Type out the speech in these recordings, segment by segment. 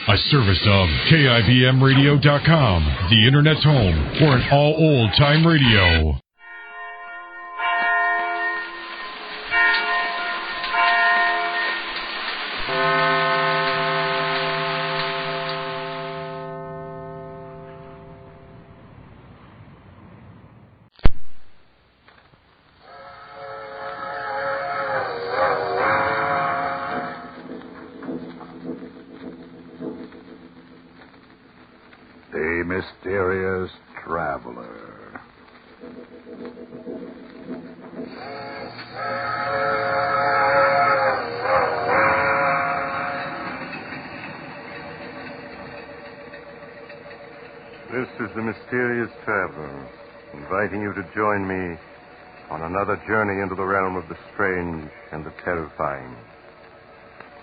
A service of KIBMradio.com, the Internet's home for an all old-time radio. The Mysterious Traveler. This is the Mysterious Traveler, inviting you to join me on another journey into the realm of the strange and the terrifying.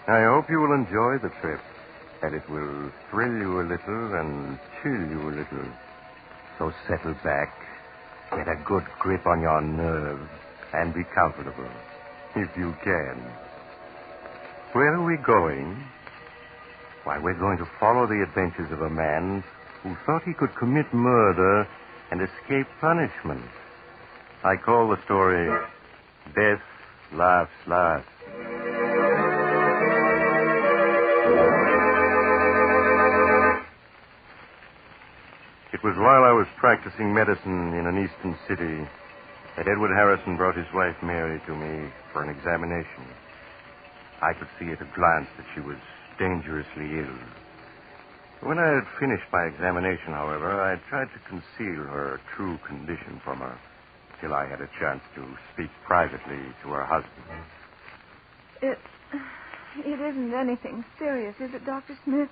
I hope you will enjoy the trip, that it will thrill you a little and chill you a little. So settle back, get a good grip on your nerves, and be comfortable, if you can. Where are we going? Why, we're going to follow the adventures of a man who thought he could commit murder and escape punishment. I call the story Death Laughs Last. It was while I was practicing medicine in an eastern city that Edward Harrison brought his wife Mary to me for an examination. I could see at a glance that she was dangerously ill. When I had finished my examination, however, I tried to conceal her true condition from her till I had a chance to speak privately to her husband. It isn't anything serious, is it, Dr. Smith?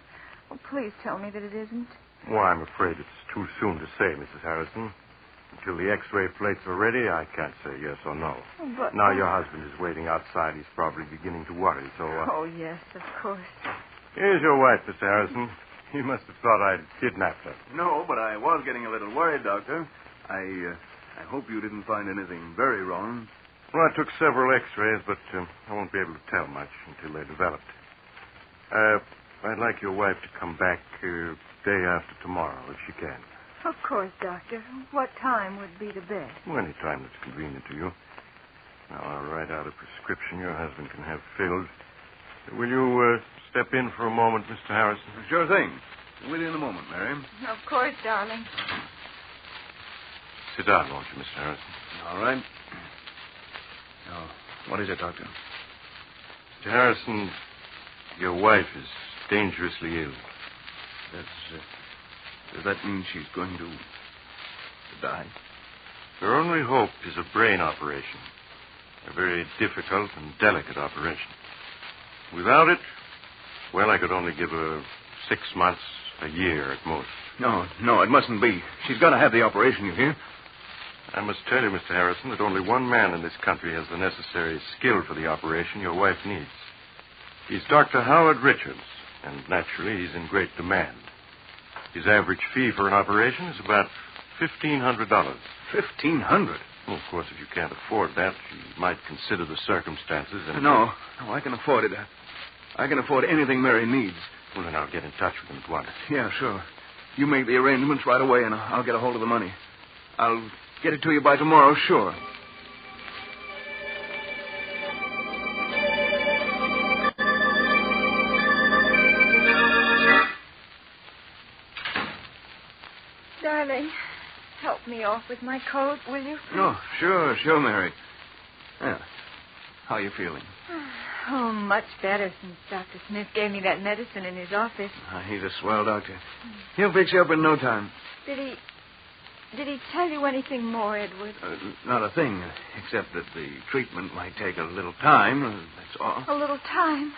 Oh, please tell me that it isn't. Well, I'm afraid it's too soon to say, Mrs. Harrison. Until the X-ray plates are ready, I can't say yes or no. But now your husband is waiting outside. He's probably beginning to worry, so... Oh, yes, of course. Here's your wife, Mr. Harrison. You must have thought I'd kidnapped her. No, but I was getting a little worried, Doctor. I hope you didn't find anything very wrong. Well, I took several X-rays, but I won't be able to tell much until they're developed. I'd like your wife to come back day after tomorrow, if she can. Of course, Doctor. What time would be the best? Well, any time that's convenient to you. Now, I'll write out a prescription your husband can have filled. Will you step in for a moment, Mr. Harrison? Sure thing. With you in a moment, Mary. Of course, darling. Sit down, won't you, Mr. Harrison? All right. Now, what is it, Doctor? Mr. Harrison, your wife is dangerously ill. Does that mean she's going to die? Her only hope is a brain operation. A very difficult and delicate operation. Without it, well, I could only give her 6 months, a year at most. No, it mustn't be. She's got to have the operation, you hear? I must tell you, Mr. Harrison, that only one man in this country has the necessary skill for the operation your wife needs. He's Dr. Howard Richards, and naturally he's in great demand. His average fee for an operation is about $1,500. $1,500? Well, of course, if you can't afford that, you might consider the circumstances and... No, I can afford it. I can afford anything Mary needs. Well, then I'll get in touch with him at once. Yeah, sure. You make the arrangements right away, and I'll get a hold of the money. I'll get it to you by tomorrow, sure. Darling, help me off with my coat, will you? Oh, sure, Mary. Yeah. How are you feeling? Oh, much better since Dr. Smith gave me that medicine in his office. He's a swell doctor. He'll fix you up in no time. Did he tell you anything more, Edward? Not a thing, except that the treatment might take a little time, that's all. A little time?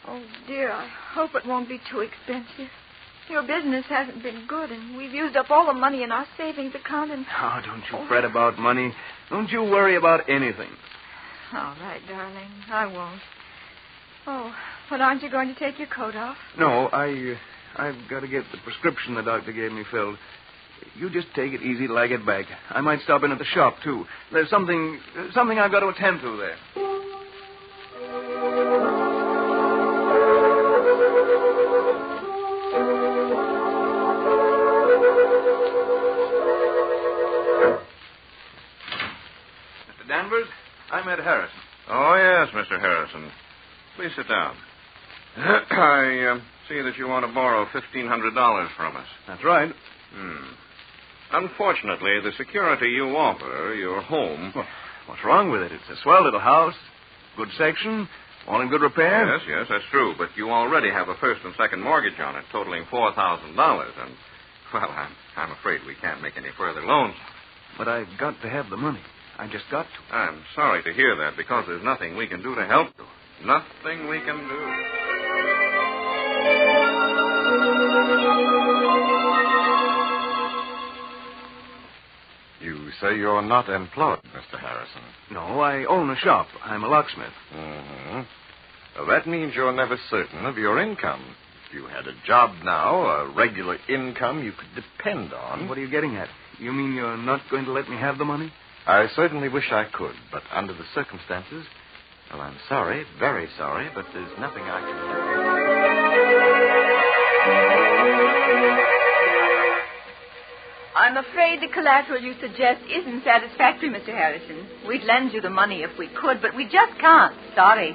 Oh, dear, I hope it won't be too expensive. Your business hasn't been good, and we've used up all the money in our savings account, and... Oh, don't you fret about money. Don't you worry about anything. All right, darling. I won't. Oh, but aren't you going to take your coat off? No, I've got to get the prescription the doctor gave me filled. You just take it easy till I get back. I might stop in at the shop, too. There's something I've got to attend to there. Ed Harrison. Oh, yes, Mr. Harrison. Please sit down. I see that you want to borrow $1,500 from us. That's right. Unfortunately, the security you offer, your home... Well, what's wrong with it? It's a swell little house, good section, all in good repair. Yes, that's true. But you already have a first and second mortgage on it, totaling $4,000. And, well, I'm afraid we can't make any further loans. But I've got to have the money. I just got to. I'm sorry to hear that, because there's nothing we can do to help you. Nothing we can do. You say you're not employed, Mr. Harrison. No, I own a shop. I'm a locksmith. Mm-hmm. Well, that means you're never certain of your income. If you had a job now, a regular income you could depend on... What are you getting at? You mean you're not going to let me have the money? I certainly wish I could, but under the circumstances... Well, I'm sorry, very sorry, but there's nothing I can do. I'm afraid the collateral you suggest isn't satisfactory, Mr. Harrison. We'd lend you the money if we could, but we just can't. Sorry.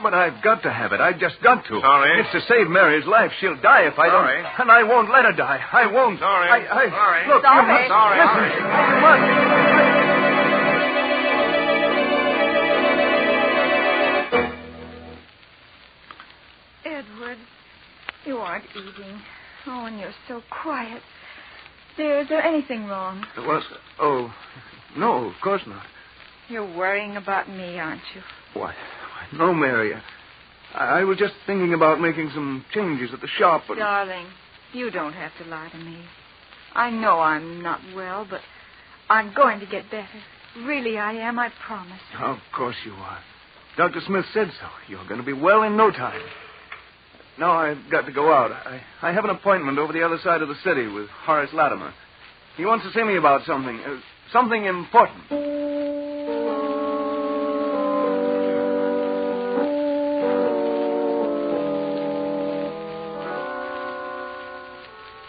But I've got to have it. I've just got to. Sorry. It's to save Mary's life. She'll die if I Sorry. don't. And I won't let her die. I won't. Sorry. Sorry. Look, Sorry. you must... Sorry. Listen. Edward, you aren't eating. Oh, and you're so quiet. Dear, is there anything wrong? Well, oh, no, of course not. You're worrying about me, aren't you? Why, no, Mary. I was just thinking about making some changes at the shop, but... Darling, you don't have to lie to me. I know I'm not well, but I'm going to get better. Really, I am, I promise. Of course you are. Dr. Smith said so. You're going to be well in no time. Now I've got to go out. I have an appointment over the other side of the city with Horace Latimer. He wants to see me about something. Something important.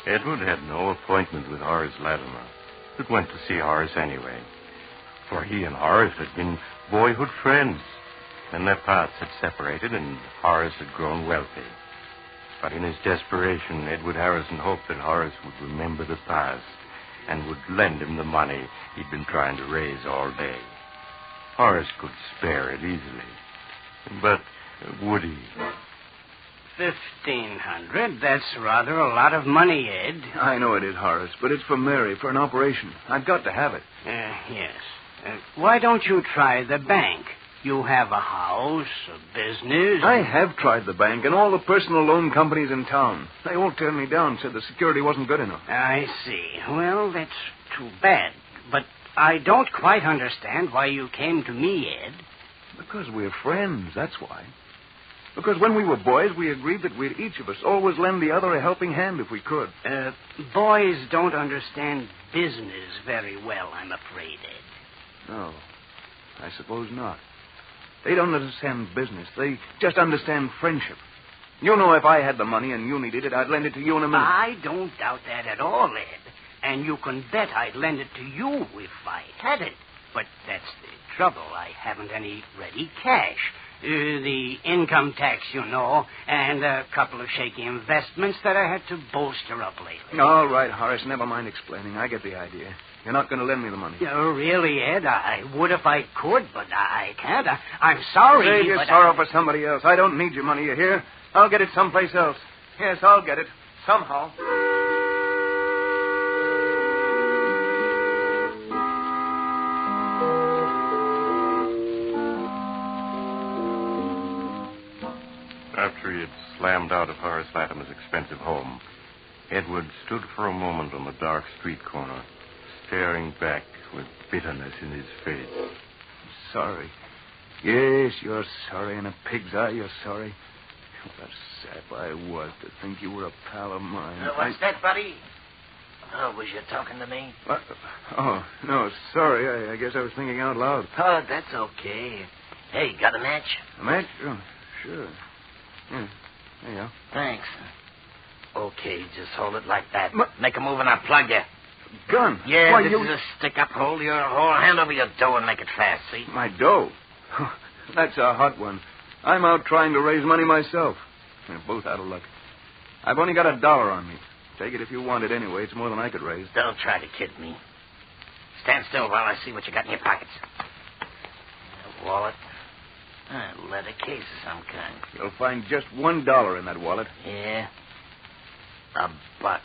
Edward had no appointment with Horace Latimer, but went to see Horace anyway. For he and Horace had been boyhood friends. Then their paths had separated, and Horace had grown wealthy. But in his desperation, Edward Harrison hoped that Horace would remember the past and would lend him the money he'd been trying to raise all day. Horace could spare it easily. But would he? 1,500? That's rather a lot of money, Ed. I know it is, Horace, but it's for Mary, for an operation. I've got to have it. Yes. Why don't you try the bank? You have a house, a business. I have tried the bank and all the personal loan companies in town. They all turned me down, said the security wasn't good enough. I see. Well, that's too bad. But I don't quite understand why you came to me, Ed. Because we're friends, that's why. Because when we were boys, we agreed that we'd each of us always lend the other a helping hand if we could. Boys don't understand business very well, I'm afraid, Ed. No, I suppose not. They don't understand business. They just understand friendship. You know, if I had the money and you needed it, I'd lend it to you in a minute. I don't doubt that at all, Ed. And you can bet I'd lend it to you if I had it. But that's the trouble. I haven't any ready cash. The income tax, you know, and a couple of shaky investments that I had to bolster up lately. All right, Horace, never mind explaining. I get the idea. You're not going to lend me the money. Really, Ed? I would if I could, but I can't. I'm sorry. Save your sorrow for somebody else. I don't need your money, you hear? I'll get it someplace else. Yes, I'll get it. Somehow. After he had slammed out of Horace Latimer's expensive home, Edward stood for a moment on the dark street corner, staring back with bitterness in his face. Sorry. Yes, you're sorry. In a pig's eye, you're sorry. What a sap I was to think you were a pal of mine. What's that, buddy? Oh, was you talking to me? What? Oh, no, sorry. I guess I was thinking out loud. Oh, that's okay. Hey, got a match? A match? Oh, sure. Yeah, there you go. Thanks. Okay, just hold it like that. Make a move and I'll plug you. Gun? Yeah, Why, this is a stick-up. Hold hand over your dough and make it fast, see? My dough? That's a hot one. I'm out trying to raise money myself. We're both out of luck. I've only got $1 on me. Take it if you want it anyway. It's more than I could raise. Don't try to kid me. Stand still while I see what you got in your pockets. A wallet. A leather case of some kind. You'll find just $1 in that wallet. Yeah? $1.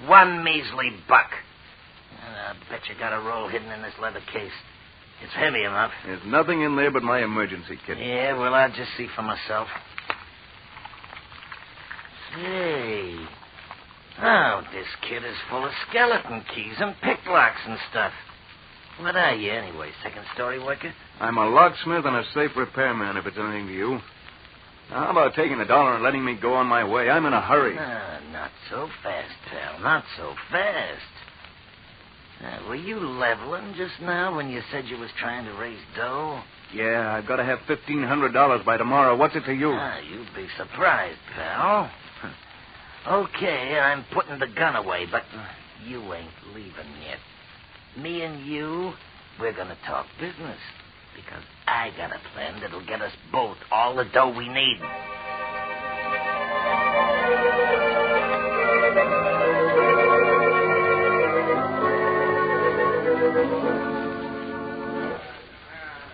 One measly buck. I bet you got a roll hidden in this leather case. It's heavy enough. There's nothing in there but my emergency kit. Yeah, well, I'll just see for myself. Say. Oh, this kit is full of skeleton keys and picklocks and stuff. What are you, anyway? Second-story worker? I'm a locksmith and a safe repairman, if it's anything to you. Now, how about taking $1 and letting me go on my way? I'm in a hurry. Not so fast, pal. Not so fast. Were you leveling just now when you said you was trying to raise dough? Yeah, I've got to have $1,500 by tomorrow. What's it to you? You'd be surprised, pal. Okay, I'm putting the gun away, but you ain't leaving yet. Me and you, we're going to talk business. Because I got a plan that'll get us both all the dough we need.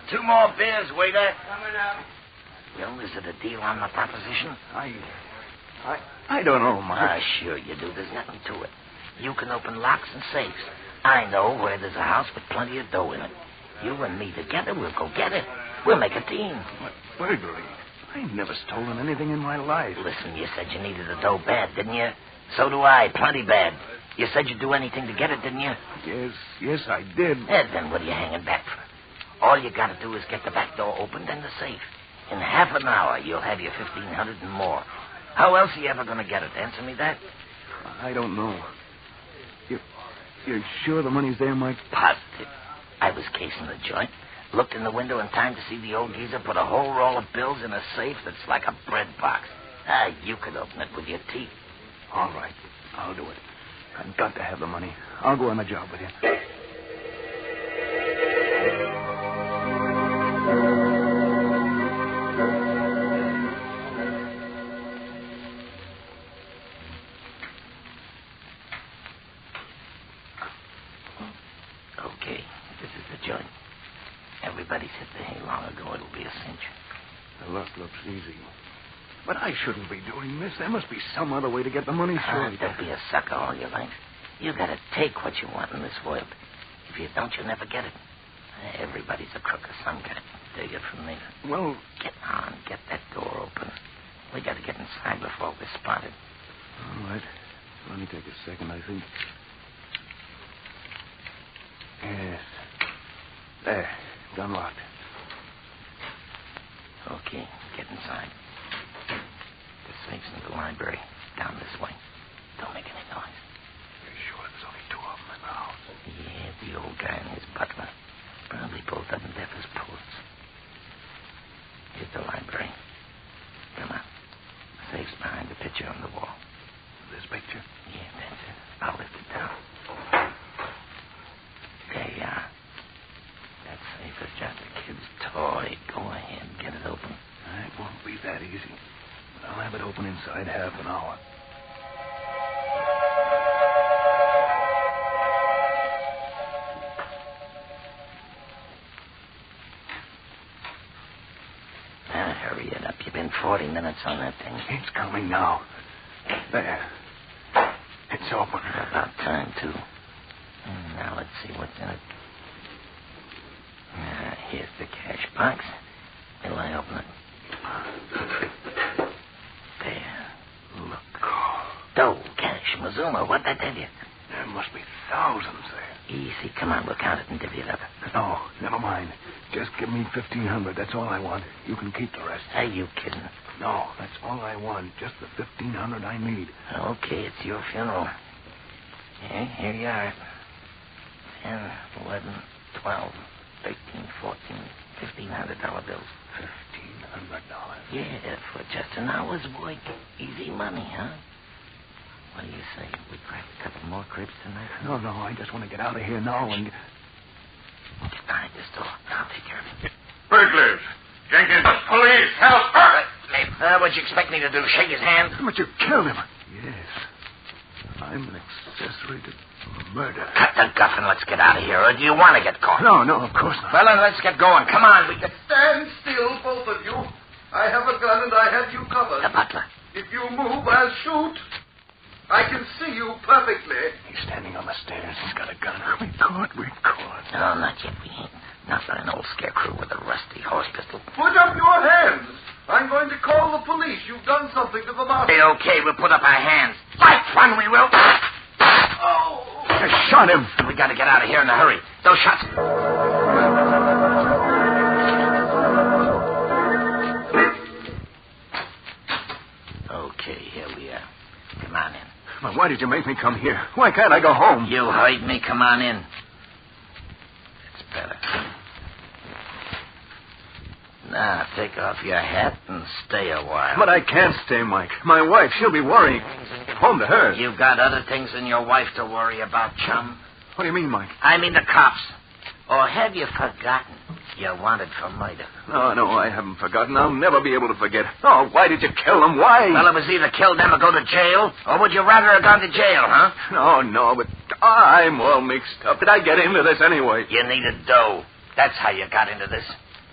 Two more beers, waiter. Coming up. Well, is it a deal on the proposition? I don't know, Mike. Sure you do. There's nothing to it. You can open locks and safes. I know where there's a house with plenty of dough in it. You and me together, we'll go get it. We'll make a team. What, burglary? I ain't never stolen anything in my life. Listen, you said you needed the dough bad, didn't you? So do I, plenty bad. You said you'd do anything to get it, didn't you? Yes, I did. Then what are you hanging back for? All you got to do is get the back door opened and the safe. In half an hour, you'll have your $1,500 and more. How else are you ever going to get it? Answer me that. I don't know. You're sure the money's there, Mike? Positive. I was casing the joint, looked in the window in time to see the old geezer put a whole roll of bills in a safe that's like a bread box. You could open it with your teeth. All right, I'll do it. I've got to have the money. I'll go on the job with you. Okay, this is the joint. Everybody's hit the hay long ago. It'll be a cinch. The luck looks easy. But I shouldn't be doing this. There must be some other way to get the money saved. Don't be a sucker all your life. You gotta take what you want in this world. If you don't, you'll never get it. Everybody's a crook of some kind. Take it from me. Well, Get on. Get that door open. We gotta get inside before we're spotted. all right. Let me take a second, I think. Yes. There. It's unlocked. Okay, get inside. The safe's in the library. Down this way. Don't make any noise. You're sure there's only two of them in the house? Yeah, the old guy and his butler. Probably both of them deaf as posts. Here's the library. Come on. The safe's behind the picture on the wall. This picture? Yeah, that's it. I'll lift it down. There you are. That safe is just a kid's toy. Go ahead, get it open. It won't be that easy. But I'll have it open inside half an hour. Hurry it up. You've been 40 minutes on that thing. It's coming now. There. It's open. About time, too. Now let's see what's in it. Here's the cash box. Will I open it? There. Look. Dough, cash, Mazuma. What'd I tell you? There must be thousands there. Easy. Come on, we'll count it and divvy it up. No, never mind. Just give me $1,500. That's all I want. You can keep the rest. Are you kidding? No, that's all I want. Just the $1,500 I need. Okay, it's your funeral. Yeah, here you are. 10, 11, 12, 13, 14, $1,500 bills. $1,500. Yeah, for just an hour's work. Easy money, huh? What do you think? We crack a couple more cribs tonight? No, I just want to get out of here now and... Get behind this door. I'll take care of it. Burglars! Jenkins! Police! Help! What'd you expect me to do? Shake his hand? But you killed him. Yes. I'm an accessory to murder. Cut the guff and let's get out of here. Or do you want to get caught? No, of course not. Well, then let's get going. Come on. We can... Stand still, both of you. I have a gun and I have you covered. The butler. If you move, I'll shoot. I can see you perfectly. He's standing on the stairs. He's got a gun. We're caught. No, not yet. We ain't. Not for an old scarecrow with a rusty horse pistol. Put up your hands. I'm going to call the police. You've done something to the master. Okay, we'll put up our hands. Fight fun, we will. Oh! I shot him. We got to get out of here in a hurry. Those shots... Okay, here we are. Come on in. Well, why did you make me come here? Why can't I go home? You heard me. Come on in. It's better. Now, take off your hat and stay a while. But I can't stay, Mike. My wife, she'll be worrying. Home to her. You've got other things than your wife to worry about, chum. What do you mean, Mike? I mean the cops. Or have you forgotten you're wanted for murder? No, I haven't forgotten. I'll never be able to forget. Oh, why did you kill them? Why? Well, it was either kill them or go to jail. Or would you rather have gone to jail, huh? No, but I'm all mixed up. Did I get into this anyway? You needed dough. That's how you got into this.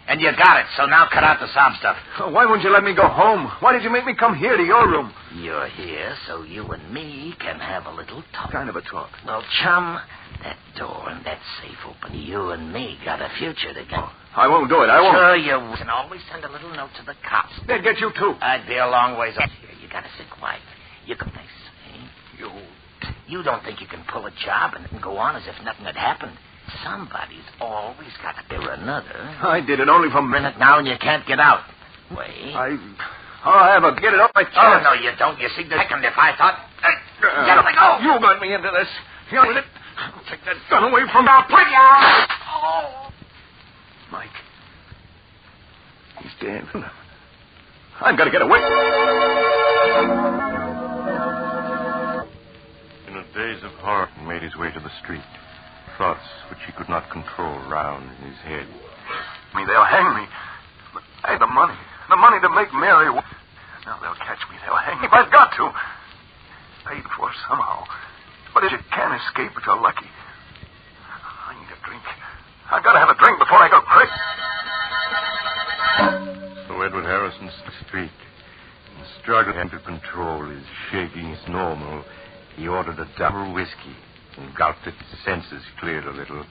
And you got it, so now cut out the sob stuff. Oh, why wouldn't you let me go home? Why did you make me come here to your room? You're here so you and me can have a little talk. Kind of a talk. Well, chum, that door and that safe open. You and me got a future together. I won't do it. I won't. Sure you can always send a little note to the cops. They'd get you, too. I'd be a long ways off here. You gotta sit quiet. You can say, You don't think you can pull a job and go on as if nothing had happened. Somebody's always got to do another. I did it only for a minute. Now and you can't get out. Wait. I'll have a get it up my chest. Oh, no, you don't. You see, the second if I thought... Get up and go. You got me into this. You're with it. I'll take that gun away from now. Put you out. Oh. Mike. He's dead. I've got to get away. In a daze of horror, he made his way to the street. Thoughts which he could not control round in his head. They'll hang me. But I had the money. The money to make Mary. Now they'll catch me. They'll hang me. I've got to. Paid for somehow. But you can't escape if you're lucky. I need a drink. I've got to have a drink before I go crazy. So Edward Harrison's street. In struggling to control his shaking his normal, he ordered a double whiskey and gulped it. His senses cleared a little.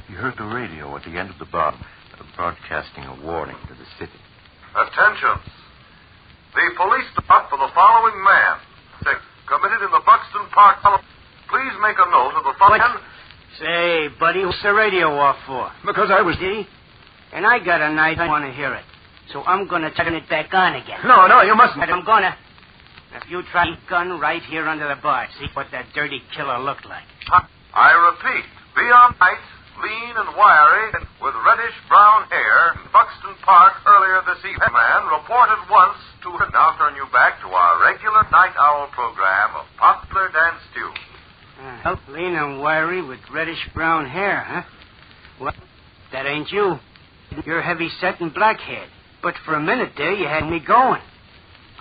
He heard the radio at the end of the bar, broadcasting a warning to the city. Attention. The police stop for the following man. Committed in the Buxton Park. Please make a note of the following... Say, buddy, what's the radio off for? Because I was... See? And I got a night I want to hear it. So I'm going to turn it back on again. No, you mustn't. I'm going to... If you try a gun right here under the bar, see what that dirty killer looked like. I repeat, beyond night, lean and wiry, with reddish-brown hair, in Buxton Park earlier this evening. Man reported once to... Now turn you back to our regular night owl program of popular dance tunes. Lean and wiry with reddish-brown hair, huh? Well, that ain't you. You're heavy-set and black-haired. But for a minute there, you had me going.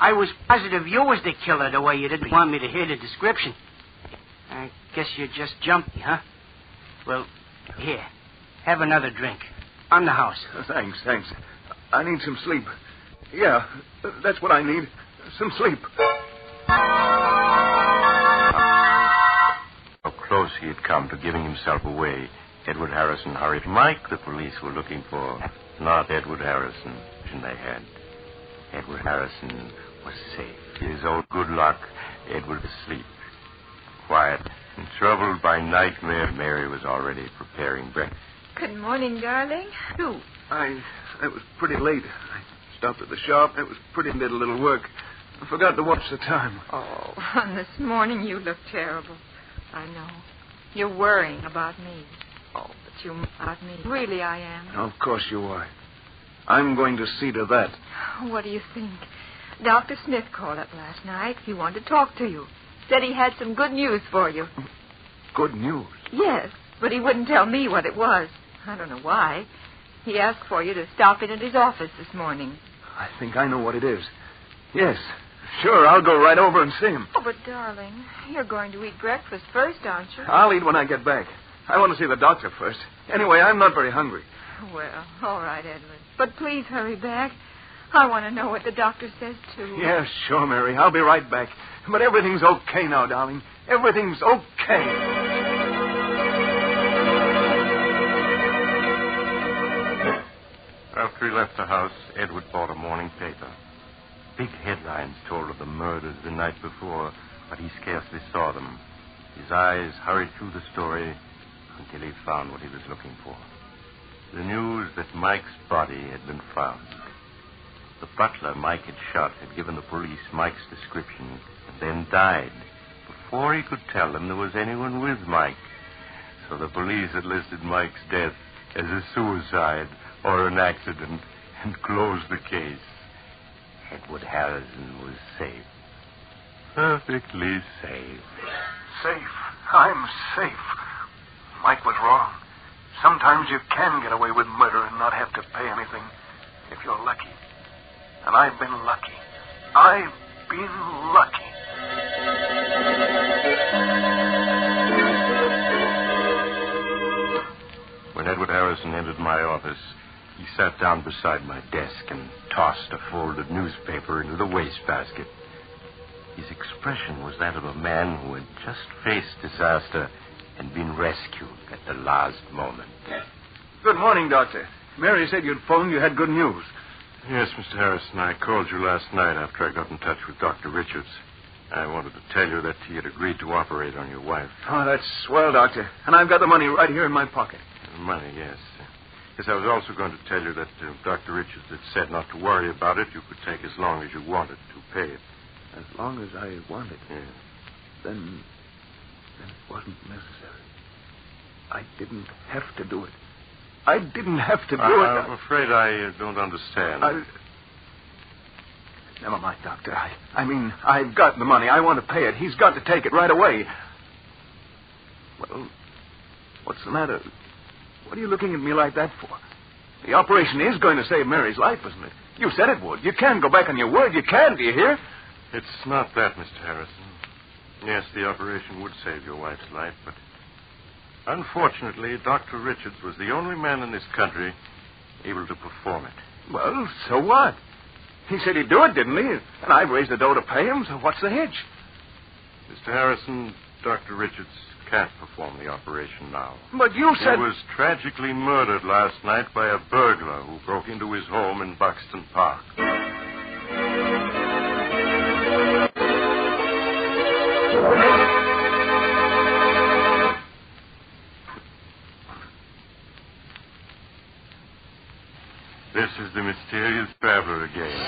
I was positive you was the killer the way you didn't want me to hear the description. I guess you just jumped me, huh? Well, here. Have another drink. On the house. Thanks. I need some sleep. Yeah, that's what I need. Some sleep. How close he had come to giving himself away, Edward Harrison hurried. Mike the police were looking for, not Edward Harrison, vision they had. Edward Harrison was safe. His old good luck, Edward was asleep. Quiet and troubled by nightmare, Mary was already preparing breakfast. Good morning, darling. You? I was pretty late. I stopped at the shop. It was pretty did a little work. I forgot to watch the time. Oh, and this morning you look terrible. I know. You're worrying about me. Oh, but you about me. Really, I am. Of course you are. I'm going to see to that. What do you think? Dr. Smith called up last night. He wanted to talk to you. Said he had some good news for you. Good news? Yes, but he wouldn't tell me what it was. I don't know why. He asked for you to stop in at his office this morning. I think I know what it is. Yes, sure, I'll go right over and see him. Oh, but darling, you're going to eat breakfast first, aren't you? I'll eat when I get back. I want to see the doctor first. Anyway, I'm not very hungry. Well, all right, Edward. But please hurry back. I want to know what the doctor says, too. Yeah, sure, Mary. I'll be right back. But everything's okay now, darling. Everything's okay. After he left the house, Edward bought a morning paper. Big headlines told of the murders the night before, but he scarcely saw them. His eyes hurried through the story until he found what he was looking for. The news that Mike's body had been found. The butler Mike had shot had given the police Mike's description and then died before he could tell them there was anyone with Mike. So the police had listed Mike's death as a suicide or an accident and closed the case. Edward Harrison was safe. Perfectly safe. Safe. I'm safe. Mike was wrong. Sometimes you can get away with murder and not have to pay anything if you're lucky. And I've been lucky. I've been lucky. When Edward Harrison entered my office, he sat down beside my desk and tossed a folded newspaper into the wastebasket. His expression was that of a man who had just faced disaster and been rescued at the last moment. Good morning, Doctor. Mary said you'd phoned. You had good news. Yes, Mr. Harrison, I called you last night after I got in touch with Dr. Richards. I wanted to tell you that he had agreed to operate on your wife. Oh, that's swell, Doctor. And I've got the money right here in my pocket. Money, yes. Yes, I was also going to tell you that Dr. Richards had said not to worry about it. You could take as long as you wanted to pay it. As long as I wanted? Yes. Then it wasn't necessary. I didn't have to do it. I didn't have to do it. I'm afraid I don't understand. Never mind, Doctor. I mean, I've got the money. I want to pay it. He's got to take it right away. Well, what's the matter? What are you looking at me like that for? The operation is going to save Mary's life, isn't it? You said it would. You can go back on your word. You can, do you hear? It's not that, Mr. Harrison. Yes, the operation would save your wife's life, but unfortunately, Dr. Richards was the only man in this country able to perform it. Well, so what? He said he'd do it, didn't he? And I've raised the dough to pay him, so what's the hitch? Mr. Harrison, Dr. Richards can't perform the operation now. But you said... He was tragically murdered last night by a burglar who broke into his home in Buxton Park. This is the mysterious traveler again.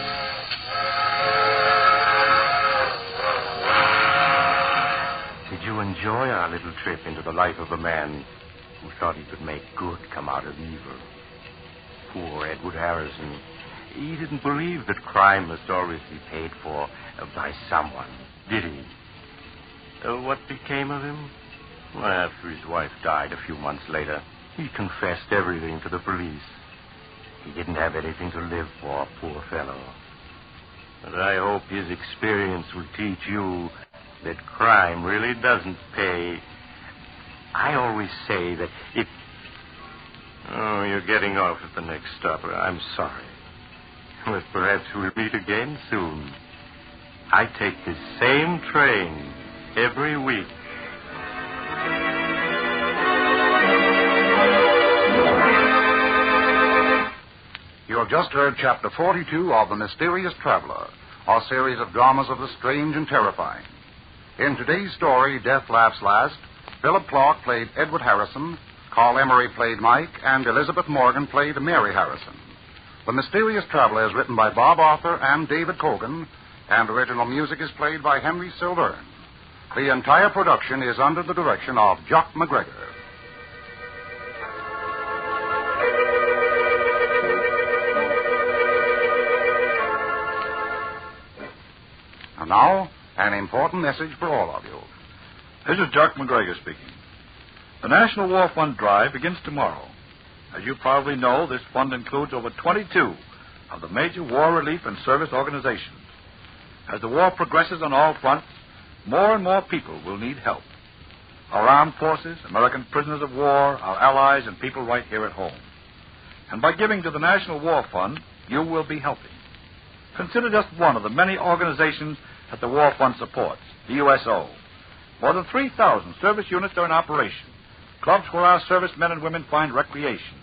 Did you enjoy our little trip into the life of a man who thought he could make good come out of evil? Poor Edward Harrison. He didn't believe that crime must always be paid for by someone, did he? What became of him? Well, after his wife died a few months later, he confessed everything to the police. He didn't have anything to live for, poor fellow. But I hope his experience will teach you that crime really doesn't pay. I always say that if... Oh, you're getting off at the next stop. I'm sorry. But perhaps we'll meet again soon. I take this same train every week. You have just heard Chapter 42 of The Mysterious Traveler, a series of dramas of the strange and terrifying. In today's story, Death Laughs Last, Philip Clark played Edward Harrison, Carl Emery played Mike, and Elizabeth Morgan played Mary Harrison. The Mysterious Traveler is written by Bob Arthur and David Cogan, and original music is played by Henry Silverne. The entire production is under the direction of Jock McGregor. And now, An important message for all of you. This is Dirk McGregor speaking. The National War Fund Drive begins tomorrow. As you probably know, this fund includes over 22 of the major war relief and service organizations. As the war progresses on all fronts, more and more people will need help. Our armed forces, American prisoners of war, our allies, and people right here at home. And by giving to the National War Fund, you will be helping. Consider just one of the many organizations that the War Fund supports, the USO. More than 3,000 service units are in operation, clubs where our servicemen and women find recreation,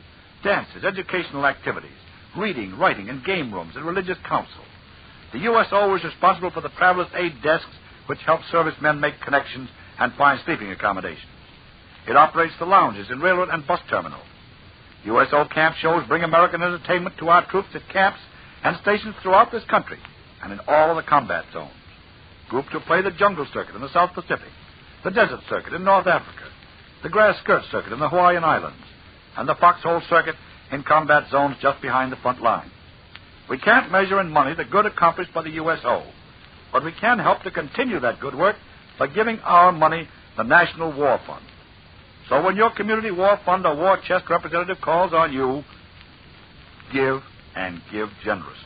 dances, educational activities, reading, writing, and game rooms, and religious counsel. The USO is responsible for the traveler's aid desks, which help servicemen make connections and find sleeping accommodations. It operates the lounges in railroad and bus terminals. USO camp shows bring American entertainment to our troops at camps and stations throughout this country and in all of the combat zones. Groups will play the jungle circuit in the South Pacific, the desert circuit in North Africa, the grass skirt circuit in the Hawaiian Islands, and the foxhole circuit in combat zones just behind the front line. We can't measure in money the good accomplished by the USO, but we can help to continue that good work by giving our money the National War Fund. So when your community war fund or war chest representative calls on you, give and give generously.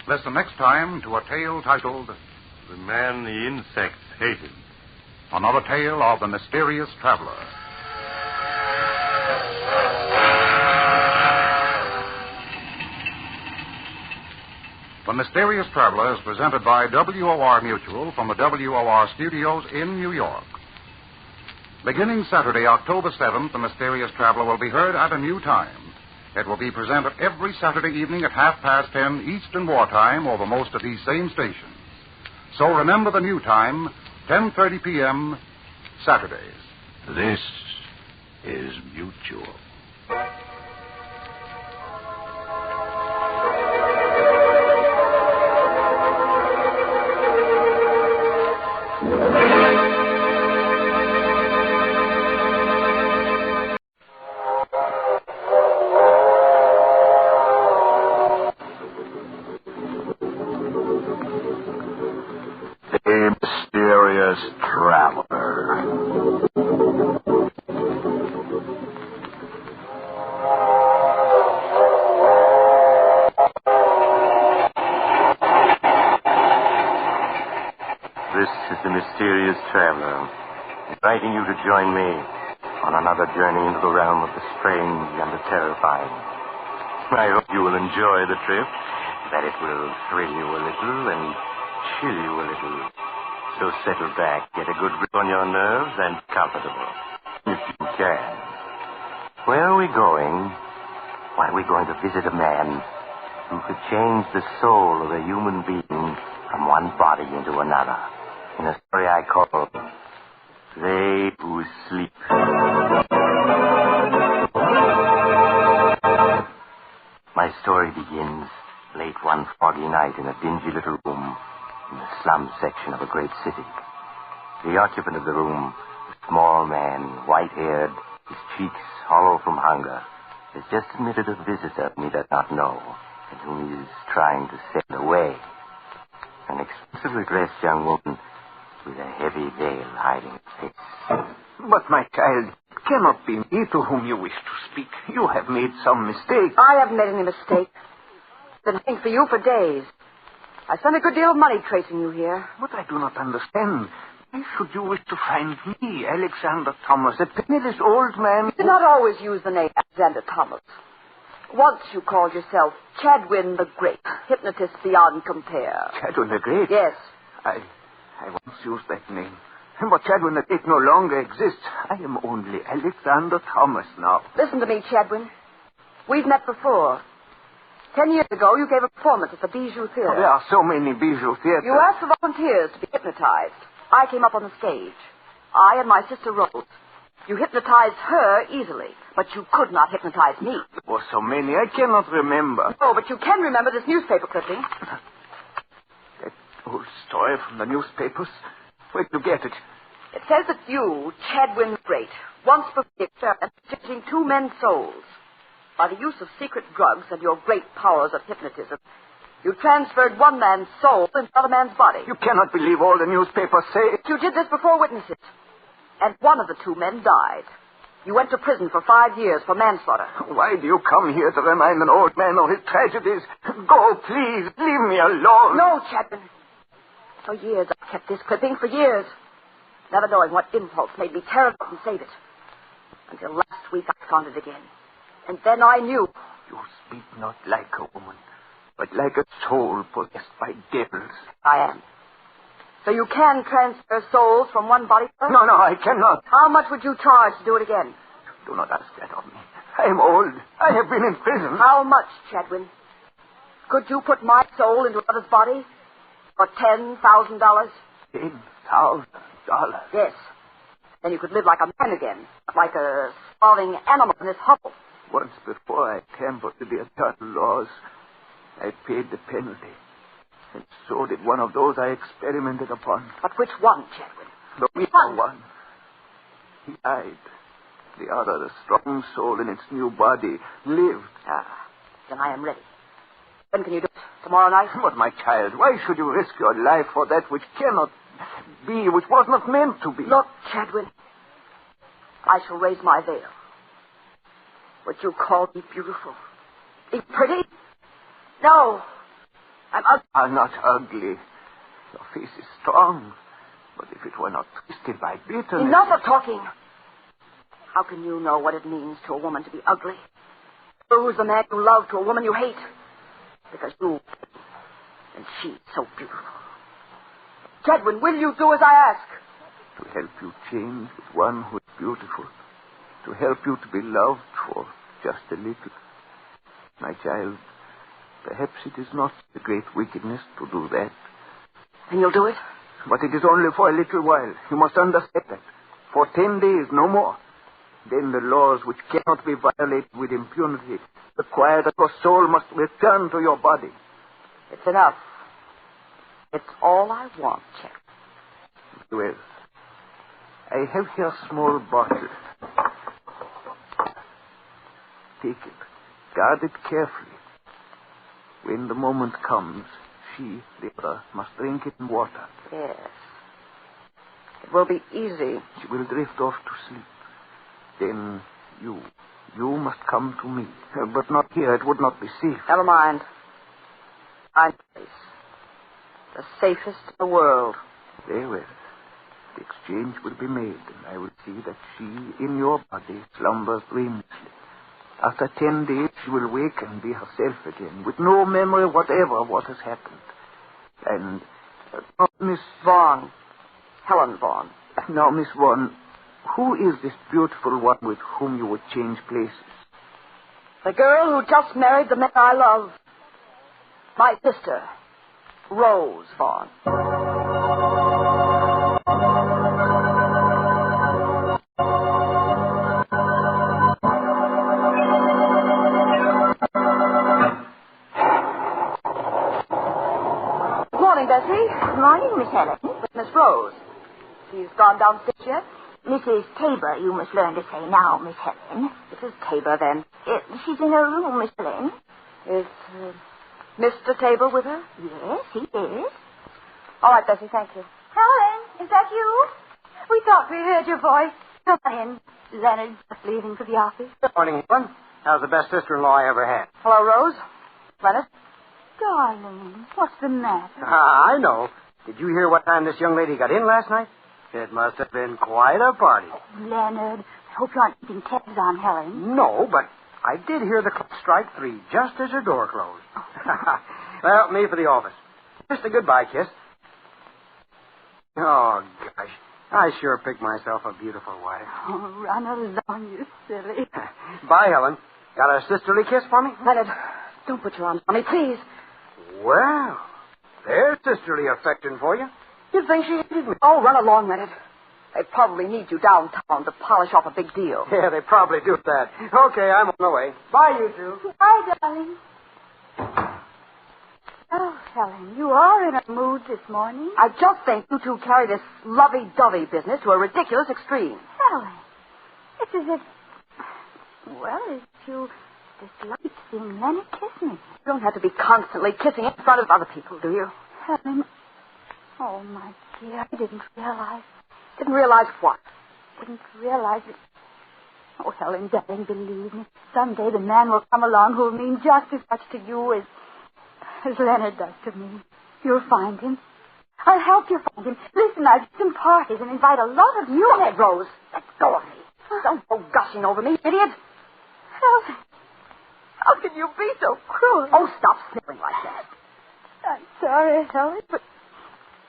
Listen next time to a tale titled The Man the Insects Hated. Another tale of the mysterious traveler. The Mysterious Traveler is presented by WOR Mutual from the WOR studios in New York. Beginning Saturday, October 7th, The Mysterious Traveler will be heard at a new time. It will be presented every Saturday evening at 10:30 Eastern Wartime over most of these same stations. So remember the new time, 10:30 p.m., Saturdays. This is Mutual. The Mysterious Traveler. This is the Mysterious Traveler, inviting you to join me on another journey into the realm of the strange and the terrifying. I hope you will enjoy the trip, that it will thrill you a little and chill you a little. So settle back, get a good grip on your nerves, and comfortable, if you can. Where are we going? Why, we're going to visit a man who could change the soul of a human being from one body into another. In a story I call They Who Sleep. My story begins late one foggy night in a dingy little room in the slum section of a great city. The occupant of the room, a small man, white-haired, his cheeks hollow from hunger, has just admitted a visitor whom he does not know and whom he is trying to send away. An expensively dressed young woman with a heavy veil hiding her face. But, my child, it cannot be me to whom you wish to speak. You have made some mistake. I haven't made any mistake. Been looking for you for days. I spent a good deal of money tracing you here. What I do not understand. Why should you wish to find me, Alexander Thomas, a penniless old man? You did not always use the name Alexander Thomas. Once you called yourself Chadwin the Great, hypnotist beyond compare. Chadwin the Great? Yes. I once used that name. But Chadwin the Great no longer exists. I am only Alexander Thomas now. Listen to me, Chadwin. We've met before. 10 years ago, you gave a performance at the Bijou Theater. There are so many Bijou theaters. You asked for volunteers to be hypnotized. I came up on the stage. I and my sister Rose. You hypnotized her easily, but you could not hypnotize me. There were so many, I cannot remember. Oh, but you can remember this newspaper clipping. That old story from the newspapers? Where'd you get it? It says that you, Chadwin the Great, once performed the experiment changing two men's souls. By the use of secret drugs and your great powers of hypnotism, You transferred one man's soul into another man's body. You cannot believe all the newspapers say. You did this before witnesses. And one of the two men died. You went to prison for 5 years for manslaughter. Why do you come here to remind an old man of his tragedies? Go, please. Leave me alone. No, Chapman. For years I've kept this clipping, for years. Never knowing what impulse made me tear it up and save it. Until last week I found it again. And then I knew. You speak not like a woman, but like a soul possessed by devils. I am. So you can transfer souls from one body to another? No, I cannot. How much would you charge to do it again? Do not ask that of me. I am old. I have been in prison. How much, Chadwin? Could you put my soul into another's body for $10,000? $10,000? Yes. Then you could live like a man again, not like a starving animal in this hovel. Once before I tampered with the eternal laws, I paid the penalty. And so did one of those I experimented upon. But which one, Chadwin? The weaker one. He died. The other, the strong soul in its new body, lived. Then I am ready. When can you do it? Tomorrow night? But, my child, why should you risk your life for that which cannot be, which was not meant to be? Look, Chadwin, I shall raise my veil. Would you call me beautiful? Be pretty? No. I'm ugly. I'm not ugly. Your face is strong. But if it were not twisted by bitterness... Enough of talking. How can you know what it means to a woman to be ugly? Lose the man you love to a woman you hate. Because you... and she's so beautiful. Chadwin, will you do as I ask? To help you change with one who is beautiful. To help you to be loved for just a little. My child... perhaps it is not a great wickedness to do that. And you'll do it? But it is only for a little while. You must understand that. For 10 days, no more. Then the laws which cannot be violated with impunity require that your soul must return to your body. It's enough. It's all I want, Jack. Well, I have here a small bottle. Take it. Guard it carefully. When the moment comes, she, the other, must drink it in water. Yes. It will be easy. She will drift off to sleep. Then you must come to me. But not here. It would not be safe. Never mind. I'm safe. The safest in the world. Very well. The exchange will be made, and I will see that she, in your body, slumbers dreamlessly. After 10 days, she will wake and be herself again, with no memory whatever of what has happened. And, Miss Vaughn. Helen Vaughn. Now, Miss Vaughn, who is this beautiful one with whom you would change places? The girl who just married the man I love. My sister, Rose Vaughn. Good morning, Bessie. Good morning, Miss Helen. With Miss Rose. She's gone downstairs yet? Mrs. Tabor, you must learn to say now, Miss Helen. Mrs. Tabor, then. She's in her room, Miss Helen. Is Mr. Tabor with her? Yes, he is. All right, Bessie, thank you. Helen, is that you? We thought we heard your voice. Come on in. Leonard's just leaving for the office. Good morning, Helen. How's the best sister-in-law I ever had? Hello, Rose. Leonard. Darling, what's the matter? I know. Did you hear what time this young lady got in last night? It must have been quite a party. Leonard, I hope you aren't keeping tabs on Helen. No, but I did hear the clock strike 3 just as her door closed. Well, me for the office. Just a goodbye kiss. Oh, gosh. I sure picked myself a beautiful wife. Oh, run along, you silly. Bye, Helen. Got a sisterly kiss for me? Leonard, don't put your arms on me, please. Well, there's sisterly affection for you. You'd think she hated me. Oh, run along, Leonard. They probably need you downtown to polish off a big deal. Yeah, they probably do that. Okay, I'm on the way. Bye, you two. Bye, darling. Oh, Helen, you are in a mood this morning. I just think you two carry this lovey-dovey business to a ridiculous extreme. Helen, it's as if... Well, if you dislike seeing Leonard kiss me. You don't have to be constantly kissing in front of other people, do you? Helen. Oh, my dear, I didn't realize. Didn't realize what? Didn't realize it. Oh, Helen, darling, believe me. Someday the man will come along who will mean just as much to you as Leonard does to me. You'll find him. I'll help you find him. Listen, I'll do some parties and invite a lot of you. Go ahead, Rose. Let go of me. Don't go gushing over me, idiot. Helen, how can you be so cruel? Oh, stop sniffling like that. I'm sorry, Helen, but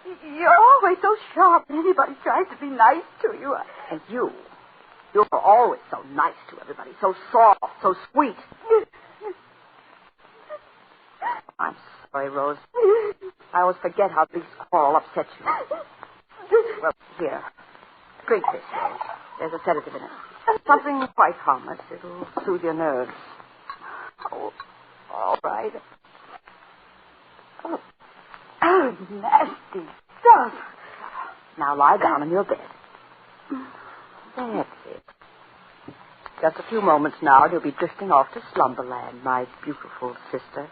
you're always so sharp when anybody tries to be nice to you. And you're always so nice to everybody, so soft, so sweet. I'm sorry, Rose. I always forget how these quarrel upsets you. Well, here. Drink this, Rose. There's a sedative in it. Something quite harmless. It'll soothe your nerves. Oh, all right. Oh, nasty stuff. Now lie down in your bed. That's it. Just a few moments now, and you'll be drifting off to slumberland, my beautiful sister.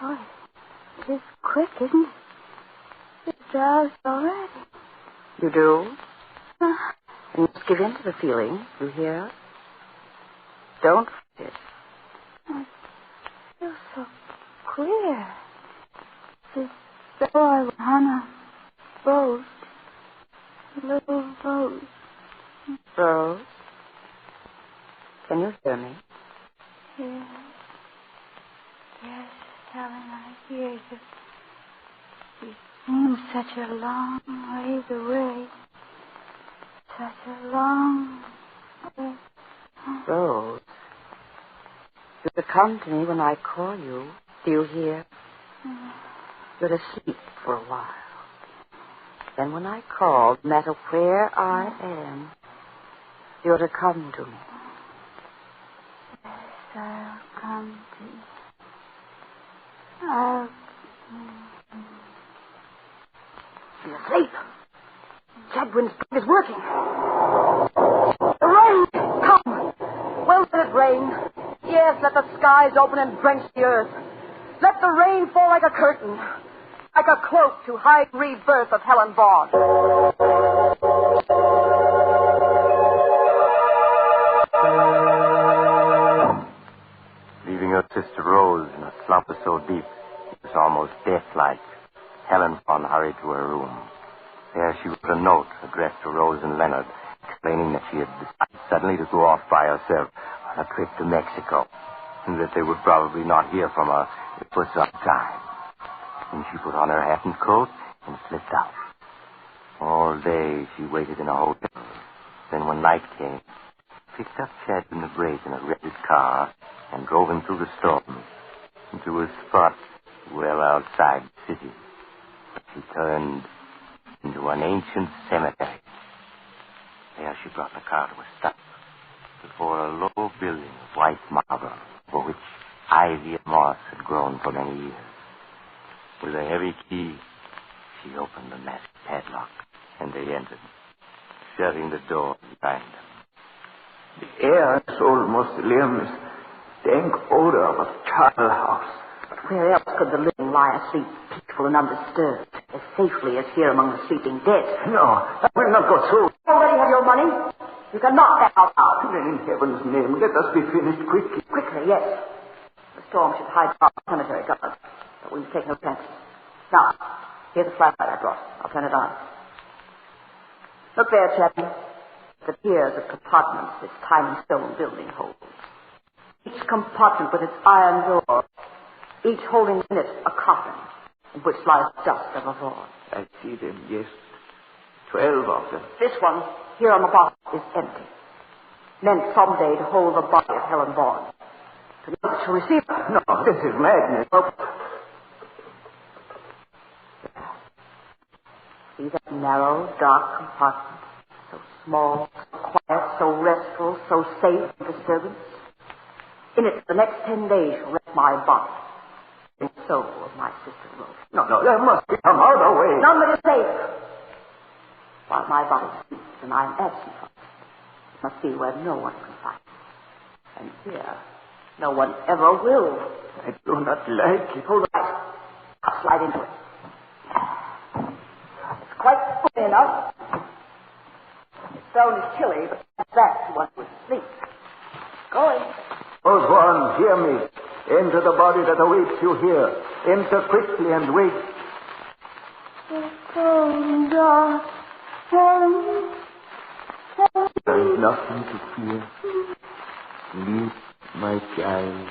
Oh, it is quick, isn't it? It's drowsed already. You do? And just give in to the feeling, you hear? Don't fight it. I feel so queer. It's as though I were on a boat. A little boat. Rose? Can you hear me? Yes. Yes, Helen, I hear you. You seem such a long ways away. Such a long way. Rose, you're to come to me when I call you. Do you hear? You're to sleep for a while. Then when I call, no matter where I am, you're to come to me. Yes, I'll come to you. I'll... You're asleep. Chadwin's brain is working. The rain! Come! Well, let it rain. Yes, let the skies open and drench the earth. Let the rain fall like a curtain, like a cloak to hide rebirth of Helen Vaughn. Leaving her sister Rose in a slumber so deep it was almost death-like, Helen Vaughn hurried to her room. There she wrote a note addressed to Rose and Leonard, explaining that she had decided suddenly to go off by herself on a trip to Mexico, and that they would probably not hear from her for some time. And she put on her hat and coat and slipped out. All day she waited in a hotel. Then when night came, picked up Chadwin the brake in a rented car and drove him through the storm into a spot well outside the city. She turned into an ancient cemetery. There she brought the car to a stop before a low building of white marble, for which ivy and moss had grown for many years. With a heavy key, she opened the massive padlock, and they entered, shutting the door behind them. The air is almost limbless. Dank odor of a charnel house. But where else could the living lie asleep, peaceful and undisturbed, as safely as here among the sleeping dead? No, I will not go through. You already have your money. You can knock that out now. Then in heaven's name, let us be finished quickly. Quickly, yes. The storm should hide our cemetery guards, but we must take no chances. Now, here's the flashlight I brought. I'll turn it on. Look there, Chapman. It appears that compartments this tiny stone building holds. Each compartment with its iron door, each holding in it a coffin in which lies the dust of a Vaughn. I see them, yes. 12 of them. This one, here on the bottom, is empty. Meant someday to hold the body of Helen Vaughn. To receive her. No, this is madness. See that narrow, dark compartment? So small, so quiet, so restful, so safe from disturbance. In it, for the next 10 days, shall rest my body. The soul of my sister Rose. No, there must be some other way. None that is safe. While my body sleeps and I am absent from it, it must be where no one can find it. And here, No one ever will. I do not like it. Hold on. I'll slide into it. It's quite full enough. The stone is chilly, but that's one would sleep. Going. Osborne, hear me. Enter the body that awaits you here. Enter quickly and wait. There is nothing to fear. Sleep, my child.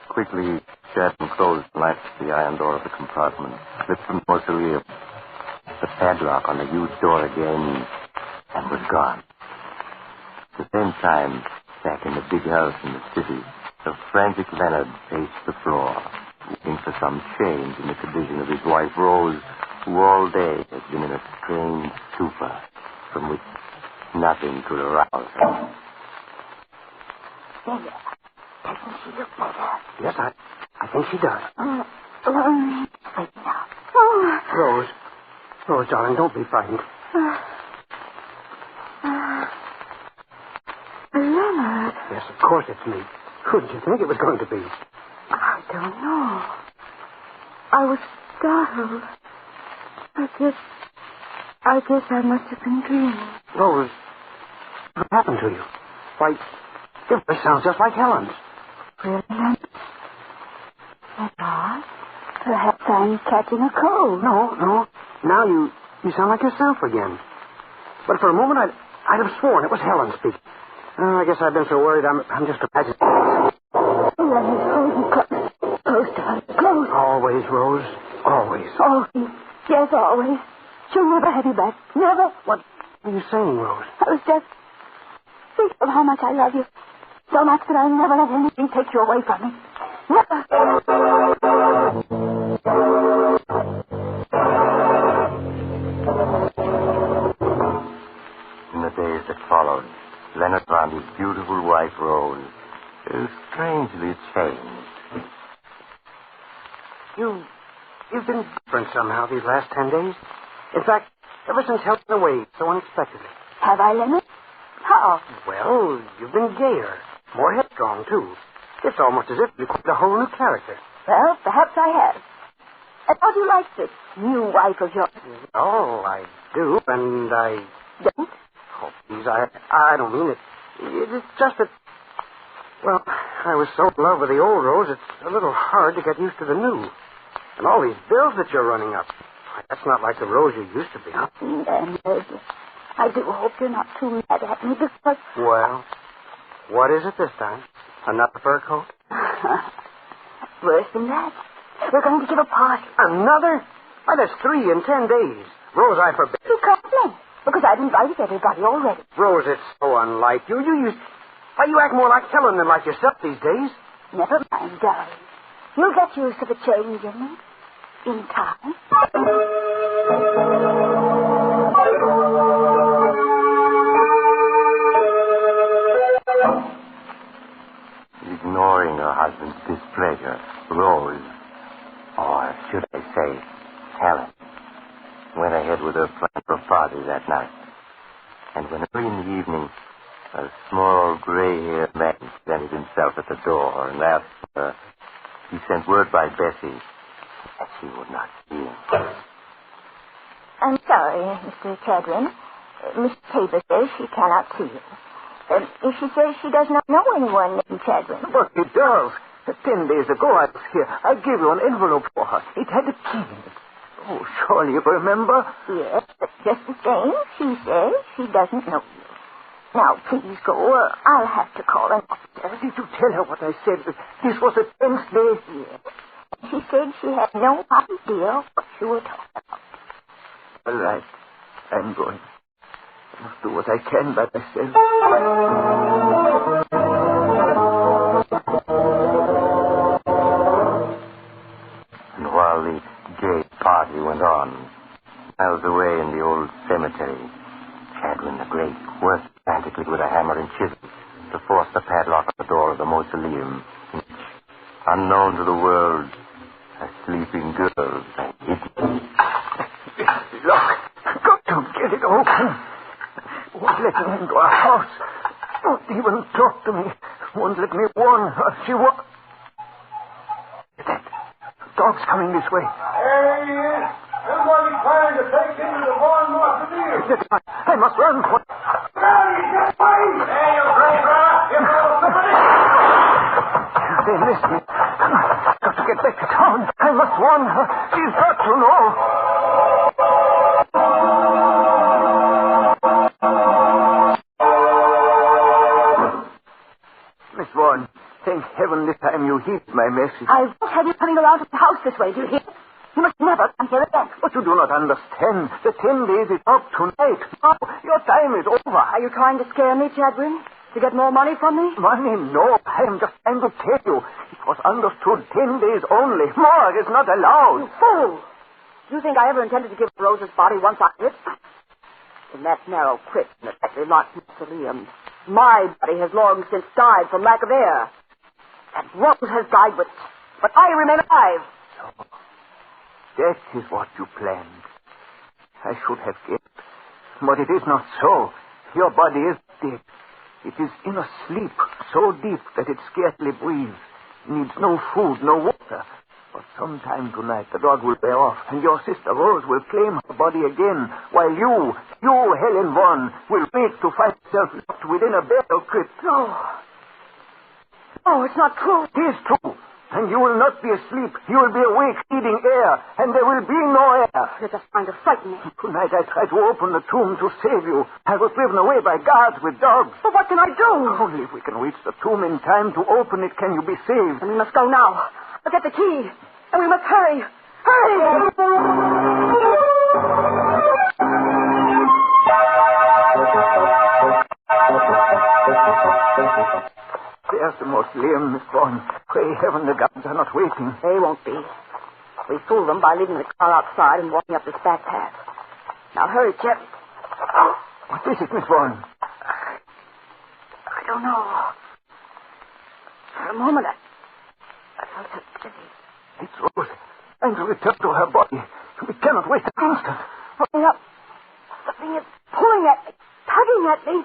Quickly, Chapman closed and latched the iron door of the compartment, slipped from the mausoleum, the padlock on the huge door again, and was gone. At the same time, back in the big house in the city, the frantic Leonard paced the floor, looking for some change in the condition of his wife, Rose, who all day had been in a strange stupor from which nothing could arouse her. There. Doesn't she look better? Yes, I think she does. Wait now. Rose, darling, don't be frightened. Leonard. Yes, of course it's me. Who did you think it was going to be? I don't know. I was startled. I guess I must have been dreaming. Rose, what happened to you? Why, your voice sounds just like Helen's. Really, Leonard? Perhaps I'm catching a cold. No. Now you sound like yourself again. But for a moment, I'd have sworn it was Helen speaking. I guess I've been so worried I'm just imagining. Leonard, hold me close. Close, darling, close. Always, Rose. Always. Always. Yes, always. She'll never have you back. Never. What are you saying, Rose? I was just thinking of how much I love you. So much that I'll never let anything take you away from me. Never. In the days that followed, Leonard found his beautiful wife, Rose, strangely changed. You've been different somehow these last 10 days. In fact, ever since Helen went away so unexpectedly. Have I, Leonard? How? Well, you've been gayer. More headstrong, too. It's almost as if you put a whole new character. Well, perhaps I have. And how do you like this new wife of yours? Oh, I do, and I... Don't? Oh, please, I don't mean it. It's just that... Well, I was so in love with the old Rose, it's a little hard to get used to the new. And all these bills that you're running up. That's not like the Rose you used to be. Leonard, I do hope you're not too mad at me because... Well, what is it this time? Another fur coat? Worse than that. We're going to give a party. Another? Why, that's 3 in 10 days. Rose, I forbid. You can't blame, because I've invited everybody already. Rose, it's so unlike you. Why, you act more like Helen than like yourself these days. Never mind, darling. You'll get used to the change in me. In time. Ignoring her husband's displeasure, Rose, or should I say, Helen, went ahead with her plan for a party that night. And when early in the evening, a small gray-haired man presented himself at the door and asked for her, he sent word by Bessie that she would not see him. I'm sorry, Mr. Chadwin. Miss Tabor says she cannot see you. She says she does not know anyone named Chadwin. But she does. 10 days ago I was here. I gave you an envelope for her. It had a key in it. Oh, surely you remember? Yes, but just the same, she says she doesn't know you. Now, please go, or I'll have to call an officer. Did you tell her what I said? This was a tense day? Yes. She said she had no idea what you were talking about. All right. I'm going. I must do what I can by myself. And while the gay party went on, miles away in the old cemetery, Chadwin the Great worked frantically with a hammer and chisel to force the padlock on the door of the mausoleum unknown to the world, a sleeping girl. Look, got to get it open. Won't let me into our house. Won't even talk to me. Won't let me warn her. She won't. That dog's coming this way. There he is. Somebody trying to take him to the barn mausoleum. I must run. Get away! Hey, you great rat! You little somebody! They missed me. I've got to get back to town. I must warn her. She's got to know. Miss Vaughan, thank heaven this time you heed my message. I won't have you coming around to the house this way, do you hear? You must never come here again. But you do not understand. The 10 days is up tonight. Now, your time is over. Are you trying to scare me, Chadwin? To get more money from me? Money? No. I am just trying to tell you. It was understood 10 days only. More is not allowed. You fool! Do you think I ever intended to give Rose's body once I lived? In that narrow crypt in the tightly locked mausoleum, my body has long since died from lack of air. And Rose has died, but I remain alive. So, that is what you planned. I should have guessed. But it is not so. Your body is dead. It is in a sleep so deep that it scarcely breathes. Needs no food, no water. But sometime tonight the dog will bear off, and your sister Rose will claim her body again, while you, Helen Vaughan, will wait to find yourself locked within a burial crypt. No. Oh, it's not true. It is true. And you will not be asleep. You will be awake, needing air, and there will be no air. You're just trying to frighten me. Tonight I tried to open the tomb to save you. I was driven away by guards with dogs. But what can I do? Only if we can reach the tomb in time to open it can you be saved. And we must go now. I'll get the key. And we must hurry. Hurry! There's the mausoleum, Miss Vaughan. Pray heaven the guards are not waiting. They won't be. We fooled them by leaving the car outside and walking up this back path. Now hurry, Chet. What is it, Miss Vaughan? I don't know. For a moment, I felt so dizzy. It's Rose. And to return to her body. We cannot wait an instant. Hurry up. Something is pulling at me, tugging at me.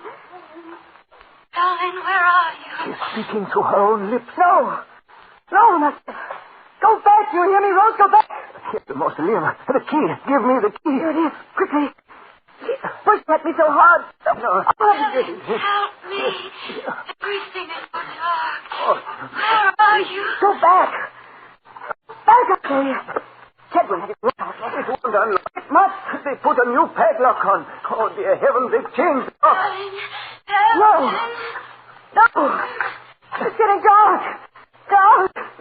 Darling, where are you? She's speaking through her own lips. No, Master. Go back, you hear me, Rose? Go back. Here's the mausoleum. The key. Give me the key. Here it is. Quickly. She's pushed at me so hard. No. Help me. Everything is so dark. Where are you? Go back. Back up there. Chadwin, have you looked out? It won't unlock. It must. They put a new padlock on. Oh, dear heavens, they've changed it up. No. It's getting dark.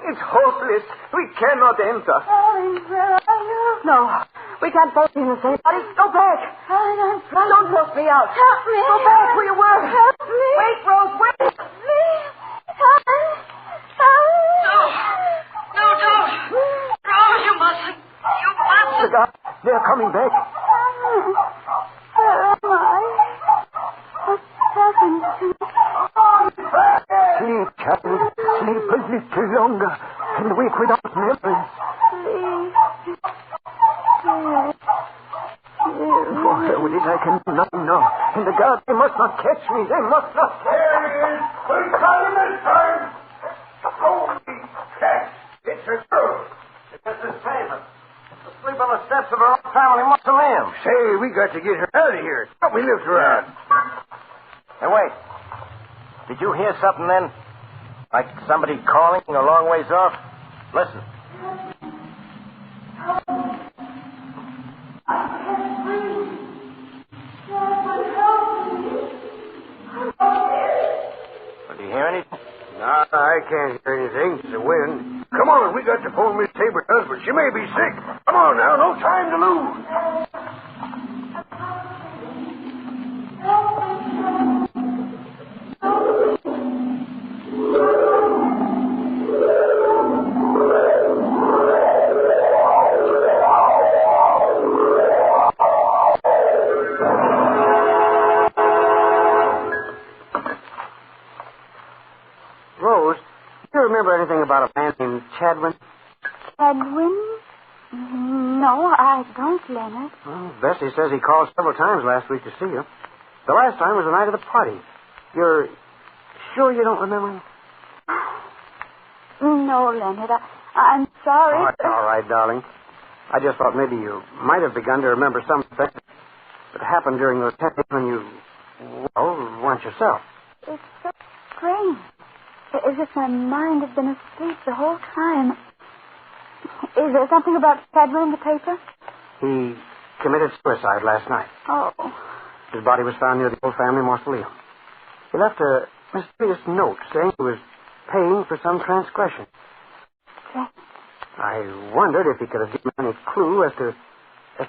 It's hopeless. We cannot enter. Darling, where are you? No. We can't both be in the same body. Go back. I'm trying. Don't force me out. Help me. Go back where you were. Help me. Wait, Rose, wait. Help me. No, don't. Rose, you mustn't. You mustn't. The guards, they're coming back. Where am I? What's happened to me? Sleep, child. Sleep a little longer and wake without memories. For Heroin, I can do nothing now. And the guards, they must not catch me. They must not. There he is. We got him this time. Holy cat. It's a girl. It's Mrs. Taylor. Asleep on the steps of her own family mausoleum. Say, we got to get her out of here. Help me lift her out. Hey, wait. Did you hear something then? Like somebody calling a long ways off? Listen. Do you hear anything? No, I can't hear anything. It's the wind. Come on, we got to phone Miss Tabor's husband. She may be sick. Come on now, no time to lose. Rose, do you remember anything about about a man named Chadwin? Chadwin? No, I don't, Leonard. Well, Bessie says he called several times last week to see you. The last time was the night of the party. You're sure you don't remember him? No, Leonard. I'm sorry. Oh, it's all right, darling. I just thought maybe you might have begun to remember something that happened during those 10 days when you, weren't yourself. It's so strange. As if my mind had been asleep the whole time. Is there something about Chadwin in the paper? He committed suicide last night. Oh. His body was found near the old family mausoleum. He left a mysterious note saying he was paying for some transgression. Yes. I wondered if he could have given any clue as to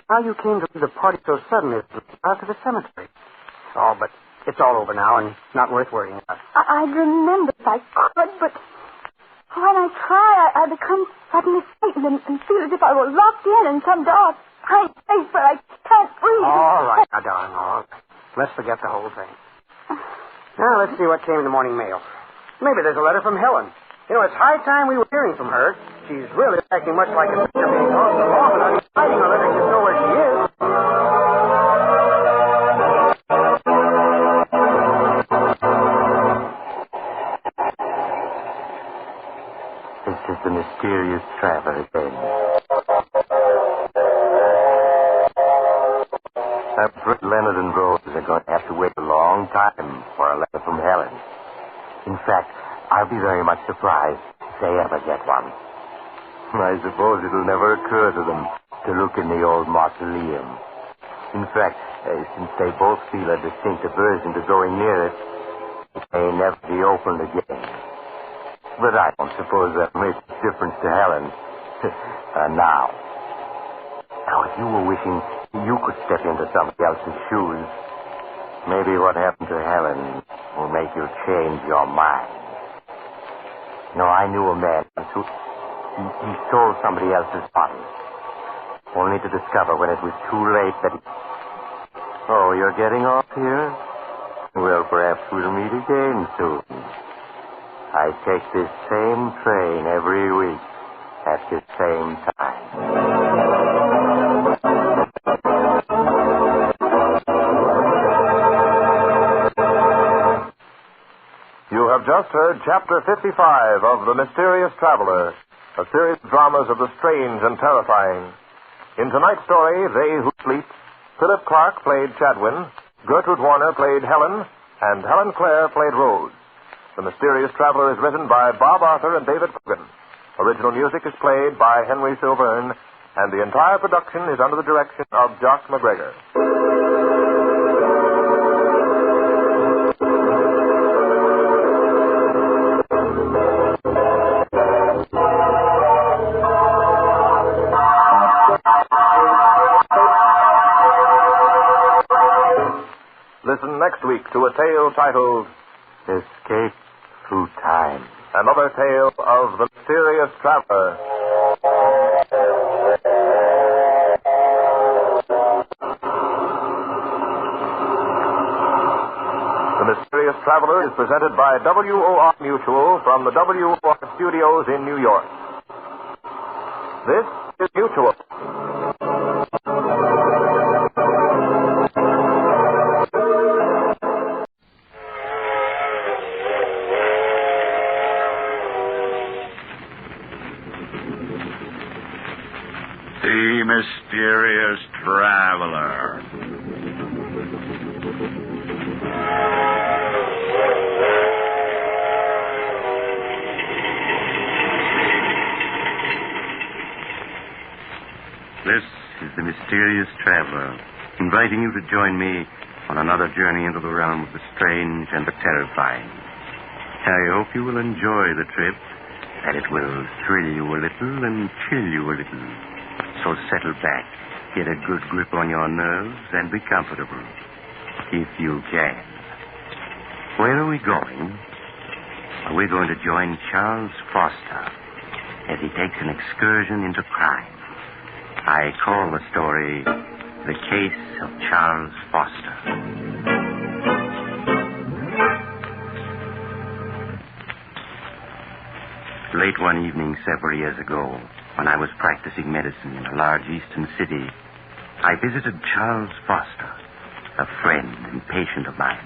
how you came to leave the party so suddenly after the cemetery. Oh, but it's all over now and not worth worrying about. I'd remember if I could, but when I try, I become suddenly frightened and feel as if I were locked in some dark, tight place where I can't breathe. All right, now, darling, all right. Let's forget the whole thing. Now, let's see what came in the morning mail. Maybe there's a letter from Helen. You know, it's high time we were hearing from her. She's really acting much like a picture being gone so long without even hiding or letting us know where she is. This is the mysterious traveler again. I'm afraid Leonard and Rose are going to have to wait a long time for a letter from Helen. In fact, I'll be very much surprised if they ever get one. I suppose it'll never occur to them to look in the old mausoleum. In fact, since they both feel a distinct aversion to going near it, it may never be opened again. But I don't suppose that makes a difference to Helen. Now, if you were wishing you could step into somebody else's shoes, maybe what happened to Helen will make you change your mind. I knew a man who he stole somebody else's body, only to discover when it was too late that he... Oh, you're getting off here? Well, perhaps we'll meet again soon. I take this same train every week at this same time. You have just heard Chapter 55 of The Mysterious Traveler, a series of dramas of the strange and terrifying. In tonight's story, They Who Sleep, Philip Clark played Chadwin, Gertrude Warner played Helen, and Helen Clare played Rose. The Mysterious Traveler is written by Bob Arthur and David Cogan. Original music is played by Henry Silverne, and the entire production is under the direction of Josh McGregor. Listen next week to a tale titled Escape Through Time. Another tale of the Mysterious Traveler. The Mysterious Traveler is presented by WOR Mutual from the WOR Studios in New York. This is Mutual. The Mysterious Traveler. This is the Mysterious Traveler, inviting you to join me on another journey into the realm of the strange and the terrifying. I hope you will enjoy the trip, that it will thrill you a little and chill you a little. So settle back, get a good grip on your nerves, and be comfortable, if you can. Where are we going? We're going to join Charles Foster as he takes an excursion into crime. I call the story The Case of Charles Foster. Late one evening several years ago, when I was practicing medicine in a large eastern city, I visited Charles Foster, a friend and patient of mine.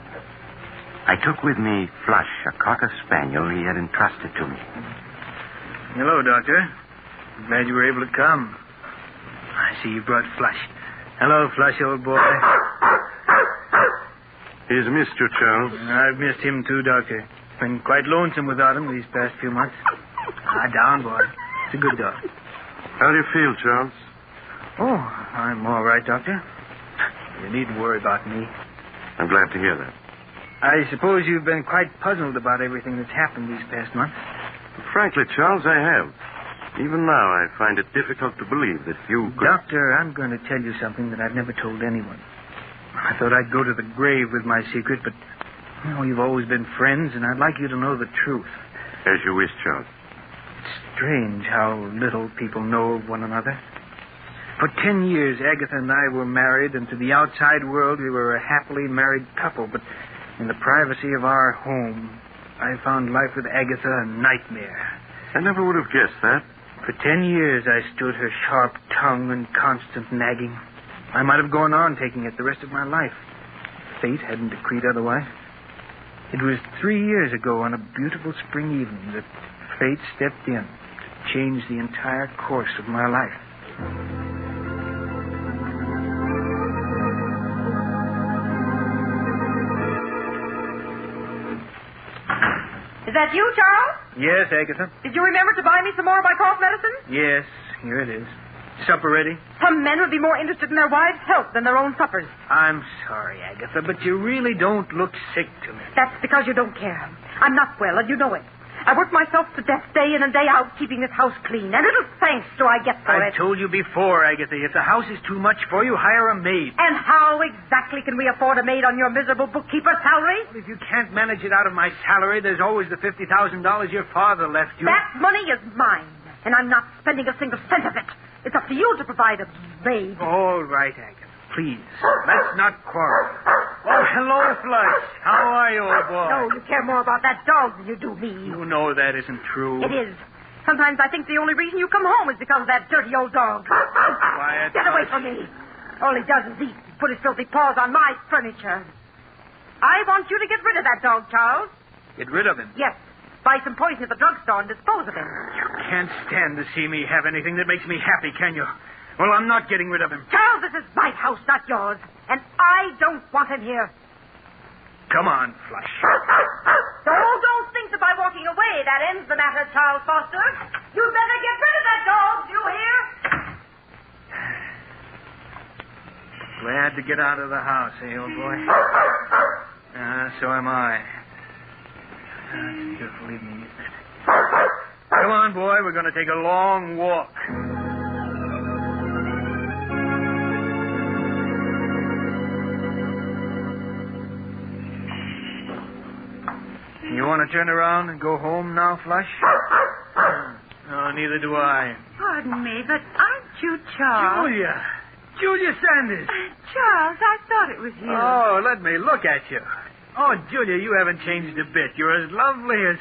I took with me Flush, a cocker spaniel he had entrusted to me. Hello, Doctor. Glad you were able to come. I see you brought Flush. Hello, Flush, old boy. He's missed you, Charles. I've missed him, too, Doctor. Been quite lonesome without him these past few months. Down, boy. It's a good dog. How do you feel, Charles? Oh, I'm all right, Doctor. You needn't worry about me. I'm glad to hear that. I suppose you've been quite puzzled about everything that's happened these past months. Frankly, Charles, I have. Even now, I find it difficult to believe that you could... Doctor, I'm going to tell you something that I've never told anyone. I thought I'd go to the grave with my secret, but, you've always been friends, and I'd like you to know the truth. As you wish, Charles. It's strange how little people know of one another. For 10 years, Agatha and I were married, and to the outside world, we were a happily married couple, but in the privacy of our home, I found life with Agatha a nightmare. I never would have guessed that. For 10 years, I stood her sharp tongue and constant nagging. I might have gone on taking it the rest of my life. Fate hadn't decreed otherwise. It was 3 years ago on a beautiful spring evening that fate stepped in to change the entire course of my life. Is that you, Charles? Yes, Agatha. Did you remember to buy me some more of my cough medicine? Yes, here it is. Supper ready? Some men would be more interested in their wives' health than their own suppers. I'm sorry, Agatha, but you really don't look sick to me. That's because you don't care. I'm not well, and you know it. I work myself to death day in and day out keeping this house clean, and little thanks do I get for it. I told you before, Agatha, if the house is too much for you, hire a maid. And how exactly can we afford a maid on your miserable bookkeeper's salary? Well, if you can't manage it out of my salary, there's always the $50,000 your father left you. That money is mine, and I'm not spending a single cent of it. It's up to you to provide a maid. All right, Agatha. Please, let's not quarrel. Oh, hello, Flush. How are you, old boy? No, you care more about that dog than you do me. You know that isn't true. It is. Sometimes I think the only reason you come home is because of that dirty old dog. Quiet. Get away from me. All he does is eat and put his filthy paws on my furniture. I want you to get rid of that dog, Charles. Get rid of him? Yes. Buy some poison at the drugstore and dispose of him. You can't stand to see me have anything that makes me happy, can you? Well, I'm not getting rid of him. Charles, this is my house, not yours. And I don't want him here. Come on, Flush. So don't think that by walking away that ends the matter, Charles Foster. You'd better get rid of that dog, you hear? Glad to get out of the house, eh, old boy? So am I. It's a beautiful evening, isn't it? Come on, boy. We're going to take a long walk. You want to turn around and go home now, Flush? No, neither do I. Pardon me, but aren't you Charles? Julia Sanders. Charles, I thought it was you. Oh, let me look at you. Oh, Julia, you haven't changed a bit. You're as lovely as...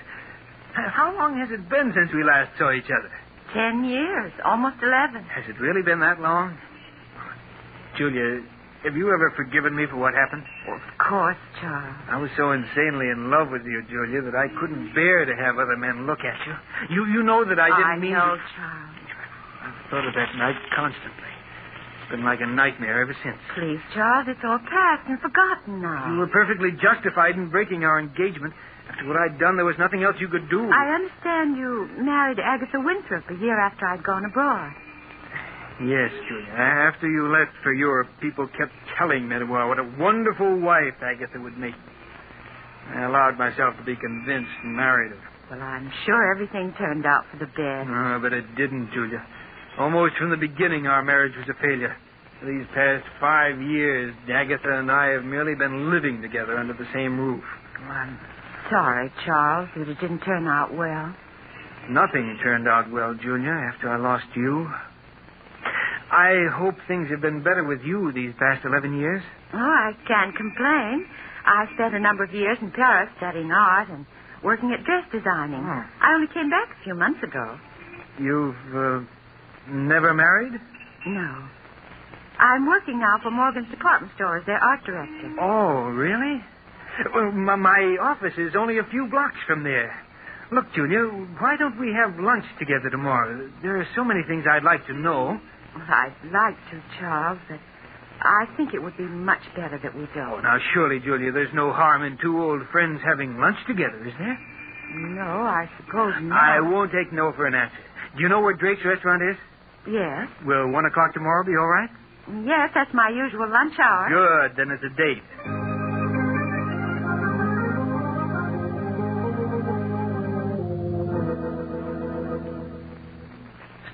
How long has it been since we last saw each other? 10 years, almost 11. Has it really been that long? Julia, have you ever forgiven me for what happened? Of course, Charles. I was so insanely in love with you, Julia, that I couldn't bear to have other men look at you. You know that I didn't mean I know, to... Charles. I've thought of that night constantly. It's been like a nightmare ever since. Please, Charles, it's all past and forgotten now. You were perfectly justified in breaking our engagement. After what I'd done, there was nothing else you could do. I understand you married Agatha Winthrop a year after I'd gone abroad. Yes, Julia. After you left for Europe, people kept telling me what a wonderful wife Agatha would make. I allowed myself to be convinced and married her. Well, I'm sure everything turned out for the best. No, but it didn't, Julia. Almost from the beginning, our marriage was a failure. For these past 5 years, Agatha and I have merely been living together under the same roof. Well, I'm sorry, Charles, that it didn't turn out well. Nothing turned out well, Junior, after I lost you. I hope things have been better with you these past 11 years. Oh, I can't complain. I spent a number of years in Paris studying art, and working at dress designing. Oh. I only came back a few months ago. You've never married? No. I'm working now for Morgan's department store as their art director. Oh, really? Well, my office is only a few blocks from there. Look, Julia, why don't we have lunch together tomorrow? There are so many things I'd like to know. Well, I'd like to, Charles, but I think it would be much better that we don't. Oh, now, surely, Julia, there's no harm in two old friends having lunch together, is there? No, I suppose not. I won't take no for an answer. Do you know where Drake's restaurant is? Yes. Will 1 o'clock tomorrow be all right? Yes, that's my usual lunch hour. Good. Then it's a date.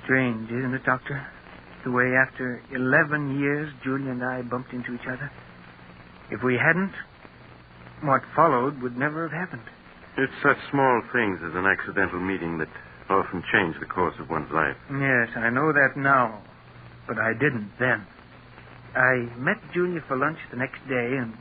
Strange, isn't it, Doctor? The way after 11 years, Julia and I bumped into each other. If we hadn't, what followed would never have happened. It's such small things as an accidental meeting that often change the course of one's life. Yes, I know that now, but I didn't then. I met Julia for lunch the next day, and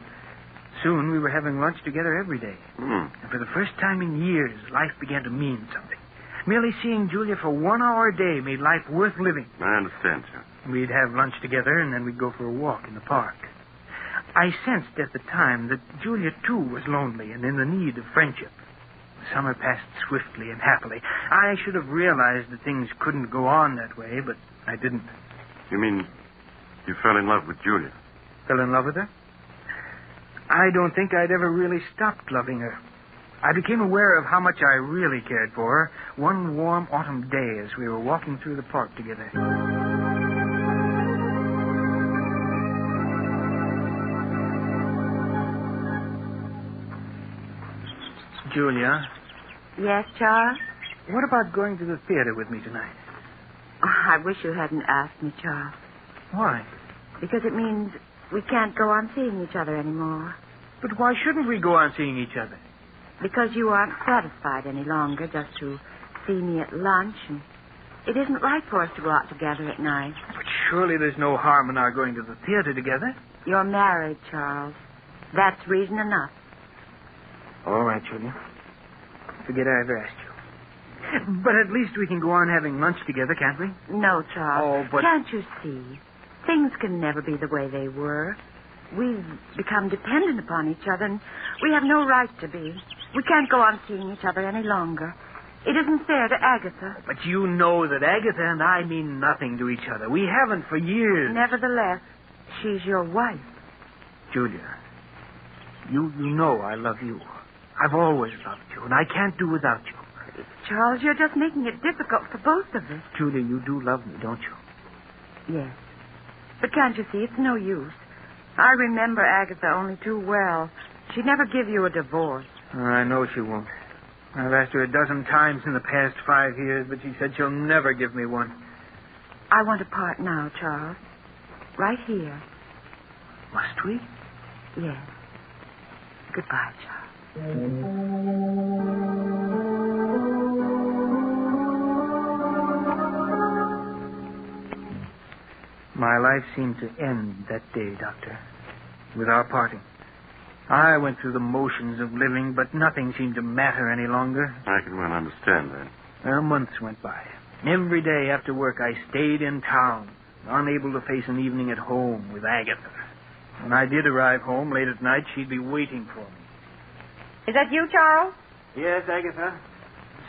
soon we were having lunch together every day. And for the first time in years, life began to mean something. Merely seeing Julia for 1 hour a day made life worth living. I understand, sir. We'd have lunch together, and then we'd go for a walk in the park. I sensed at the time that Julia, too, was lonely and in the need of friendship. The summer passed swiftly and happily. I should have realized that things couldn't go on that way, but I didn't. You mean you fell in love with Julia? Fell in love with her? I don't think I'd ever really stopped loving her. I became aware of how much I really cared for her one warm autumn day as we were walking through the park together. Julia. Yes, Charles? What about going to the theater with me tonight? Oh, I wish you hadn't asked me, Charles. Why? Because it means we can't go on seeing each other anymore. But why shouldn't we go on seeing each other? Because you aren't satisfied any longer just to see me at lunch, and it isn't right for us to go out together at night. But surely there's no harm in our going to the theater together. You're married, Charles. That's reason enough. All right, Julia. Forget I ever asked you. But at least we can go on having lunch together, can't we? No, Charles. Oh, but... Can't you see? Things can never be the way they were. We've become dependent upon each other, and we have no right to be. We can't go on seeing each other any longer. It isn't fair to Agatha. But you know that Agatha and I mean nothing to each other. We haven't for years. Nevertheless, she's your wife. Julia, you know I love you. I've always loved you, and I can't do without you. Charles, you're just making it difficult for both of us. Julia, you do love me, don't you? Yes. But can't you see, it's no use. I remember Agatha only too well. She'd never give you a divorce. I know she won't. I've asked her 12 times in the past 5 years, but she said she'll never give me one. I want to part now, Charles. Right here. Must we? Yes. Goodbye, Charles. My life seemed to end that day, Doctor, with our parting. I went through the motions of living, but nothing seemed to matter any longer. I can well understand that. Months went by. Every day after work, I stayed in town, unable to face an evening at home with Agatha. When I did arrive home late at night, she'd be waiting for me. Is that you, Charles? Yes, Agatha.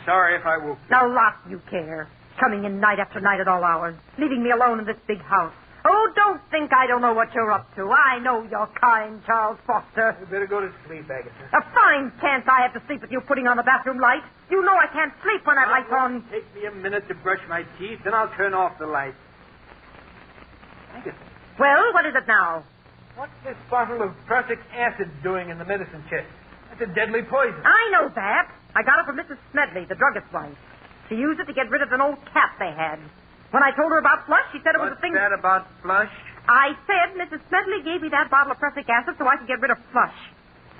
Sorry if I woke you. Now, lot you care. Coming in night after night at all hours, leaving me alone in this big house. Oh, don't think I don't know what you're up to. I know you're kind, Charles Foster. You better go to sleep, Agatha. A fine chance I have to sleep with you putting on the bathroom light. You know I can't sleep when that light's on. Take me a minute to brush my teeth, then I'll turn off the light. Agatha. Well, what is it now? What's this bottle of prussic acid doing in the medicine chest? That's a deadly poison. I know that. I got it from Mrs. Smedley, the druggist's wife. She used it to get rid of an old cat they had. When I told her about Flush, she said it was a thing... What's that about Flush? I said Mrs. Smedley gave me that bottle of prussic acid so I could get rid of Flush.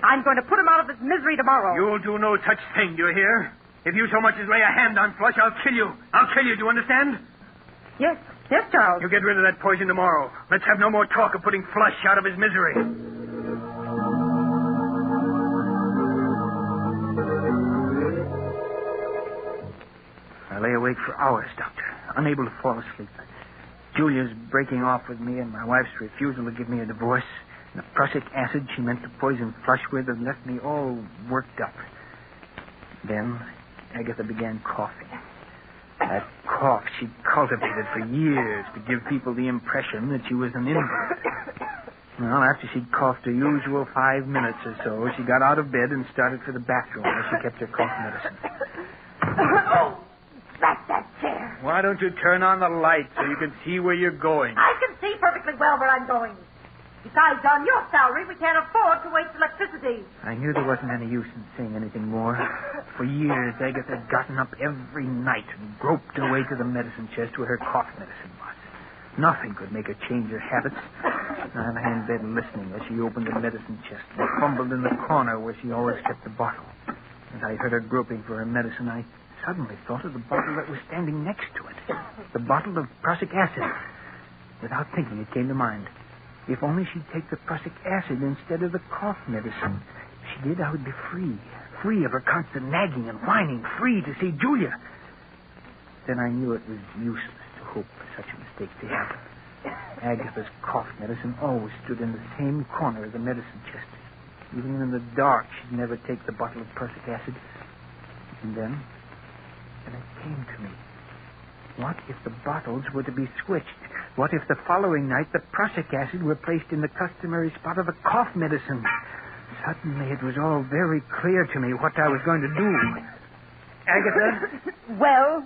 I'm going to put him out of his misery tomorrow. You'll do no such thing, do you hear? If you so much as lay a hand on Flush, I'll kill you. I'll kill you, do you understand? Yes, Charles. You get rid of that poison tomorrow. Let's have no more talk of putting Flush out of his misery. awake for hours, Doctor, unable to fall asleep. Julia's breaking off with me and my wife's refusal to give me a divorce. And the prussic acid she meant to poison Flush with had left me all worked up. Then Agatha began coughing. That cough she'd cultivated for years to give people the impression that she was an invalid. Well, after she'd coughed her usual 5 minutes or so, she got out of bed and started for the bathroom where she kept her cough medicine. Oh, drat that chair. Why don't you turn on the light so you can see where you're going? I can see perfectly well where I'm going. Besides, on your salary, we can't afford to waste electricity. I knew there wasn't any use in saying anything more. For years, Agatha had gotten up every night and groped her way to the medicine chest where her cough medicine was. Nothing could make her change her habits. I lay in bed listening as she opened the medicine chest and fumbled in the corner where she always kept the bottle. As I heard her groping for her medicine, I suddenly thought of the bottle that was standing next to it. The bottle of prussic acid. Without thinking, it came to mind. If only she'd take the prussic acid instead of the cough medicine. If she did, I would be free. Free of her constant nagging and whining. Free to see Julia. Then I knew it was useless to hope for such a mistake to happen. Agatha's cough medicine always stood in the same corner of the medicine chest. Even in the dark, she'd never take the bottle of prussic acid. And then it came to me. What if the bottles were to be switched? What if the following night the prussic acid were placed in the customary spot of the cough medicine? Suddenly it was all very clear to me what I was going to do. Agatha? Well?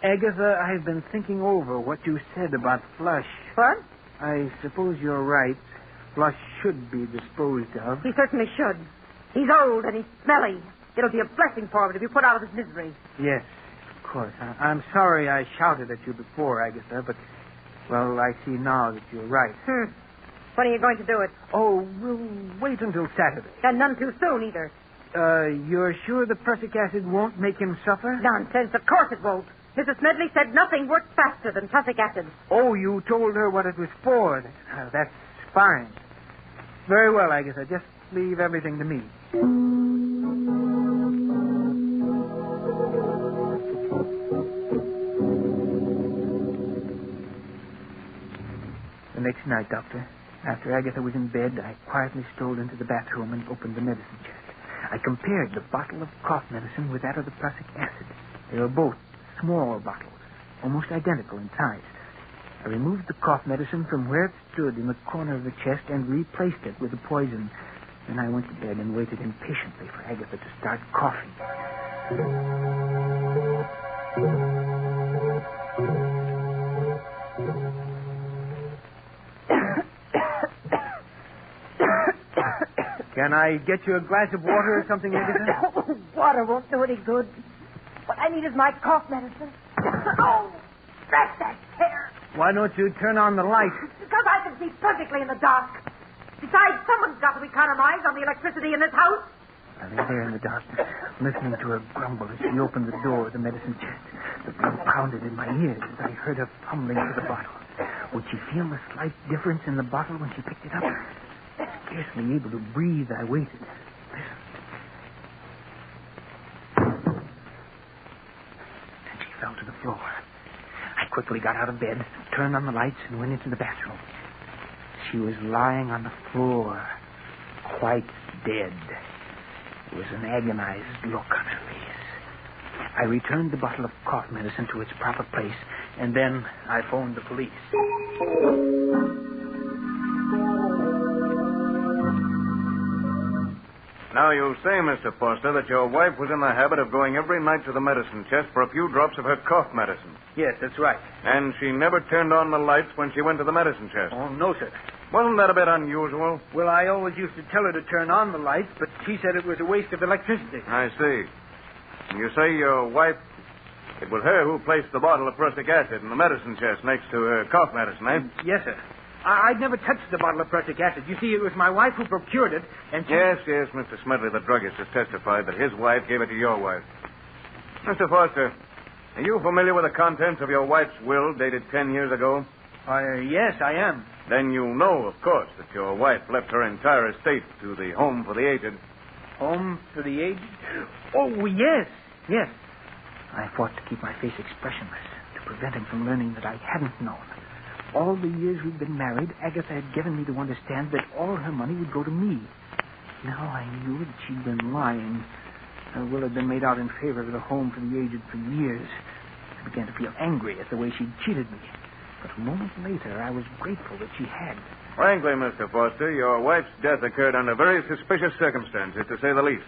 Agatha, I've been thinking over what you said about Flush. What? I suppose you're right. Flush should be disposed of. He certainly should. He's old and he's smelly. It'll be a blessing for him to be put out of his misery. Yes, of course. I'm sorry I shouted at you before, Agatha, but, well, I see now that you're right. When are you going to do it? Oh, we'll wait until Saturday. And none too soon, either. You're sure the prussic acid won't make him suffer? Nonsense. Of course it won't. Mrs. Smedley said nothing worked faster than prussic acid. Oh, you told her what it was for. That's fine. Very well, Agatha. Just leave everything to me. The next night, Doctor, after Agatha was in bed, I quietly strolled into the bathroom and opened the medicine chest. I compared the bottle of cough medicine with that of the prussic acid. They were both small bottles, almost identical in size. I removed the cough medicine from where it stood in the corner of the chest and replaced it with the poison. Then I went to bed and waited impatiently for Agatha to start coughing. Can I get you a glass of water or something, Agatha? Water won't do any good. What I need is my cough medicine. Oh, that's that chair. Why don't you turn on the light? Because I can see perfectly in the dark. Besides, someone's got to economize on the electricity in this house. I lay there in the darkness, listening to her grumble as she opened the door of the medicine chest. The blood pounded in my ears as I heard her fumbling for the bottle. Would she feel the slight difference in the bottle when she picked it up? Scarcely able to breathe, I waited. Listen. Then she fell to the floor. I quickly got out of bed, turned on the lights, and went into the bathroom. She was lying on the floor, quite dead. There was an agonized look on her face. I returned the bottle of cough medicine to its proper place, and then I phoned the police. Now, you say, Mr. Foster, that your wife was in the habit of going every night to the medicine chest for a few drops of her cough medicine. Yes, that's right. And she never turned on the lights when she went to the medicine chest. Oh, no, sir. Wasn't that a bit unusual? Well, I always used to tell her to turn on the lights, but she said it was a waste of electricity. I see. And you say your wife, it was her who placed the bottle of prussic acid in the medicine chest next to her cough medicine, eh? Yes, sir. I'd never touched the bottle of prussic acid. You see, it was my wife who procured it, and she... Yes, Mr. Smedley, the druggist, has testified that his wife gave it to your wife. Mr. Foster, are you familiar with the contents of your wife's will dated 10 years ago? Yes, I am. Then you know, of course, that your wife left her entire estate to the Home for the Aged. Home for the Aged? Oh, yes. I fought to keep my face expressionless, to prevent him from learning that I hadn't known. All the years we'd been married, Agatha had given me to understand that all her money would go to me. Now I knew that she'd been lying. Her will had been made out in favor of the home for the aged for years. I began to feel angry at the way she'd cheated me. But a moment later, I was grateful that she had. Frankly, Mr. Foster, your wife's death occurred under very suspicious circumstances, to say the least.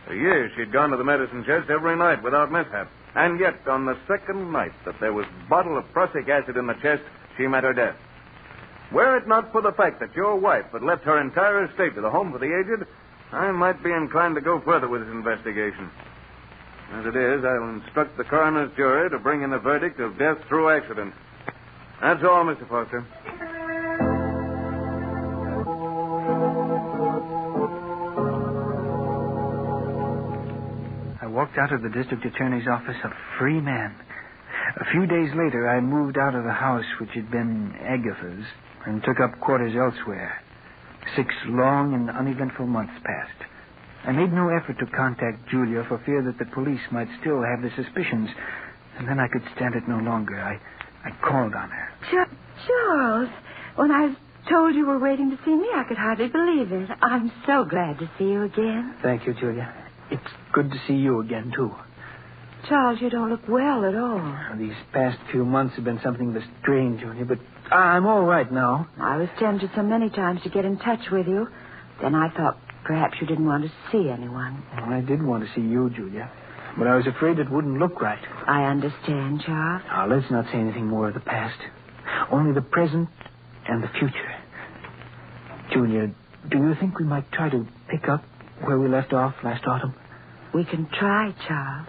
For years, she'd gone to the medicine chest every night without mishap. And yet, on the second night that there was a bottle of prussic acid in the chest, she met her death. Were it not for the fact that your wife had left her entire estate to the home for the aged, I might be inclined to go further with this investigation. As it is, I'll instruct the coroner's jury to bring in a verdict of death through accident. That's all, Mr. Foster. I walked out of the district attorney's office a free man. A few days later, I moved out of the house which had been Agatha's and took up quarters elsewhere. 6 long and uneventful months passed. I made no effort to contact Julia for fear that the police might still have their suspicions. And then I could stand it no longer. I called on her. Charles, when I was told you were waiting to see me, I could hardly believe it. I'm so glad to see you again. Thank you, Julia. It's good to see you again, too. Charles, you don't look well at all. These past few months have been something of a strain, Julia, but I'm all right now. I was tempted so many times to get in touch with you. Then I thought perhaps you didn't want to see anyone. Well, I did want to see you, Julia, but I was afraid it wouldn't look right. I understand, Charles. Now, let's not say anything more of the past. Only the present and the future. Julia, do you think we might try to pick up where we left off last autumn? We can try, Charles.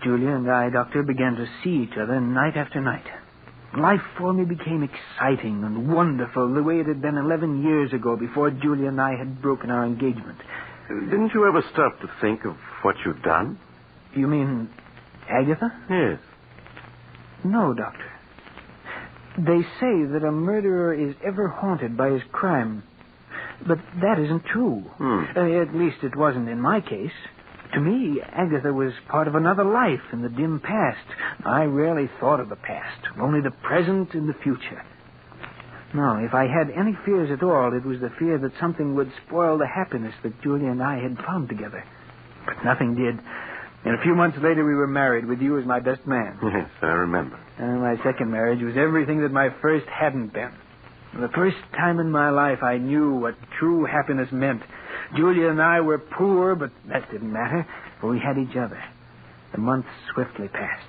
Julia and I, Doctor, began to see each other night after night. Life for me became exciting and wonderful the way it had been 11 years ago before Julia and I had broken our engagement. Didn't you ever stop to think of what you've done? You mean Agatha? Yes. No, Doctor. They say that a murderer is ever haunted by his crime. But that isn't true. At least it wasn't in my case. To me, Agatha was part of another life in the dim past. I rarely thought of the past, only the present and the future. No, if I had any fears at all, it was the fear that something would spoil the happiness that Julia and I had found together. But nothing did. And a few months later, we were married, with you as my best man. Yes, I remember. And my second marriage was everything that my first hadn't been. For the first time in my life, I knew what true happiness meant. Julia and I were poor, but that didn't matter, for we had each other. The months swiftly passed.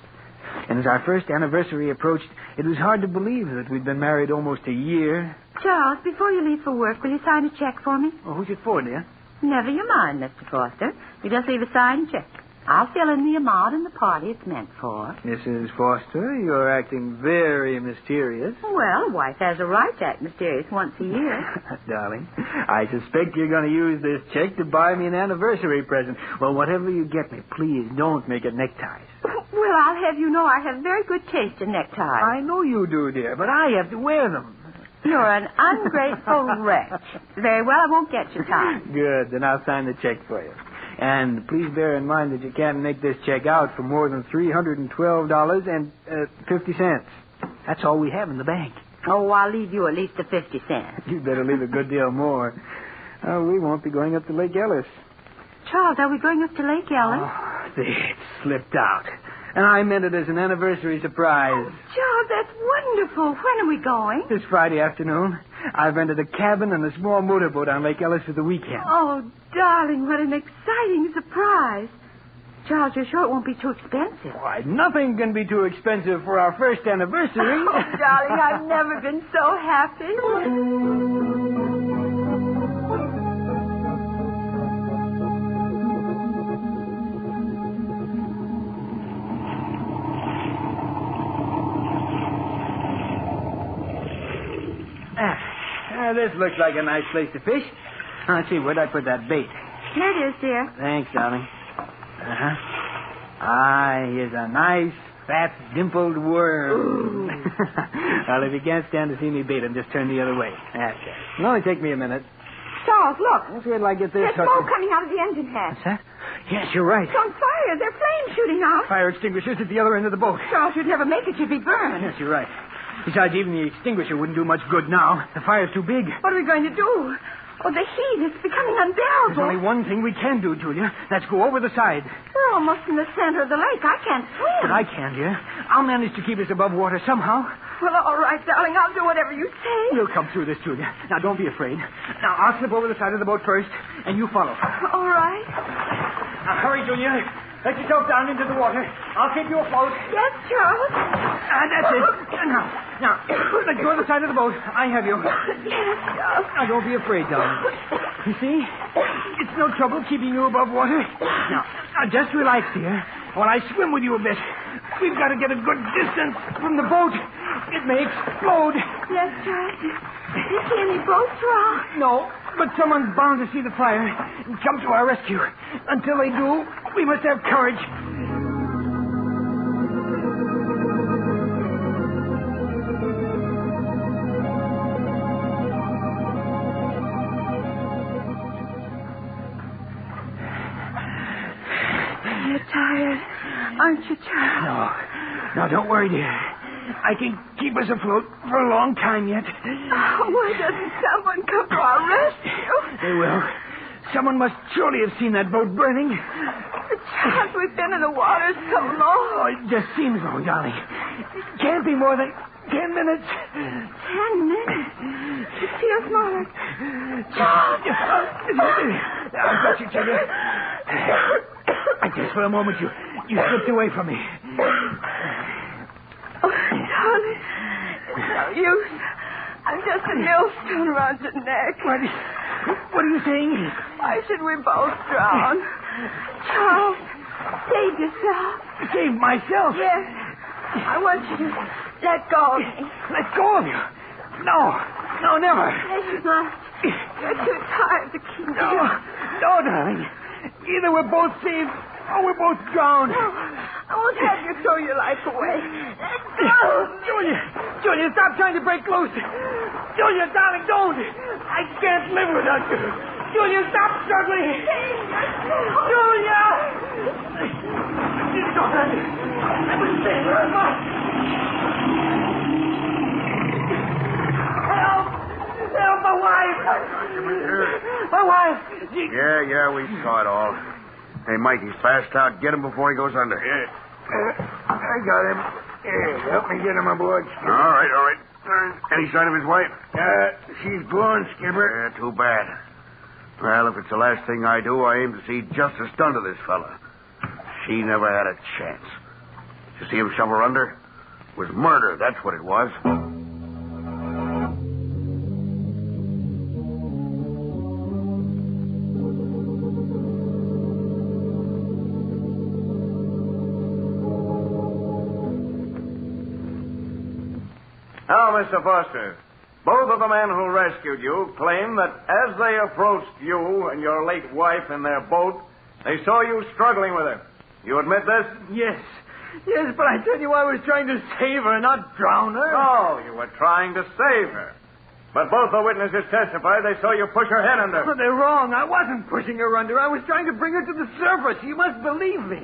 And as our first anniversary approached, it was hard to believe that we'd been married almost a year. Charles, before you leave for work, will you sign a check for me? Oh, who's it for, dear? Never you mind, Mr. Foster. You just leave a signed check. I'll fill in the amount and the party it's meant for. Mrs. Foster, you're acting very mysterious. Well, a wife has a right to act mysterious once a year. Darling, I suspect you're going to use this check to buy me an anniversary present. Well, whatever you get me, please don't make it neckties. Well, I'll have you know I have very good taste in neckties. I know you do, dear, but I have to wear them. You're an ungrateful wretch. Very well, I won't get you tied. Good, then I'll sign the check for you. And please bear in mind that you can't make this check out for more than $312.50. That's all we have in the bank. Oh, I'll leave you at least the 50 cents. You'd better leave a good deal more. We won't be going up to Lake Ellis. Charles, are we going up to Lake Ellis? Oh, it slipped out. And I meant it as an anniversary surprise. Oh, Charles, that's wonderful. When are we going? This Friday afternoon. I've rented a cabin and a small motorboat on Lake Ellis for the weekend. Oh, darling, what an exciting surprise. Charles, you're sure it won't be too expensive? Why, nothing can be too expensive for our first anniversary. Oh, darling, I've never been so happy. This looks like a nice place to fish. Let's see, where'd I put that bait? Here it is, dear. Thanks, darling. Here's a nice, Fat, dimpled worm. Well, if you can't stand to see me beat him, just turn the other way. That's it. It'll only take me a minute. Charles, look. Let's wait till I get this. There's smoke coming out of the engine hatch. What's that? Yes, you're right. It's on fire. There are flames shooting out. Fire extinguishers at the other end of the boat. Charles, you'd never make it. You'd be burned. Yes, you're right. Besides, even the extinguisher wouldn't do much good now. The fire's too big. What are we going to do? Oh, the heat is becoming unbearable. There's only one thing we can do, Julia. Let's go over the side. We're almost in the center of the lake. I can't swim. But I can, dear. I'll manage to keep us above water somehow. Well, all right, darling. I'll do whatever you say. We'll come through this, Julia. Now, don't be afraid. Now, I'll slip over the side of the boat first, and you follow. All right. Now, hurry, Julia. Let yourself down into the water. I'll keep you afloat. Yes, Charles. That's it. Now, let go of the side of the boat. I have you. Yes, Charles. Now, don't be afraid, darling. You see? It's no trouble keeping you above water. Now, just relax, dear, while I swim with you a bit. We've got to get a good distance from the boat. It may explode. Yes, Charles. Do you see any boats, Rob? No, but someone's bound to see the fire and come to our rescue. Until they do, we must have courage. You're tired, aren't you, Charles? No, don't worry, dear. I can keep us afloat for a long time yet. Oh, why doesn't someone come to our rescue? They will. Someone must surely have seen that boat burning. But Charles, we've been in the water so long. Oh, it just seems long, darling. It can't be more than 10 minutes. 10 minutes? It feels more like... Charles! I've got you, Julia. Just for a moment, you slipped away from me. Oh, darling, it's no use. I'm just a millstone around your neck. What are you saying? Why should we both drown? Charles, save yourself. Save myself? Yes. I want you to let go of me. Let go of you? No, never. Yes, you must. You're too tired to keep me. No, darling. Either we're both saved or we're both drowned. No, I won't have you throw your life away. Let go. Julia, stop trying to break loose. Julia, darling, don't. I can't live without you. Julia, stop struggling. Julia! Don't let me. I will save her. Help, my wife. My wife. Yeah, we saw it all. Hey, Mike, he's passed out. Get him before he goes under. I got him. Here, help me get him aboard, Skipper. All right. Any sign of his wife? She's gone, Skipper. Yeah, too bad. Well, if it's the last thing I do, I aim to see justice done to this fella. She never had a chance. You see him shove her under? It was murder, that's what it was. Now, Mr. Foster, both of the men who rescued you claim that as they approached you and your late wife in their boat, they saw you struggling with her. You admit this? Yes, but I tell you I was trying to save her, not drown her. No, you were trying to save her. But both the witnesses testified they saw you push her head under. Oh, they're wrong. I wasn't pushing her under. I was trying to bring her to the surface. You must believe me.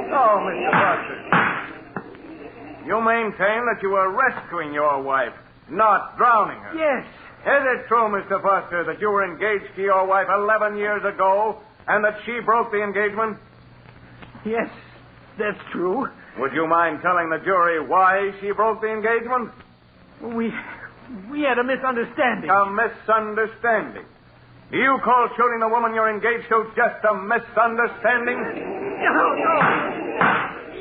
Oh, Mr. Foster. You maintain that you were rescuing your wife, not drowning her. Yes. Is it true, Mr. Foster, that you were engaged to your wife 11 years ago and that she broke the engagement? Yes, that's true. Would you mind telling the jury why she broke the engagement? We had a misunderstanding. A misunderstanding? Do you call shooting the woman you're engaged to just a misunderstanding? No.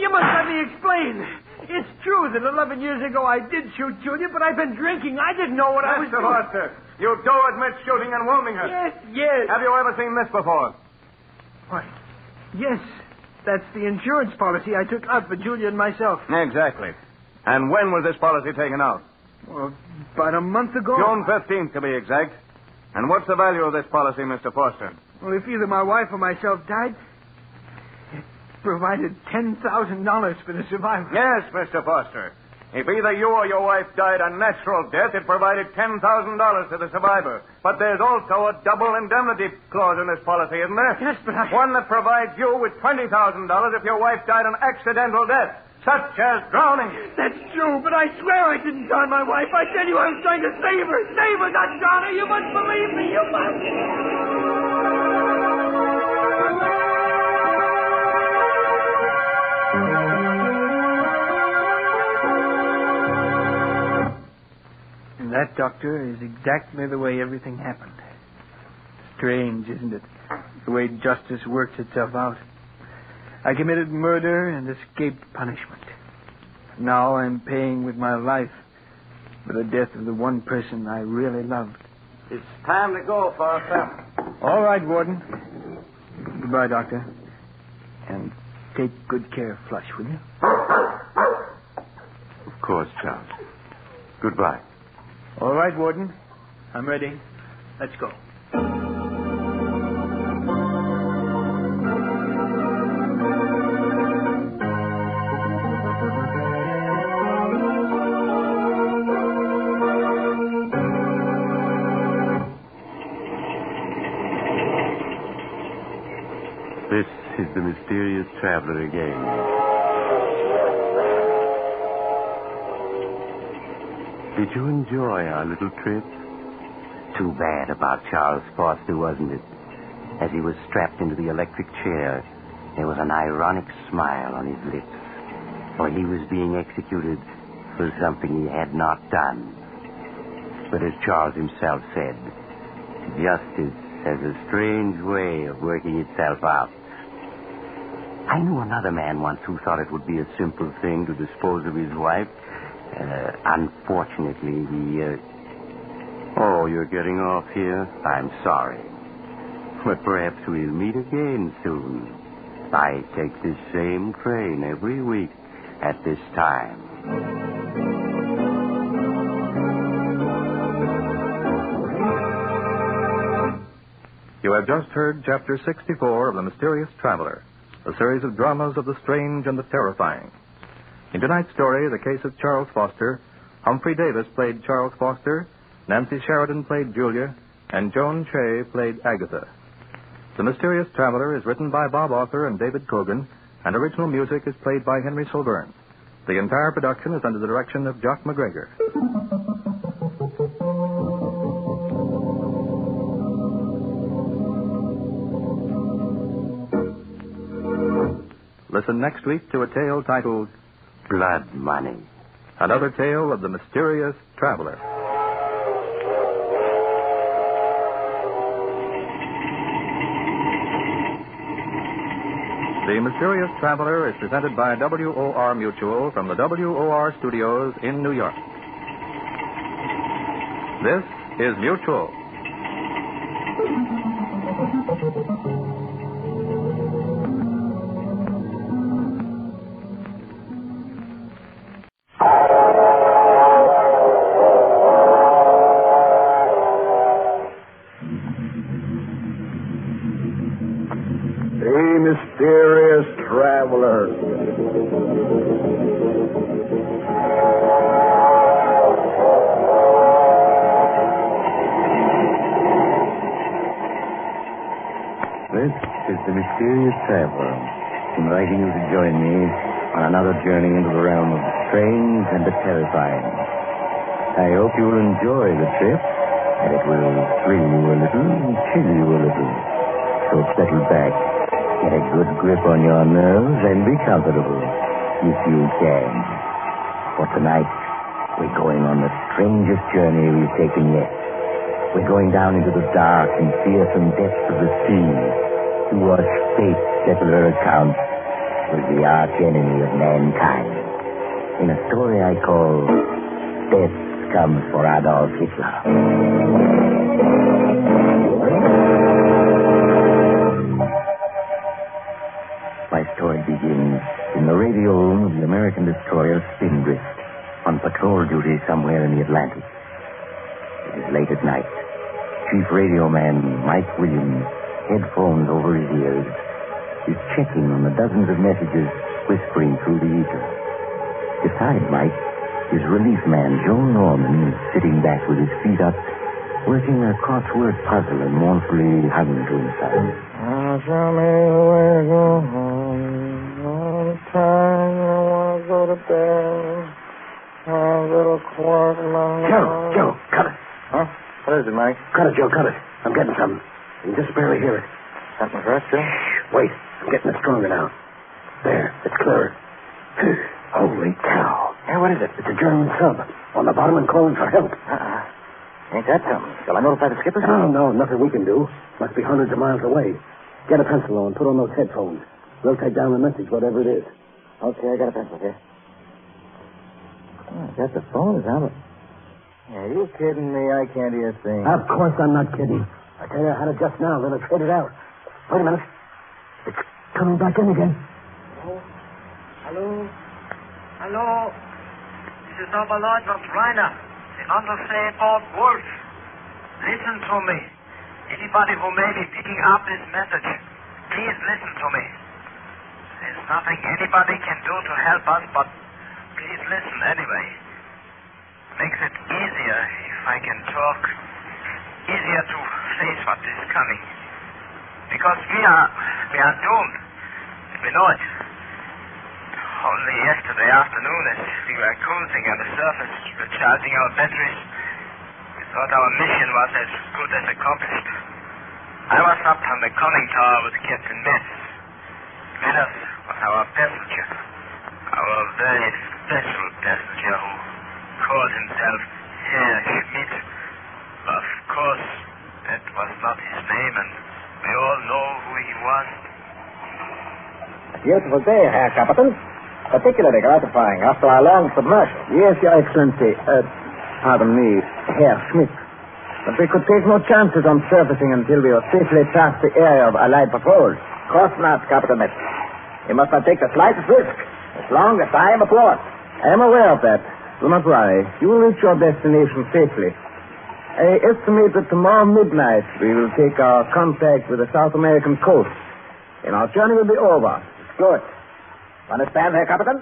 You must let me explain. It's true that 11 years ago I did shoot Julia, but I've been drinking. I didn't know what I was doing. Mr. Foster, you do admit shooting and wounding her? Yes. Have you ever seen this before? Why, yes. That's the insurance policy I took out for Julia and myself. Exactly. And when was this policy taken out? Well, about a month ago. June 15th, to be exact. And what's the value of this policy, Mr. Foster? Well, if either my wife or myself died, provided $10,000 for the survivor. Yes, Mr. Foster. If either you or your wife died a natural death, it provided $10,000 to the survivor. But there's also a double indemnity clause in this policy, isn't there? Yes, but One that provides you with $20,000 if your wife died an accidental death, such as drowning. That's true, but I swear I didn't drown my wife. I tell you I was trying to save her. Save her, not drown her. You must believe me. You must. That, Doctor, is exactly the way everything happened. Strange, isn't it? The way justice works itself out. I committed murder and escaped punishment. Now I'm paying with my life for the death of the one person I really loved. It's time to go, Foster. All right, Warden. Goodbye, Doctor. And take good care of Flush, will you? Of course, Charles. Goodbye. All right, Warden. I'm ready. Let's go. This is the mysterious traveler again. Did you enjoy our little trip? Too bad about Charles Foster, wasn't it? As he was strapped into the electric chair, there was an ironic smile on his lips, for he was being executed for something he had not done. But as Charles himself said, justice has a strange way of working itself out. I knew another man once who thought it would be a simple thing to dispose of his wife. Unfortunately, he... Oh, you're getting off here? I'm sorry. But perhaps we'll meet again soon. I take this same train every week at this time. You have just heard Chapter 64 of The Mysterious Traveler, a series of dramas of the strange and the terrifying. In tonight's story, the case of Charles Foster, Humphrey Davis played Charles Foster, Nancy Sheridan played Julia, and Joan Shea played Agatha. The Mysterious Traveler is written by Bob Arthur and David Cogan, and original music is played by Henry Silverne. The entire production is under the direction of Jock McGregor. Listen next week to a tale titled Blood Money. Another tale of the Mysterious Traveler. The Mysterious Traveler is presented by WOR Mutual from the WOR Studios in New York. This is Mutual. Mysterious Traveler. This is the Mysterious Traveler, inviting you to join me on another journey into the realm of the strange and the terrifying. I hope you will enjoy the trip, and it will thrill you a little and chill you a little. So settle back. Get a good grip on your nerves and be comfortable, if you can. For tonight, we're going on the strangest journey we've taken yet. We're going down into the dark and fearsome depths of the sea to watch fate settle her accounts with the arch enemy of mankind. In a story I call Death Comes for Adolph Hitler. My story begins in the radio room of the American destroyer Spindrift, on patrol duty somewhere in the Atlantic. It is late at night. Chief radio man Mike Williams, headphones over his ears, is checking on the dozens of messages whispering through the ether. Beside Mike, his relief man, Joe Norman, is sitting back with his feet up, working a crossword puzzle and mournfully humming to himself. Show me the way to go home. All the time I want to go to bed. My little quark along. Joe, cut it. Huh? What is it, Mike? Cut it, Joe, cut it. I'm getting something. You can just barely hear it. Something hurt, Joe? Wait, I'm getting it stronger now. There, it's clearer. Holy cow. Hey, what is it? It's a German sub. On the bottom and calling for help. Ain't that something? Shall I notify the skipper? No, nothing we can do. Must be hundreds of miles away. Get a pencil on, put on those headphones. We'll take down the message, whatever it is. Okay, I got a pencil here. Oh, is that the phone? Is that it? Are you kidding me? I can't hear a thing. Of course I'm not kidding. I tell you, I had it just now, then it faded out. Wait a minute. It's coming back in again. Hello? Hello? This is Oberleutnant Reiner, the undersea boat Wolf. Listen to me. Anybody who may be picking up this message, please listen to me. There's nothing anybody can do to help us, but please listen anyway. Makes it easier if I can talk. Easier to face what is coming. Because we are doomed. We know it. Only yesterday afternoon, as we were cruising on the surface, recharging our batteries, we thought our mission was as good as accomplished. I was up on the conning tower with Captain Metz. Metz was our passenger. Our very special passenger who called himself Herr Schmidt. Of course, that was not his name, and we all know who he was. A beautiful day, Herr Captain. Particularly gratifying after our long submersion. Yes, Your Excellency. Pardon me, Herr Schmidt. But we could take no chances on surfacing until we were safely past the area of Allied patrols. Of course not, Captain Metz. You must not take the slightest risk, as long as I am aboard. I am aware of that. Do not worry. You will reach your destination safely. I estimate that tomorrow midnight we will take our contact with the South American coast, and our journey will be over. It's good. Understand, Herr Captain?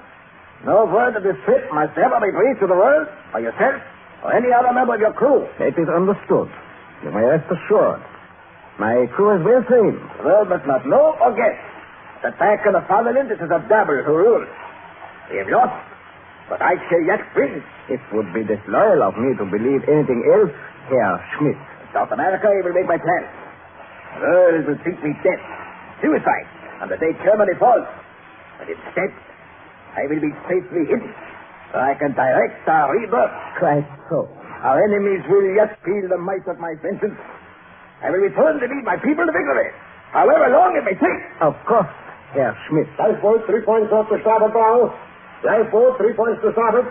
No word of this trip must ever be breathed to the world, or yourself, or any other member of your crew. It is understood. You may rest assured. My crew is well trained. The world must not know or guess that back in the fatherland it is a devil who rules. We have lost, but I shall yet win. It would be disloyal of me to believe anything else, Herr Schmidt. In South America, I will make my plan. The world will think me dead, suicide, on the day Germany falls. But instead, I will be safely hidden, so I can direct our rebirth. Quite so. Our enemies will yet feel the might of my vengeance. I will return to lead my people to victory, however long it may take. Of course, Herr Schmidt. Lifeboat, 3 points off the starboard bow. Lifeboat, 3 points to starboard.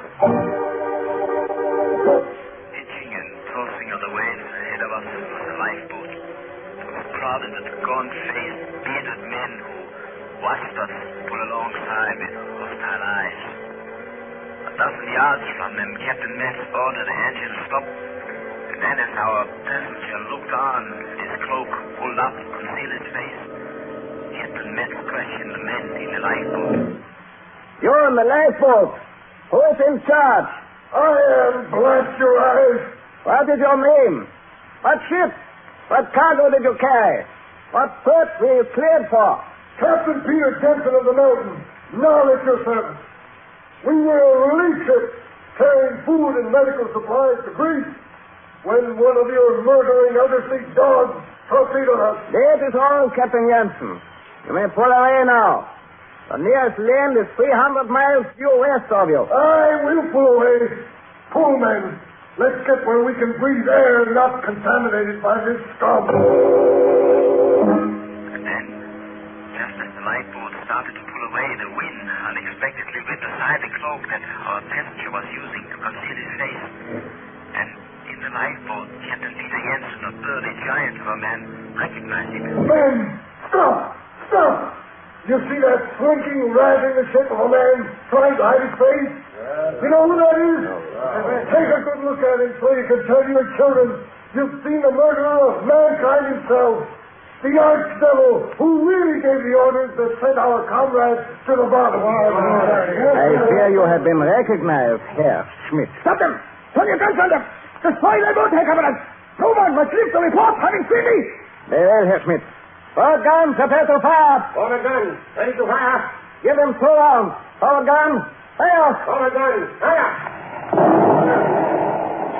Pitching and tossing of the waves ahead of us was a lifeboat. It was crowded with gaunt-faced, bearded men who watched us pull alongside with hostile eyes. A dozen yards from them, Captain Metz ordered the engine to stop. And then as our passenger looked on, his cloak pulled up to conceal his face, Captain Metz questioned the men in the lifeboat. You're in the lifeboat. Who is in charge? I am, bless your eyes. What is your name? What ship? What cargo did you carry? What port were you cleared for? Captain Peter Jensen of the Mountain, now at your service. We were a relief ship carrying food and medical supplies to Greece when one of your murdering undersea dogs torpedoed us. That is all, Captain Jensen. You may pull away now. The nearest land is 300 miles due west of you. I will pull away. Pull, men. Let's get where we can breathe air not contaminated by this scum. The lifeboat started to pull away. The wind unexpectedly ripped aside the cloak that our passenger was using to conceal his face. And in the lifeboat, Captain Peter Jensen, a burly giant of a man, recognized him. Men, stop! Stop! You see that slinking rat in the shape of a man trying to hide his face? You know who that is? Take a good look at him so you can tell your children you've seen the murderer of mankind himself. The archdevil who really gave the orders that sent our comrades to the bottom. I fear you have been recognized, Herr Schmidt. Stop them! Turn your guns on them! Destroy their boat, Herr Commandant! No one must leave the report having seen me! Very well, Herr Schmidt. Forward gun, prepare to fire. Forward gun, ready to fire. Give them 2 rounds. Forward gun, fire. Forward gun, fire.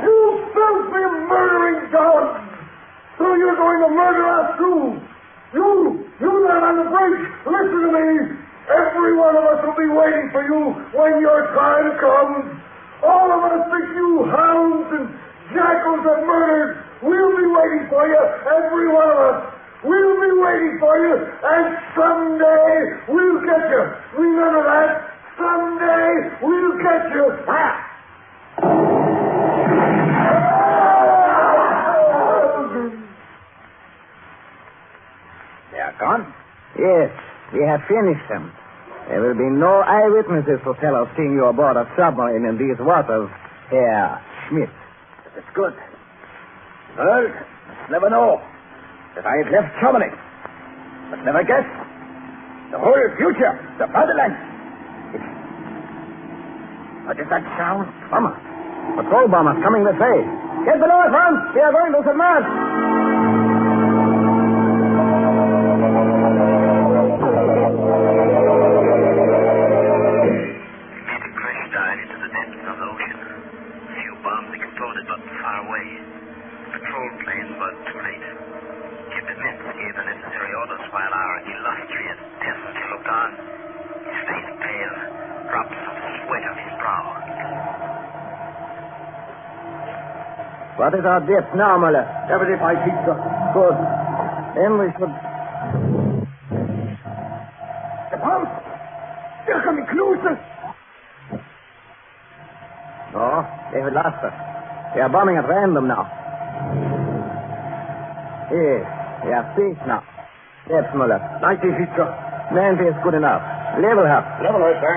You filthy murdering dogs! So you're going to murder us too? You there on the bridge, listen to me. Every one of us will be waiting for you when your time comes. All of us think you hounds and jackals have murdered. We'll be waiting for you, every one of us. We'll be waiting for you, and someday we'll get you. Remember that. Someday we'll get you. They are gone? Yes, we have finished them. There will be no eyewitnesses to tell of seeing you aboard a submarine in these waters, Herr Schmidt. That's good. Well, never know. That I had left Germany. But never guess. The whole future, the fatherland. What is that sound? Bomber. Patrol bombers coming this way. Get below at once. We are going to submerge. What is our depth now, Muller? 75 feet, sir. Good. Then we should... The bombs! They're coming closer! No, they have lost us. They are bombing at random now. Yes, they are safe now. Depth, Muller. 90 feet, sir. 90 is good enough. Level her. Level her, sir.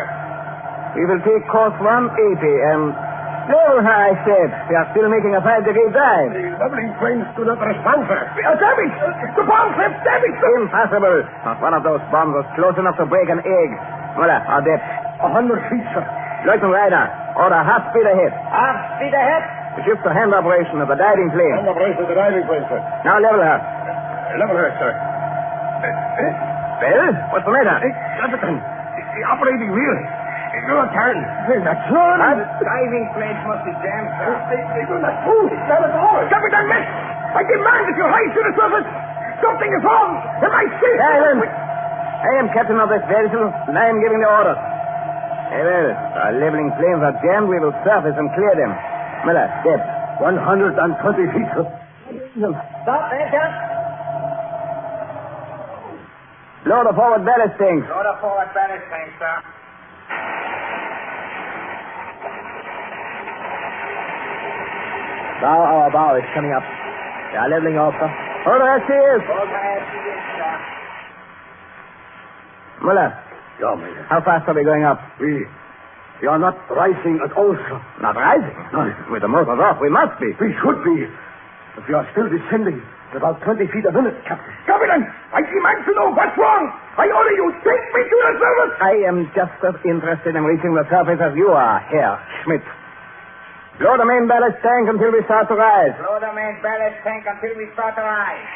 We will take course 180 and... Level her, I said. We are still making a 5-degree dive. The leveling planes do not respond, sir. We are damaged! The bombs have damaged us! Impossible. Not one of those bombs was close enough to break an egg. Muller, our depth. 100 feet, sir. Lieutenant Ryder, order half speed ahead. Half speed ahead? To shift the hand operation of the diving plane. Hand operation of the diving plane, sir. Now level her. Level her, sir. Well, what's the matter? Captain, the operating wheel. Your turn. That's right. Diving planes must be jammed, sir. They do not move. Not at all. Captain, miss! I demand that you rise to the surface. Something is wrong. Am I safe? Silence. I am captain of this vessel, and I am giving the orders. Very well. Our leveling planes are jammed. We will surface and clear them. Miller, depth. 120 feet, sir. Stop, Major. Blow the forward ballast tanks. Load the forward ballast tanks, sir. Now our bow is coming up. They are leveling off, sir. Hold her as she is. Muller. Yeah, Major. How fast are we going up? We are not rising at all, sir. Not rising? No. With the motors off, we must be. We should be. But we are still descending at about 20 feet a minute, Captain. Captain, I demand to know what's wrong. I order you, take me to the surface. I am just as interested in reaching the surface as you are, Herr Schmidt. Blow the main ballast tank until we start to rise. Blow the main ballast tank until we start to rise.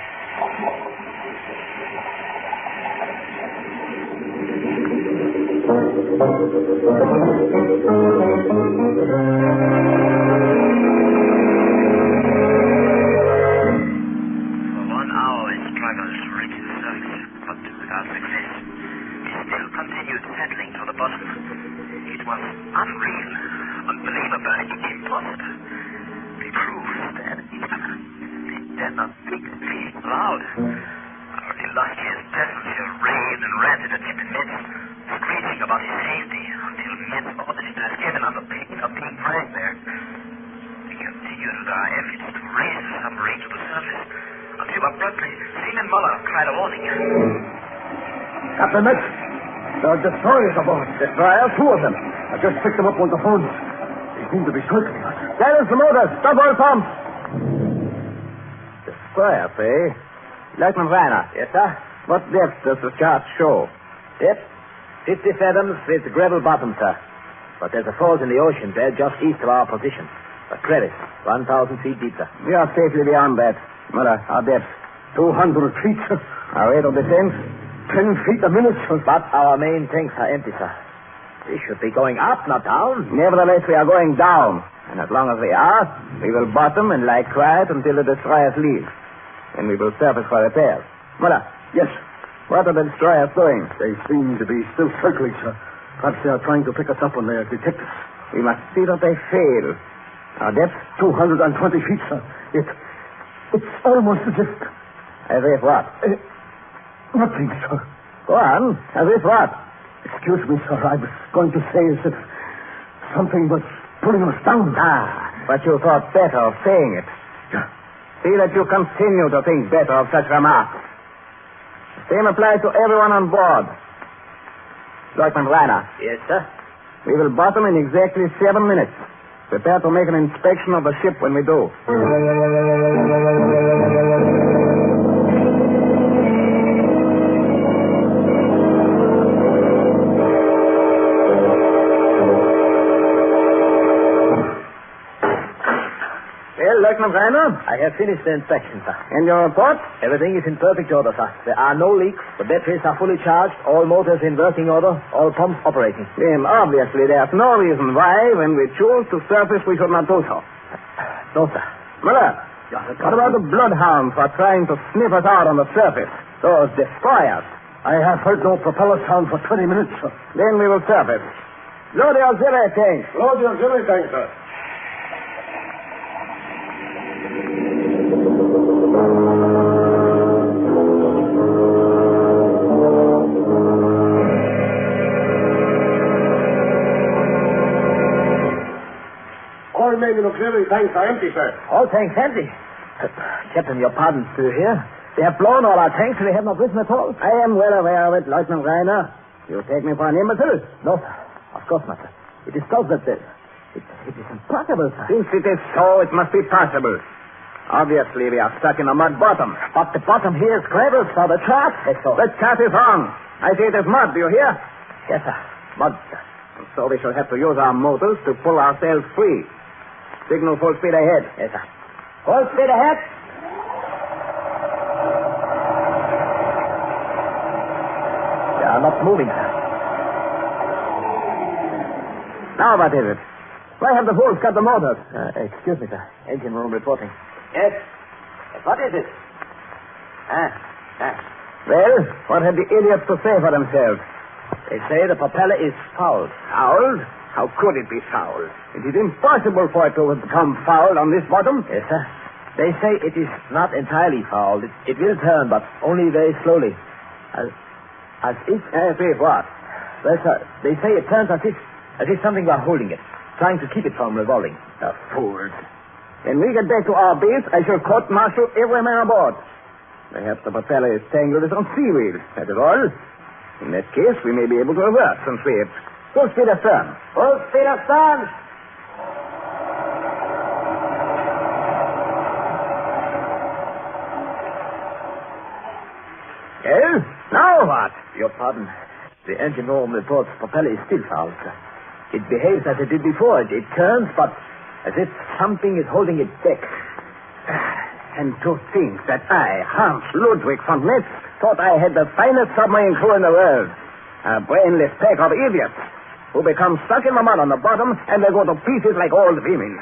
Continued settling to the bottom. It was unreal, unbelievable, impossible. We proved that it did not think loud. Our illustrious passenger raved and ranted at Captain Mitz, screeching about his safety until Mitz ordered him to escape under pain of being dragged there. We continued with our efforts to raise the submarine to the surface until abruptly Seaman Muller cried a warning. Captain Mitz! There are destroyers aboard. Destroyers? Two of them. I just picked them up on the phone. They seem to be circling us. Silence the motors. Stop all pumps. Destroyers, eh? Lieutenant Reiner. Yes, sir? What depth does the chart show? Depth? 50 fathoms with gravel bottom, sir. But there's a fault in the ocean bed just east of our position. A crevice, 1,000 feet deep, sir. We are safely beyond that. Muller, our depth? 200 feet, sir. Our rate of descent? 10 feet a minute, sir. But our main tanks are empty, sir. We should be going up, not down. Nevertheless, we are going down. And as long as we are, we will bottom and lie quiet until the destroyers leave. Then we will surface for repairs. Muller. Yes. What are the destroyers doing? They seem to be still circling, sir. Perhaps they are trying to pick us up when they detect us. We must see that they fail. Our depth? 220 feet, sir. It's almost as if... As if what? Nothing, sir. Go on. As if what? Excuse me, sir. I was going to say as if something was pulling us down. But you thought better of saying it. Yeah. See that you continue to think better of such remarks. The same applies to everyone on board. Lieutenant Reiner. Yes, sir? We will bottom in exactly 7 minutes. Prepare to make an inspection of the ship when we do. Well, Lieutenant Reiner? I have finished the inspection, sir. And your report? Everything is in perfect order, sir. There are no leaks. The batteries are fully charged. All motors in working order. All pumps operating. Then obviously there's no reason why, when we choose to surface, we should not do so. No, sir. Muller, what about the bloodhounds who are trying to sniff us out on the surface? Those destroyers. I have heard no propeller sound for 20 minutes, sir. Then we will surface. Load the auxiliary tanks. Load the auxiliary tanks, sir. All remaining auxiliary tanks are empty, sir. All tanks empty. Captain, your pardon, do you hear? They have blown all our tanks and they have not risen at all. I am well aware of it, Lieutenant Reiner. You take me for an imbecile? No, sir. Of course not, sir. It is thought that it is impossible, sir. Since it is so, it must be possible. Obviously, we are stuck in a mud bottom. But the bottom here is gravel, sir. The chart. Yes, so. The chart is wrong. I say it is mud. Do you hear? Yes, sir. Mud, sir. And so we shall have to use our motors to pull ourselves free. Signal full speed ahead. Yes, sir. Full speed ahead. They are not moving, sir. Now what is it? Why have the fools cut the motors? Excuse me, sir. Engine room reporting. Yes. What is it? Well, what have the idiots to say for themselves? They say the propeller is fouled. Fouled? How could it be fouled? It is impossible for it to have become fouled on this bottom. Yes, sir. They say it is not entirely fouled. It will turn, but only very slowly. As if... As if what? Well, sir, they say it turns as if something were holding it, trying to keep it from revolving. The fools. When we get back to our base, I shall court-martial every man aboard. Perhaps the propeller is tangled with some seaweed. That is all. In that case, we may be able to reverse and sweep. Full speed astern. Full speed astern. Well, now what? Your pardon. The engine room reports propeller is still fouled, sir. It behaves as it did before. It turns, but as if something is holding it back. And to think that I, Hans Ludwig von Metz, thought I had the finest submarine crew in the world. A brainless pack of idiots who become stuck in the mud on the bottom and they go to pieces like old women.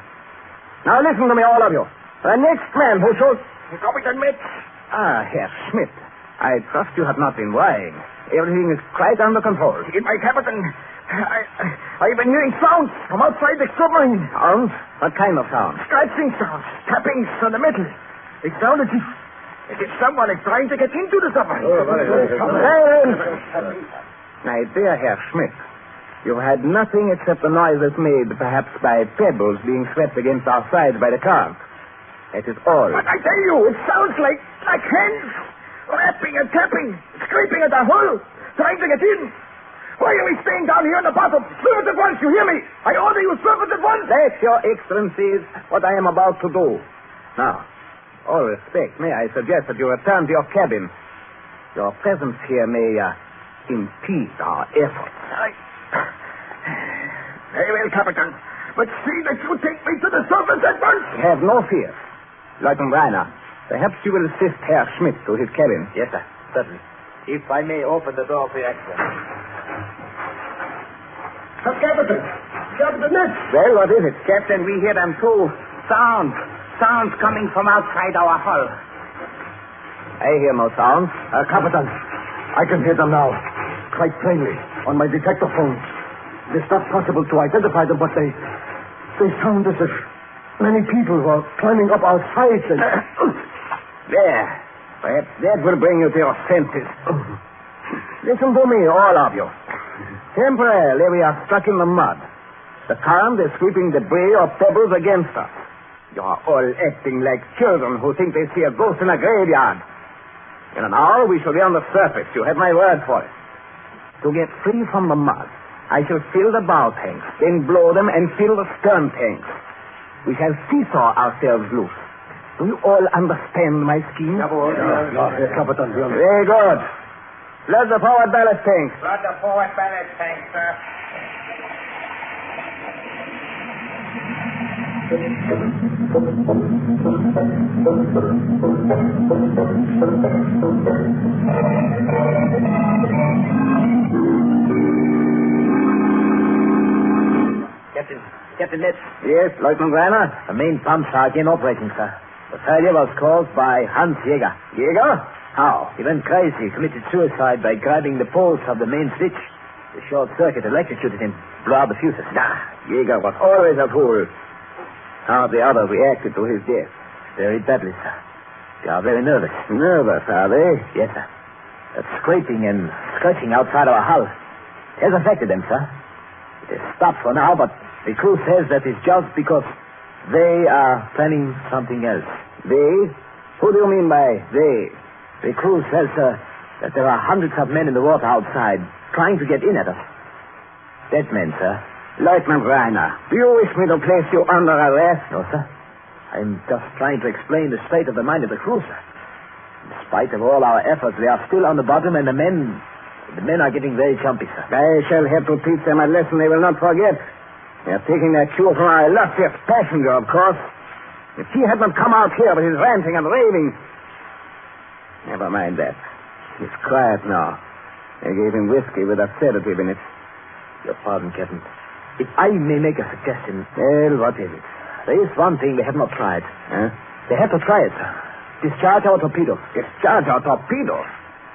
Now listen to me, all of you. The next man who shows... Captain Metz. Herr Schmidt. I trust you have not been lying. Everything is quite under control. My captain, I've been hearing sounds from outside the submarine. Sounds? What kind of sounds? Scratching sounds, tappings on the metal. It sounds as if someone is trying to get into the submarine. Silence! My dear Herr Schmidt, you had nothing except the noises made, perhaps by pebbles being swept against our sides by the current. That is all. But I tell you, it sounds like hands rapping and tapping, scraping at the hull, trying to get in. Why are we staying down here on the bottom? Surface at once, you hear me? I order you surface at once. That, Your Excellency, is what I am about to do. Now, All respect, may I suggest that you return to your cabin. Your presence here may impede our efforts. Very well, Captain. But see that you take me to the surface at once. Have no fear. Lieutenant Reiner, perhaps you will assist Herr Schmidt to his cabin. Yes, sir. Certainly. If I may open the door for your access. Captain. Captain Ned. Well, what is it? Captain, we hear them too. Sounds coming from outside our hull. I hear no sounds. Captain, I can hear them now. Quite plainly on my detector phone. It is not possible to identify them, but they sound as if many people were climbing up our sides and... There. Perhaps that will bring you to your senses. Listen to me, all of you. Temporarily, we are stuck in the mud. The current is sweeping debris or pebbles against us. You are all acting like children who think they see a ghost in a graveyard. In an hour, we shall be on the surface. You have my word for it. To get free from the mud, I shall fill the bow tanks, then blow them and fill the stern tanks. We shall seesaw ourselves loose. Do you all understand my scheme? Very good. Flood the forward ballast tanks. Flood the forward ballast tanks, sir. Captain Ned. Yes, Lieutenant Reiner? The main pumps are again operating, sir. The failure was caused by Hans Jäger. Jäger? How? He went crazy, committed suicide by grabbing the poles of the main switch. The short circuit electrocuted him, blew out the fuses. Jäger was always a fool. How the others reacted to his death? Very badly, sir. They are very nervous. Nervous, are they? Yes, sir. That scraping and scratching outside our hull has affected them, sir. It has stopped for now, but the crew says that it's just because they are planning something else. They? Who do you mean by they? The crew says, sir, that there are hundreds of men in the water outside trying to get in at us. Dead men, sir. Lieutenant Reiner, do you wish me to place you under arrest? No, sir. I'm just trying to explain the state of the mind of the crew, sir. In spite of all our efforts, they are still on the bottom, and the men are getting very jumpy, sir. I shall have to teach them a lesson they will not forget. They are taking their cue from our illustrious passenger, of course. If he had not come out here with his ranting and raving... Never mind that. He's quiet now. I gave him whiskey with a sedative in it. Your pardon, Captain. If I may make a suggestion... Well, what is it? There is one thing they have not tried. Huh? They have to try it, sir. Discharge our torpedoes. Discharge our torpedoes?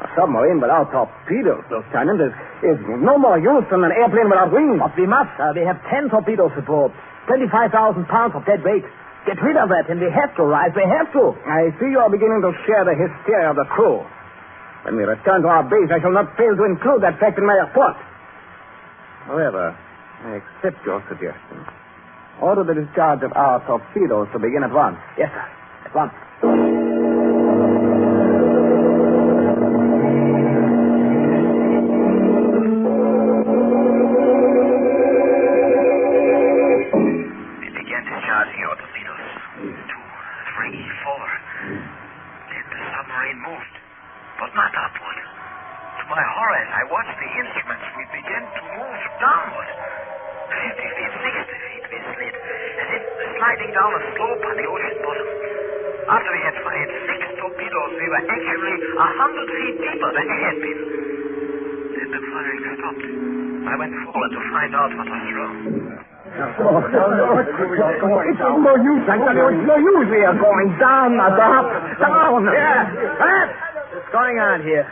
A submarine without torpedoes, Lieutenant, is no more use than an airplane without wings. But we must, sir. We have 10 torpedoes aboard. 25,000 pounds of dead weight. Get rid of that, and we have to rise. We have to. I see you are beginning to share the hysteria of the crew. When we return to our base, I shall not fail to include that fact in my report. However, I accept your suggestion. Order the discharge of our torpedoes to begin at once. Yes, sir. At once. Down a slope on the ocean bottom. After we had fired 6 torpedoes, we were actually 100 feet deeper than we had been. Then the firing stopped. I went forward to find out what was wrong. It's no use. I tell you, it's no use. We are going down, Adolph. Down. Yeah. What's going on here?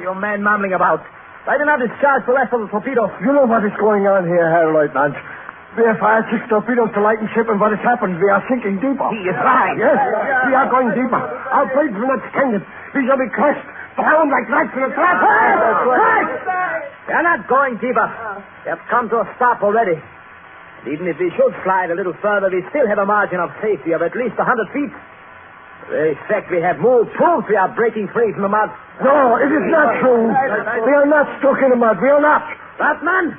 Your man mumbling about. Why did not discharge the rest of the torpedoes? You know what is going on here, Herr Lieutenant. We have fired 6 torpedoes to lighten ship, and what has happened? We are sinking deeper. He is right. Yes, we are going deeper. Our blades will not stand it. We shall be crushed, thrown like rats in a trap. We are not going deeper. We have come to a stop already. And even if we should slide a little further, we still have a margin of safety of at least 100 feet. The very fact we have moved proves we are breaking free from the mud. No, it is not true. We are not stuck in the mud. We are not. That man?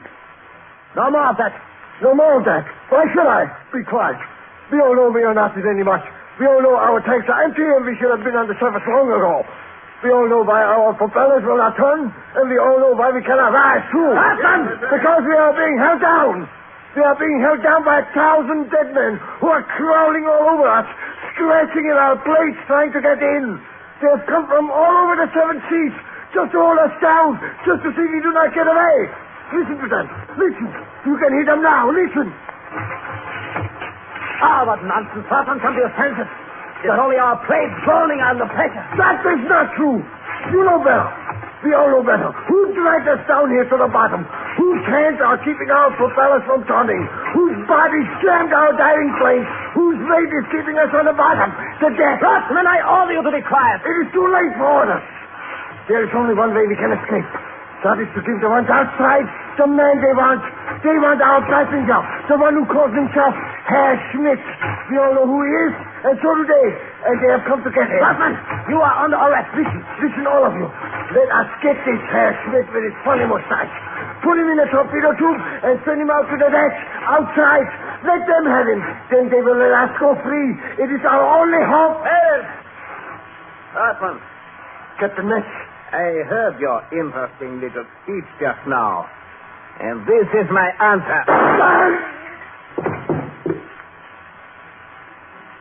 No more of that. No more of that. Why should I? Be quiet. We all know we are not at any much. We all know our tanks are empty, and we should have been on the surface long ago. We all know why our propellers will not turn, and we all know why we cannot rise, too. Because we are being held down. We are being held down by 1,000 dead men who are crawling all over us, scratching at our plates, trying to get in. They have come from all over the 7 seas just to hold us down, just to see we do not get away. Listen to them. Listen. You can hear them now. Listen. What nonsense. Fatman, come to your senses. It's only our plates groaning under pressure. That is not true. You know better. We all know better. Who dragged us down here to the bottom? Whose hands are keeping our propellers from turning? Whose bodies jammed our diving planes? Whose weight is keeping us on the bottom? The death. Scotsman, I order you to be quiet. It is too late for orders. There is only one way we can escape. That is to give the ones outside the man they want. They want our passenger, the one who calls himself Herr Schmidt. We all know who he is, and so do they. And they have come to get him. Scotsman, you are under arrest. Listen, all of you. Let us get this Herr Schmidt with his funny mustache. Put him in a torpedo tube and send him out to the deck outside. Let them have him. Then they will let us go free. It is our only hope. Scotsman. Captain Ness. I heard your interesting little speech just now. And this is my answer.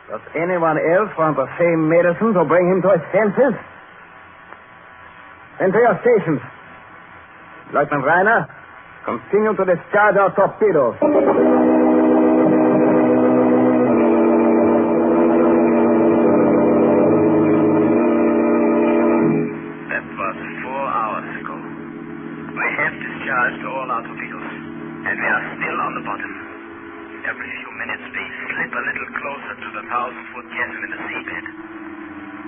Does anyone else want the same medicine to bring him to his senses? Then to your stations. Lieutenant Reiner, continue to discharge our torpedoes. All our torpedoes, and we are still on the bottom. Every few minutes we slip a little closer to the 1,000-foot chasm in the seabed.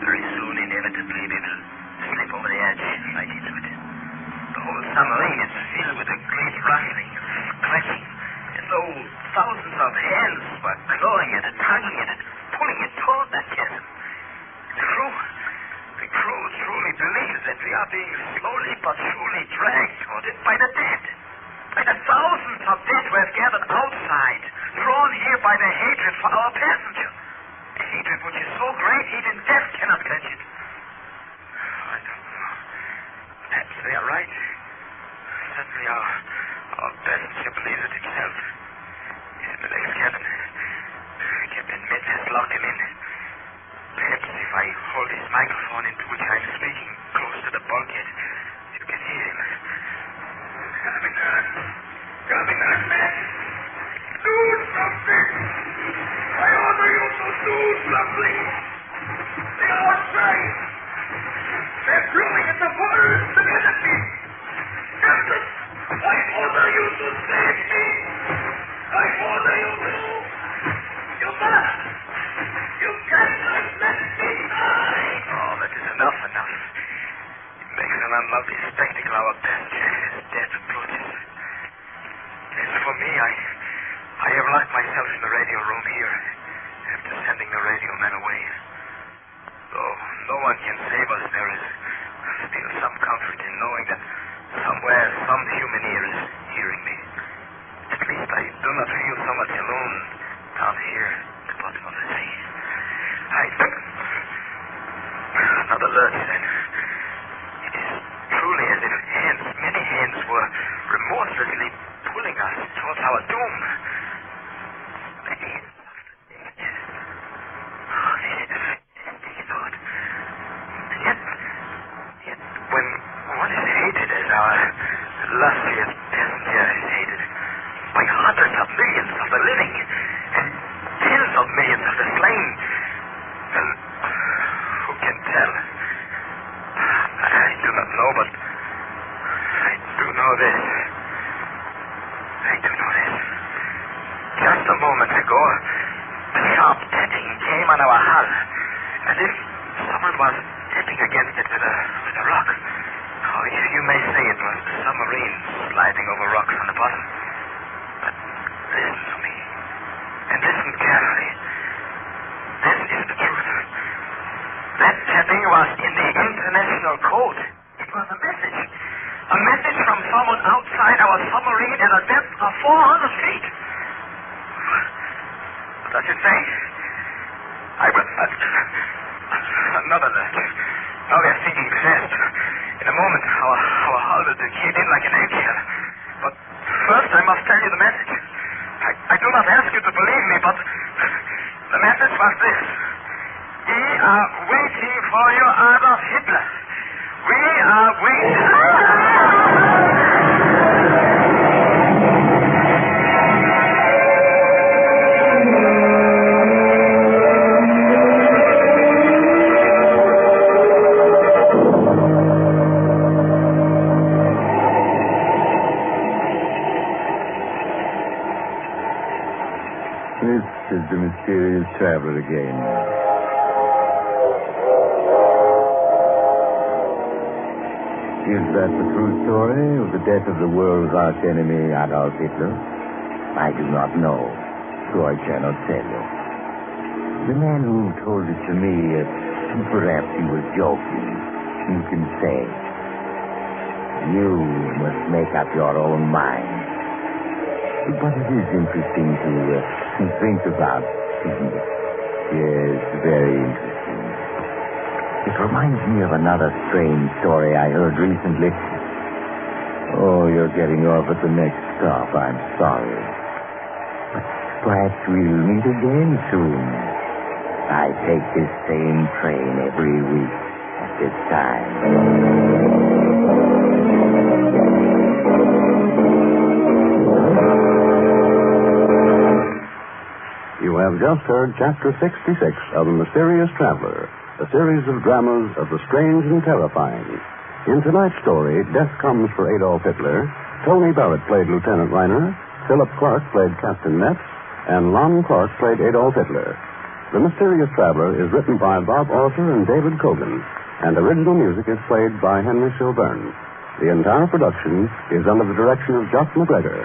Very soon, inevitably, we will slip over the edge right into it. The whole submarine is filled with a great rustling, scratching, as though thousands of hands were clawing at it, tugging at it, pulling it toward that chasm. The crew truly believes that we are being slowly but surely dragged toward it by the dead. By the thousands of dead who have gathered outside, drawn here by their hatred for our passenger. A hatred which is so great even death cannot quench it. I don't know. Perhaps they are right. Certainly our passenger believes it himself. He's in the next cabin. Captain Metz has locked him in. Perhaps if I hold his microphone into which I'm speaking close to the bulkhead, you can hear him. Commander Metz, do something! I order you to do something! They are outside! They're throwing at the water to get at me! Captain, I order you to save me! I order you to! You must! You cannot let me die! Oh, that is enough. It makes an unlovely spectacle our passenger as death approaches. As for me, I have locked myself in the radio room here after sending the radio man away. Though no one can save us, there is still some comfort in knowing that somewhere some human ear is hearing me. At least I do not feel so much alone down here at the bottom of the sea. Another lurch, then. It is truly as if many hands were remorselessly pulling us towards our doom. Many hands of the dead. Oh, this is a fantastic thought. And yet, when one is hated as our illustrious passenger is hated by hundreds of millions of the living and tens of millions of the slain, well, who can tell? I do not know, but I do know this. Just a moment ago, a sharp tapping came on our hull, as if someone was tapping against it with a rock. Oh, you may say it was the submarine sliding over rocks on the bottom. But listen to me, and listen carefully. This is the truth. That tapping was in the international code. It was a message. A message from someone outside our submarine at a depth of 400 feet. What does it say? I will Another ledge. Now we are sinking fast. In a moment, our hull will cave in like an eggshell. But first, I must tell you the message. I do not ask you to believe me, but the message was this. We are waiting for you, Adolf Hitler. We are waiting. This is the mysterious traveler again. Is that the true story of the death of the world's arch enemy, Adolf Hitler? I do not know, so I cannot tell you. The man who told it to me, perhaps he was joking. You can say. You must make up your own mind. But it is interesting to think about, isn't it? Yes, very interesting. It reminds me of another strange story I heard recently. Oh, you're getting off at the next stop. I'm sorry. But perhaps we'll meet again soon. I take this same train every week at this time. You have just heard Chapter 66 of The Mysterious Traveler, a series of dramas of the strange and terrifying. In tonight's story, Death Comes for Adolf Hitler. Tony Barrett played Lieutenant Reiner, Philip Clark played Captain Metz, and Lon Clark played Adolf Hitler. The Mysterious Traveler is written by Bob Arthur and David Cogan, and original music is played by Henry Silbern. The entire production is under the direction of Jock McGregor.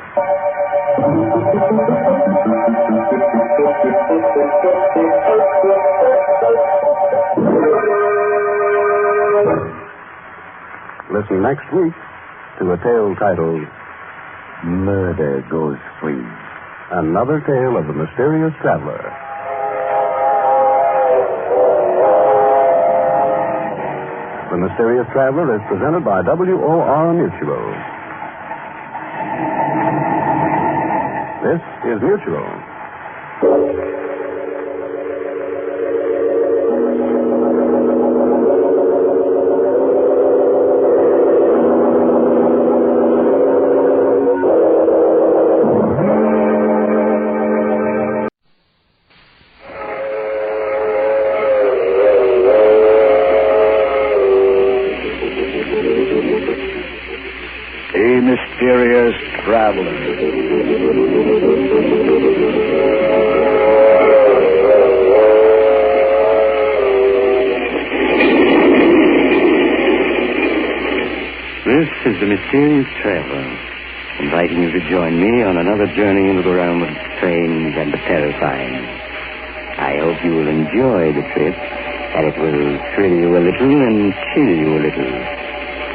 Listen next week to a tale titled Murder Goes Free. Another tale of the mysterious traveler. The Mysterious Traveler is presented by WOR Mutual. This is Mutual. Mysterious Traveler. This is the Mysterious Traveler, inviting you to join me on another journey into the realm of the strange and the terrifying. I hope you will enjoy the trip, and it will thrill you a little and chill you a little.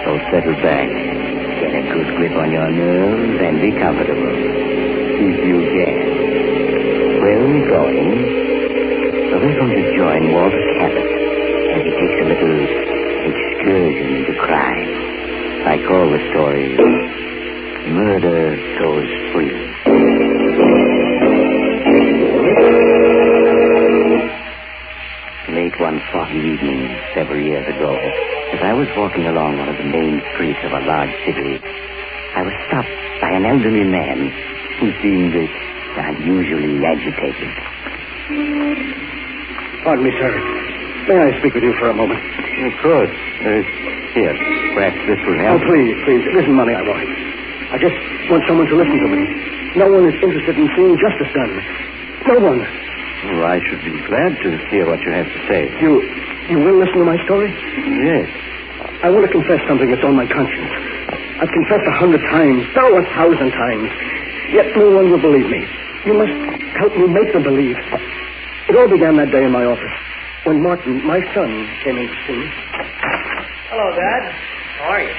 So settle back, get a good grip on your nerves, and be comfortable, if you can. Where are we going? Well, we're going to join Walter Cabot as he takes a little excursion into crime. I call the story Murder Goes Free. Late one foggy evening several years ago, as I was walking along one of the main streets of a large city, I was stopped by an elderly man who seemed unusually agitated. Pardon me, sir. May I speak with you for a moment? Of course. Here, perhaps this will help. Oh, please. It isn't money I want. I just want someone to listen to me. No one is interested in seeing justice done. No one. Oh, I should be glad to hear what you have to say. You will listen to my story? Yes. I want to confess something that's on my conscience. I've confessed 100 times, 1,000 times. Yet no one will believe me. You must help me make them believe. It all began that day in my office when Martin, my son, came in to see me. Hello, Dad. How are you?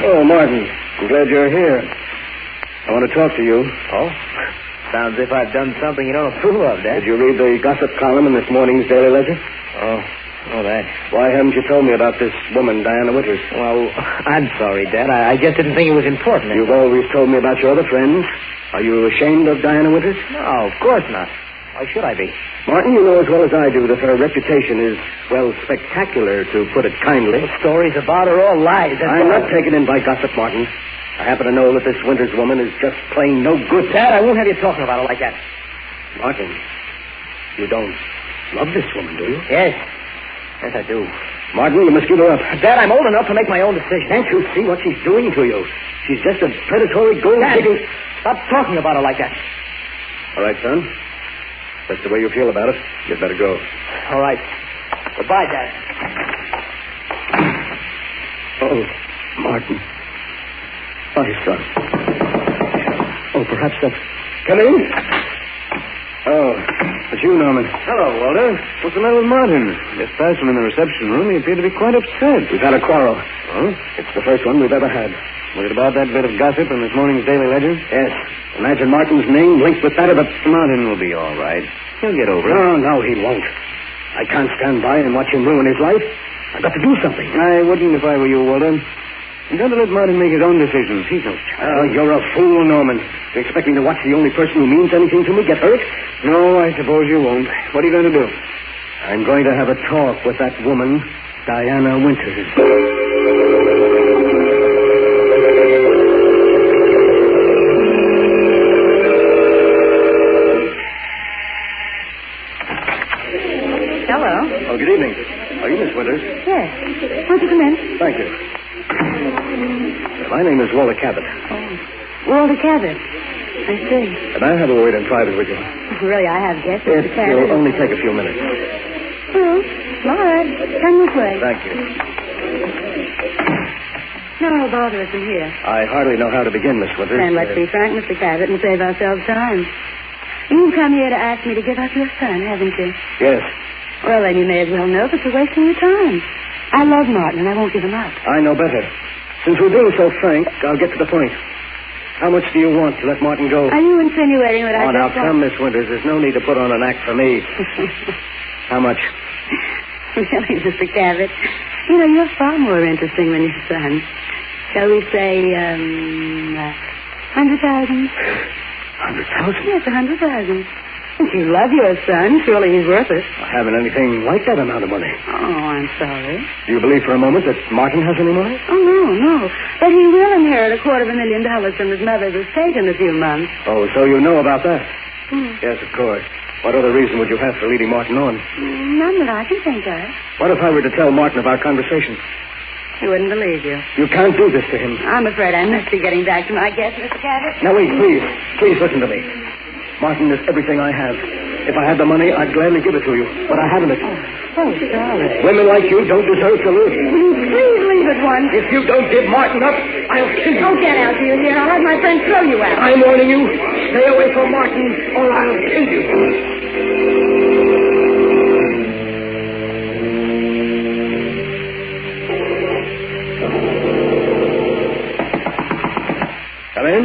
Oh, Martin, I'm glad you're here. I want to talk to you. Oh? Sounds as if I've done something you don't approve of, Dad. Did you read the gossip column in this morning's Daily Ledger? Oh, that. Why haven't you told me about this woman, Diana Winters? Well, I'm sorry, Dad. I just didn't think it was important. You've always told me about your other friends. Are you ashamed of Diana Winters? No, of course not. Why should I be? Martin, you know as well as I do that her reputation is, well, spectacular, to put it kindly. The stories about her are all lies. I'm not taken in by gossip, Martin. I happen to know that this Winters woman is just plain no good. Dad, I won't have you talking about her like that. Martin, you don't love this woman, do you? Yes. Yes, I do. Martin, you must give her up. Dad, I'm old enough to make my own decision. Can't you see what she's doing to you? She's just a predatory gold-digging... Stop talking about her like that. All right, son. If that's the way you feel about it, you'd better go. All right. Goodbye, Dad. Oh, Martin. My son. Oh, perhaps that's... Come in. Oh, it's you, Norman. Hello, Walter. What's the matter with Martin? Just past him in the reception room. He appeared to be quite upset. We've had a quarrel. Oh? It's the first one we've ever had. Was it about that bit of gossip in this morning's Daily Ledger? Yes. Imagine Martin's name linked with that of a... Martin will be all right. He'll get over it. No, he won't. I can't stand by and watch him ruin his life. I've got to do something. I wouldn't if I were you, Walter. You've got to let Martin make his own decisions. He's no child. Oh, you're a fool, Norman. You expect me to watch the only person who means anything to me get hurt? No, I suppose you won't. What are you going to do? I'm going to have a talk with that woman, Diana Winters. Hello. Oh, good evening. Are you Miss Winters? Yes. Won't you come in? Thank you. My name is Walter Cabot. Oh. Walter Cabot. I see. Can I have a word in private with you? Really, I have guests, It Mr. Cabot. will only take a few minutes. Well, all right. Come this way. Thank you. No bother us in here. I hardly know how to begin, Miss Winters. And let's be frank, Mr. Cabot, and save ourselves time. You've come here to ask me to give up your son, haven't you? Yes. Well, then you may as well know that you're wasting your time. I love Martin, and I won't give him up. I know better. Since we're being so frank, I'll get to the point. How much do you want to let Martin go? Are you insinuating that I Oh, now, just come, Miss Winters. There's no need to put on an act for me. How much? Really, Mr. Cabot, you know, you're far more interesting than your son. Shall we say, 100,000? 100,000? Yes, 100,000. If you love your son, surely he's worth it. I haven't anything like that amount of money. Oh, I'm sorry. Do you believe for a moment that Martin has any money? Oh, no. But he will inherit $250,000 from his mother's estate in a few months. Oh, so you know about that? Hmm. Yes, of course. What other reason would you have for leading Martin on? None that I can think of. What if I were to tell Martin of our conversation? He wouldn't believe you. You can't do this to him. I'm afraid I must be getting back to my guest, Mr. Cabot. Now, wait, please. Please listen to me. Martin is everything I have. If I had the money, I'd gladly give it to you. But I haven't it. Oh, sorry. Women like you don't deserve to live. Will you please leave at once? If you don't give Martin up, I'll kill you. Oh, get out, do you hear? I'll have my friend throw you out. I'm warning you. Stay away from Martin, or I'll kill you. Come in.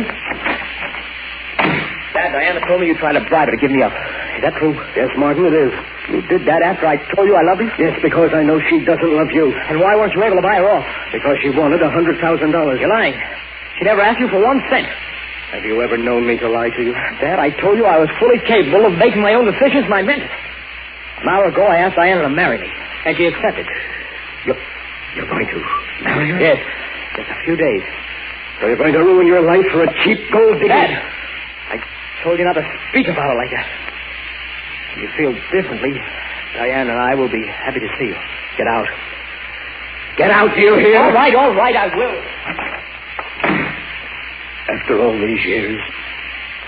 Dad, Diana told me you tried to bribe her to give me up. Is that true? Yes, Martin, it is. You did that after I told you I loved you? Yes, because I know she doesn't love you. And why weren't you able to buy her off? Because she wanted $100,000. You're lying. She never asked you for 1 cent. Have you ever known me to lie to you? Dad, I told you I was fully capable of making my own decisions, and I meant it. An hour ago, I asked Diana to marry me, and she accepted. You're going to marry her? Yes. Just a few days. So you're going to ruin your life for a cheap gold digger? Dad, I told you not to speak about her like that. If you feel differently, Diane and I will be happy to see you. Get out. Get out, do you hear? All right, I will. After all these years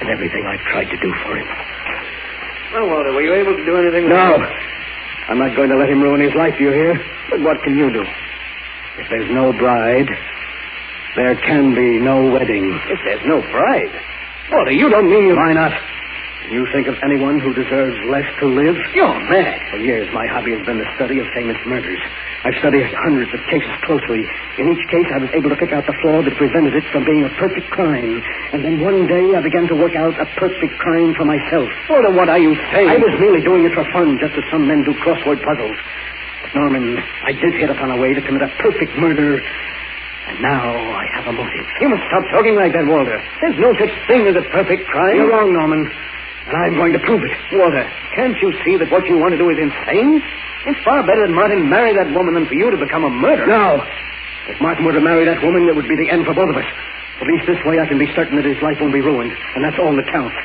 and everything I've tried to do for him. Well, Walter, were you able to do anything? No. I'm not going to let him ruin his life, do you hear? But what can you do? If there's no bride, there can be no wedding. If there's no bride? Walter, you don't mean... Why not? You think of anyone who deserves less to live? You're mad. For years, my hobby has been the study of famous murders. I've studied hundreds of cases closely. In each case, I was able to pick out the flaw that prevented it from being a perfect crime. And then one day, I began to work out a perfect crime for myself. Well, then what are you saying? I was merely doing it for fun, just as some men do crossword puzzles. But, Norman, I did hit upon a way to commit a perfect murder. And now I have a motive. You must stop talking like that, Walter. There's no such thing as a perfect crime. You're wrong, Norman. And I'm going to prove it. Walter, can't you see that what you want to do is insane? It's far better that Martin marry that woman than for you to become a murderer. No. If Martin were to marry that woman, it would be the end for both of us. At least this way I can be certain that his life won't be ruined. And that's all that counts.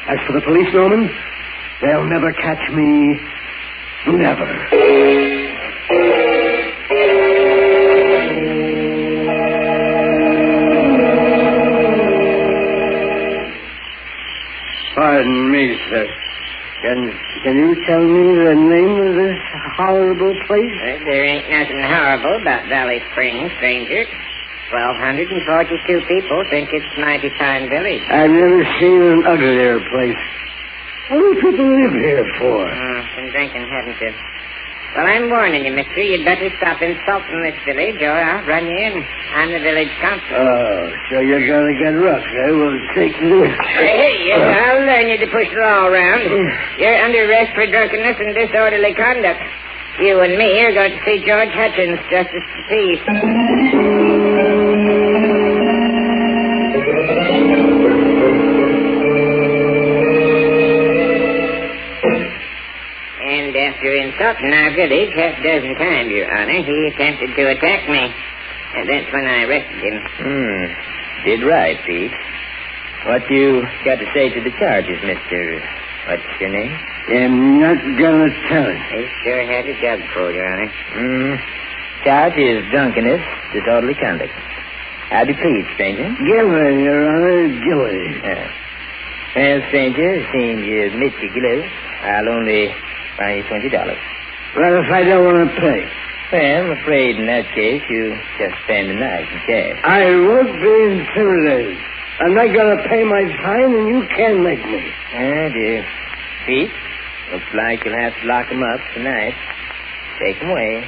As for the police, Norman, they'll never catch me. Never. Pardon me, sir. Can you tell me the name of this horrible place? There ain't nothing horrible about Valley Springs, stranger. 1,242 people think it's a mighty fine village. I've never seen an uglier place. What do people live here for? Been drinking, haven't you? Well, I'm warning you, mister. You'd better stop insulting this village, or I'll run you in. I'm the village constable. Oh, so you're going to get rough, eh? Well, take this. Hey, I'll learn you to push the law around. You're under arrest for drunkenness and disorderly conduct. You and me are going to see George Hutchins, Justice of the Peace. And after insulting our village half a dozen times, Your Honor, he attempted to attack me. And that's when I arrested him. Did right, Pete. What you got to say to the charges, Mr. What's your name? I'm not going to tell it. He sure had a jug full, Your Honor. Charge is drunkenness, disorderly conduct. I'll be pleased, stranger. Gilly, Your Honor, Gilly. Well, stranger, seeing you admit your guilt, I'll only buy you $20. Well, if I don't want to pay? Well, I'm afraid in that case you just spend the night in cash. I won't be intimidated. I'm not going to pay my fine, and you can't make me. Oh, dear. Pete, looks like you'll have to lock him up tonight. Take him away.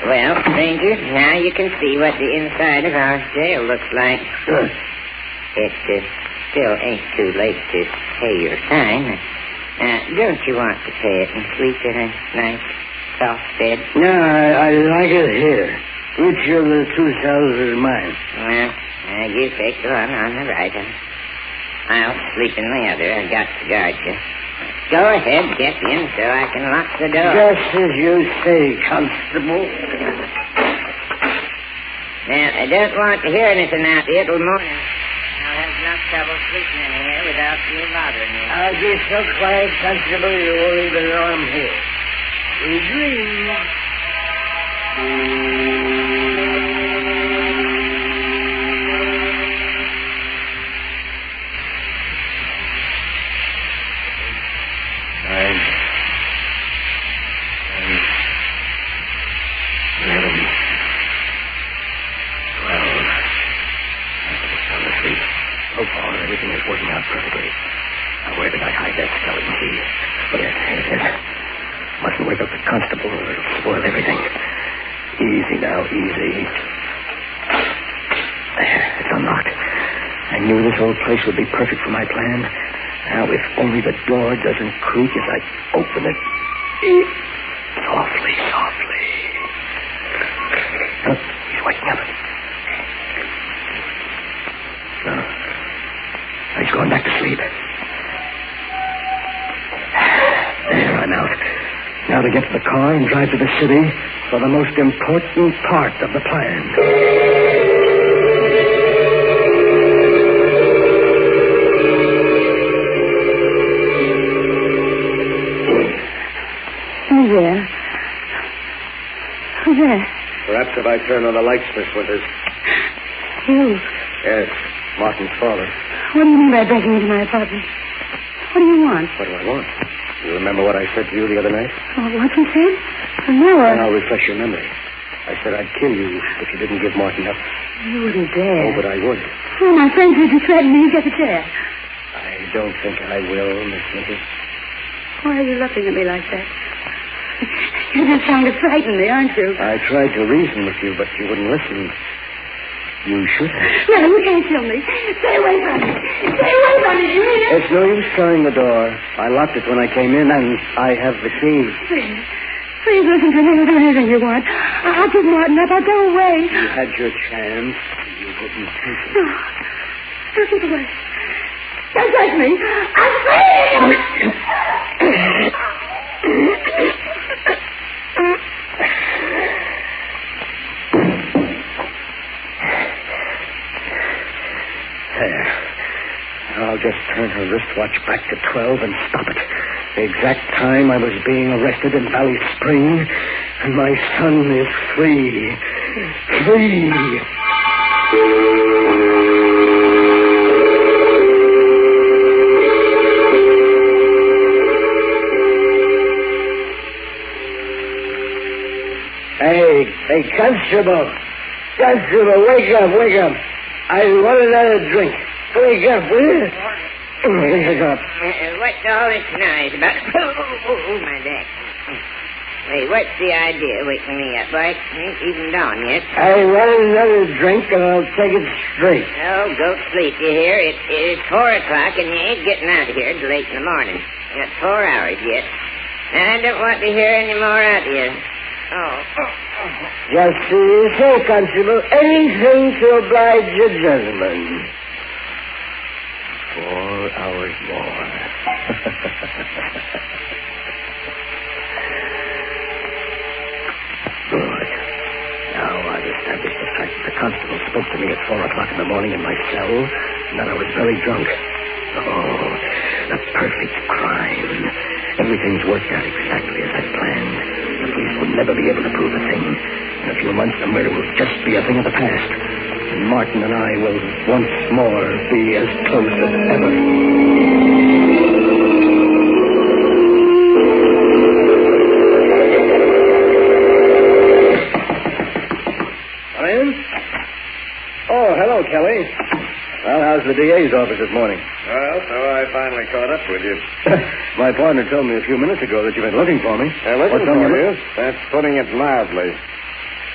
Well, stranger, now you can see what the inside of our jail looks like. Good. It still ain't too late to pay your fine. Don't you want to pay it and sleep in a nice, soft bed? No, I like it here. Which of the two cells is mine? Well, you take the one on the right. I'll sleep in the other. I got to guard you. Go ahead, get in so I can lock the door. Just as you say, Constable. Now, I don't want to hear anything out here till morning. I'll have enough trouble sleeping in here without you bothering me. I'll be so quiet, Constable, you won't even know I'm here. We dream. So far, everything is working out perfectly. Now, where did I hide that skeleton key? Oh, yes, here it is. Mustn't wake up the constable or it'll spoil everything. Easy now, easy. There, it's unlocked. I knew this old place would be perfect for my plan. Now, if only the door doesn't creak as I open it. Softly, softly. Oh, he's waking up. No. He's going back to sleep. There, I'm out. Now to get to the car and drive to the city for the most important part of the plan. Who's there? Who's there? Perhaps if I turn on the lights, Miss Winters. You. Yes, Martin's father. What do you mean by breaking into my apartment? What do you want? What do I want? You remember what I said to you the other night? Oh, what you said? No, And I'll refresh your memory. I said I'd kill you if you didn't give Martin up. You wouldn't dare. Oh, but I would. Oh, my friend, did you threaten me? You get the chair. I don't think I will, Miss Winters. Why are you looking at me like that? You're just trying to frighten me, aren't you? I tried to reason with you, but you wouldn't listen. You should have. No, you can't kill me. Stay away from me. Stay away from me. You hear? It's no use trying the door. I locked it when I came in, and I have the key. Please listen to me. I'll do anything you want. I'll give Martin up. I'll go away. You had your chance. You didn't take it. No. Don't keep away. Don't touch me. I'm free. There. I'll just turn her wristwatch back to 12 and stop it. The exact time I was being arrested in Valley Spring, and my son is free. Free. Hey, Constable. Constable, wake up. I want another drink. Wake up, will you? Wake up. What's all this noise about? Oh, my back. Hey, what's the idea waking me up? Boy, it ain't even dawn yet. I want another drink, and I'll take it straight. Oh, go to sleep, you hear? It is 4 o'clock, and you ain't getting out of here till late in the morning. You got 4 hours yet. I don't want to hear any more out of you. Oh. Just so you say, Constable. Anything to oblige a gentleman. 4 hours more. Good. Now I've established the fact that the constable spoke to me at 4 o'clock in the morning in my cell, and that I was very drunk. Oh, the perfect crime. Everything's worked out exactly as I planned. The police will never be able to prove a thing. In a few months, the murder will just be a thing of the past. And Martin and I will once more be as close as ever. Come in? Oh, hello, Kelly. Well, how's the DA's office this morning? Well, so I finally caught up with you. My partner told me a few minutes ago that you've been looking for me. Looking for you? That's putting it mildly.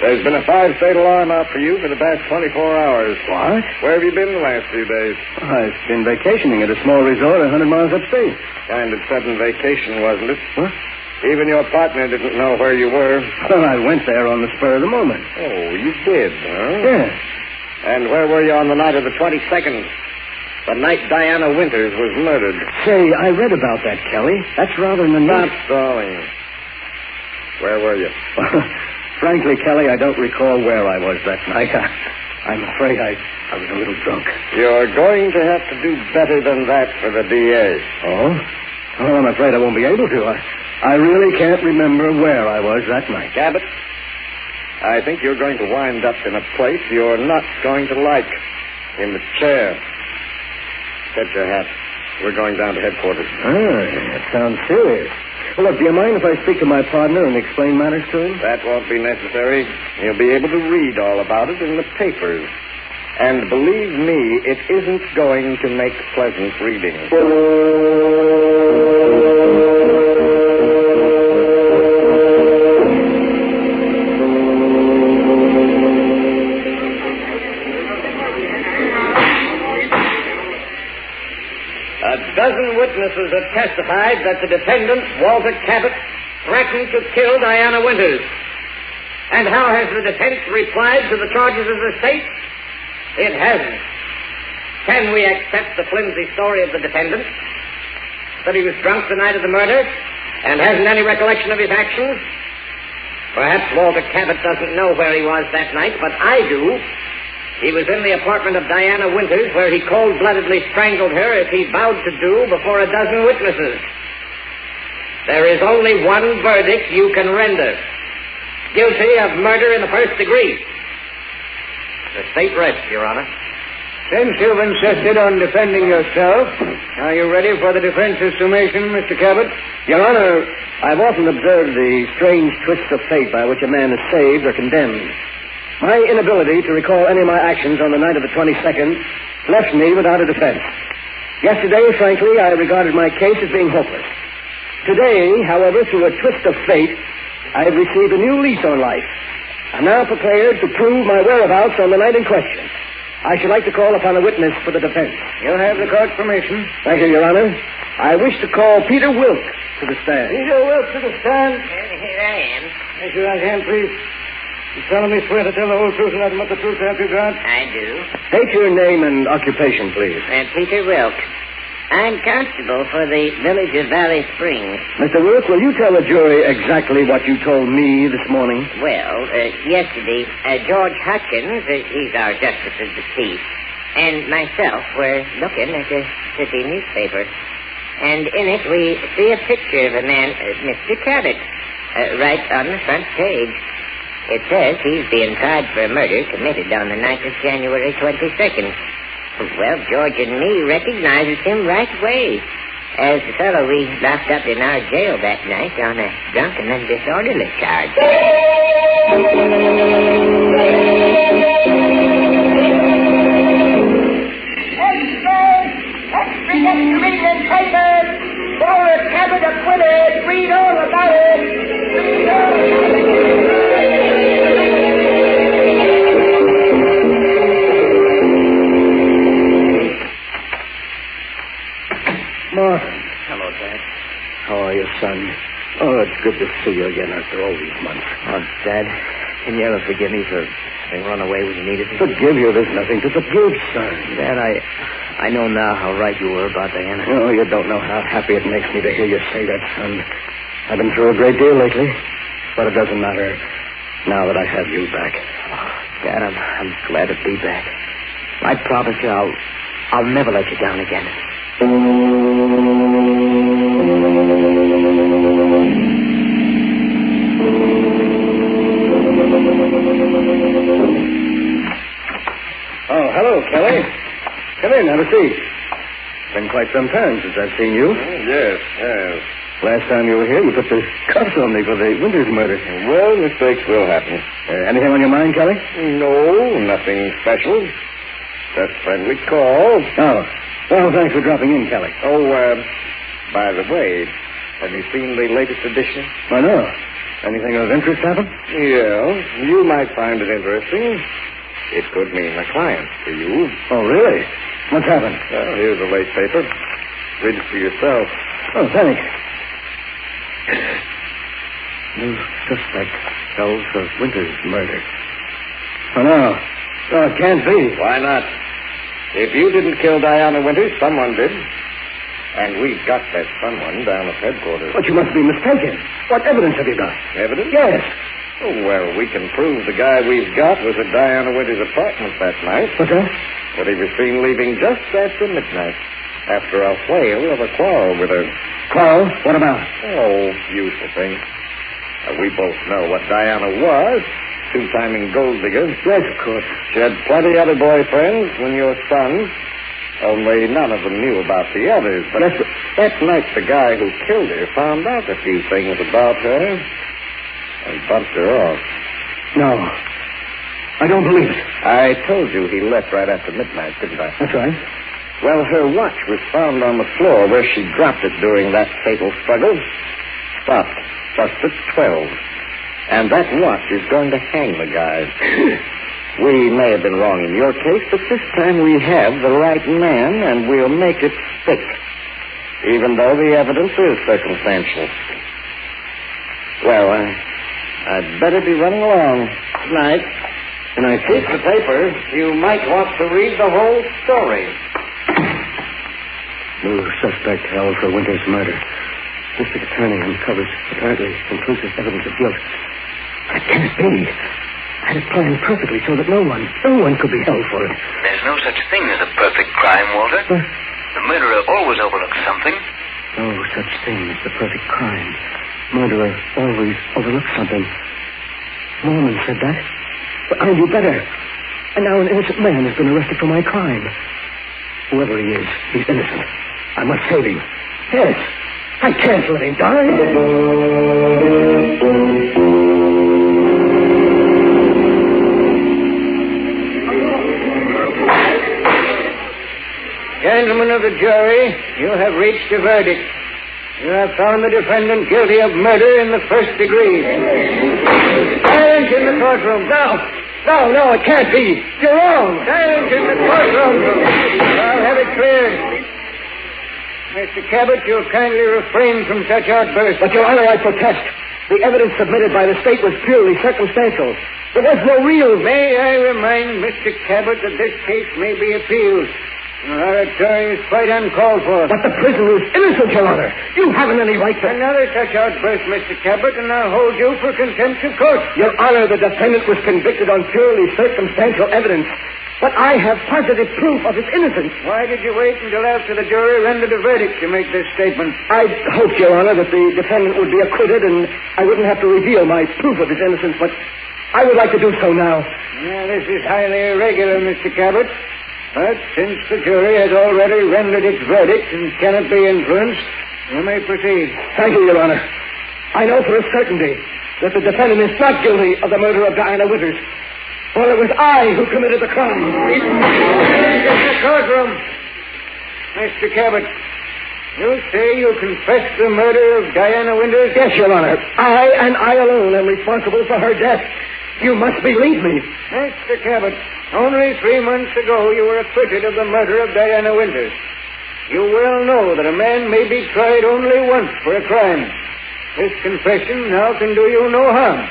There's been a 5-state alarm out for you for the past 24 hours. What? Where have you been the last few days? I've been vacationing at a small resort 100 miles upstate. Kind of sudden vacation, wasn't it? What? Even your partner didn't know where you were. Well, I went there on the spur of the moment. Oh, you did, huh? Yeah. And where were you on the night of the 22nd? The night Diana Winters was murdered. Say, I read about that, Kelly. That's rather an Stop stalling. Where were you? Frankly, Kelly, I don't recall where I was that night. I'm afraid I was a little drunk. You're going to have to do better than that for the DA. Oh? Well, I'm afraid I won't be able to. I really can't remember where I was that night. Cabot, I think you're going to wind up in a place you're not going to like. In the chair. Get your hat. We're going down to headquarters. That sounds serious. Well, look, do you mind if I speak to my partner and explain matters to him? That won't be necessary. You'll be able to read all about it in the papers. And believe me, it isn't going to make pleasant reading. A dozen witnesses have testified that the defendant, Walter Cabot, threatened to kill Diana Winters. And how has the defense replied to the charges of the state? It hasn't. Can we accept the flimsy story of the defendant? That he was drunk the night of the murder and hasn't any recollection of his actions? Perhaps Walter Cabot doesn't know where he was that night, but I do. He was in the apartment of Diana Winters, where he cold-bloodedly strangled her as he vowed to do before a dozen witnesses. There is only one verdict you can render. Guilty of murder in the first degree. The state rests, Your Honor. Since you've insisted on defending yourself, are you ready for the defense's summation, Mr. Cabot? Your Honor, I've often observed the strange twists of fate by which a man is saved or condemned. My inability to recall any of my actions on the night of the 22nd left me without a defense. Yesterday, frankly, I regarded my case as being hopeless. Today, however, through a twist of fate, I have received a new lease on life. I'm now prepared to prove my whereabouts on the night in question. I should like to call upon a witness for the defense. You'll have the court's permission. Thank you, Your Honor. I wish to call Peter Wilk to the stand. Peter Wilk to the stand. Here I am. Raise your right hand, please. You solemnly swear to tell the whole truth and nothing but the truth, have you, God? I do. State your name and occupation, please. Peter Wilk. I'm constable for the village of Valley Springs. Mr. Wilk, will you tell the jury exactly what you told me this morning? Well, yesterday, George Hutchins, he's our justice of the peace, and myself were looking at a city newspaper. And in it, we see a picture of a man, Mr. Cabot, right on the front page. It says he's being tried for a murder committed on the night of January 22nd. Well, George and me recognizes him right away as the fellow we locked up in our jail that night on a drunken and disorderly charge. Extra, reading in papers. Forward, Cabot acquitted. Read all about it. Read all. Martin. Hello, Dad. How are you, son? Oh, it's good to see you again after all these months. Oh, Dad, can you ever forgive me for having run away when you needed me? Forgive you? There's nothing to forgive, son. Dad, I know now how right you were about Diana. Oh, you don't know how happy it makes me to hear you say that, son. I've been through a great deal lately, but it doesn't matter now that I have you back. Oh, Dad, I'm glad to be back. I promise you I'll never let you down again. Oh, hello, Kelly. Come in, have a seat. Been quite some time since I've seen you. Yes. Last time you were here, you put the cuffs on me for the Winters murder. Well, mistakes will happen. Anything on your mind, Kelly? No, nothing special. Just friendly call. Oh. Well, thanks for dropping in, Kelly. Oh, by the way, have you seen the latest edition? Why, no. Anything of interest happen? Yeah, you might find it interesting. It could mean a client for you. Oh, really? What's happened? Well, here's the late paper. Read it for yourself. Oh, thanks. New suspect held for Winters' murder. Oh, no. Oh, it can't be. Why not? If you didn't kill Diana Winters, someone did. And we've got that someone down at headquarters. But you must be mistaken. What evidence have you got? Evidence? Yes. Oh, well, we can prove the guy we've got was at Diana Winters' apartment that night. What's that? But he was seen leaving just after midnight, after a whale of a quarrel with her. Quarrel? What about? Oh, usual thing. We both know what Diana was. Two-timing gold digger. Yes, of course. She had plenty other boyfriends when your son. Only none of them knew about the others. But that night, the guy who killed her found out a few things about her and bumped her off. No. I don't believe it. I told you he left right after midnight, didn't I? That's right. Well, her watch was found on the floor where she dropped it during that fatal struggle. Stopped just at 12. And that watch is going to hang the guy. We may have been wrong in your case, but this time we have the right man, and we'll make it stick, even though the evidence is circumstantial. Well, I'd better be running along. Good night. Good night. Keep the paper. You might want to read the whole story. New suspect held for Winters' murder. District Attorney uncovers apparently conclusive evidence of guilt. That can't be. I had it planned perfectly so that no one could be held for it. There's no such thing as a perfect crime, Walter. The murderer always overlooks something. No such thing as the perfect crime. Murderer always overlooks something. Norman said that. But I knew better. And now an innocent man has been arrested for my crime. Whoever he is, he's innocent. I must save him. Yes. I can't let him die. Gentlemen of the jury, you have reached a verdict. You have found the defendant guilty of murder in the first degree. Silence in the courtroom. No, it can't be. You're wrong. Silence in the courtroom. I'll have it cleared. Mr. Cabot, you'll kindly refrain from such outbursts. But, Your Honor, I protest. The evidence submitted by the state was purely circumstantial. There was no real... May I remind Mr. Cabot that this case may be appealed. Our attorney is quite uncalled for. But the prisoner is innocent, Your Honor. You haven't any right to... Another such outburst, Mr. Cabot, and I'll hold you for contempt of court. Your Honor, the defendant was convicted on purely circumstantial evidence. But I have positive proof of his innocence. Why did you wait until after the jury rendered a verdict to make this statement? I hoped, Your Honor, that the defendant would be acquitted and I wouldn't have to reveal my proof of his innocence, but I would like to do so now. Yeah, this is highly irregular, Mr. Cabot. But since the jury has already rendered its verdict and cannot be influenced, you may proceed. Thank you, Your Honor. I know for a certainty that the defendant is not guilty of the murder of Diana Winters. For it was I who committed the crime. In the courtroom. Mr. Cabot, you say you confessed the murder of Diana Winters? Yes, Your Honor. I and I alone am responsible for her death. You must believe me. Mr. Cabot, only 3 months ago you were acquitted of the murder of Diana Winters. You well know that a man may be tried only once for a crime. This confession now can do you no harm.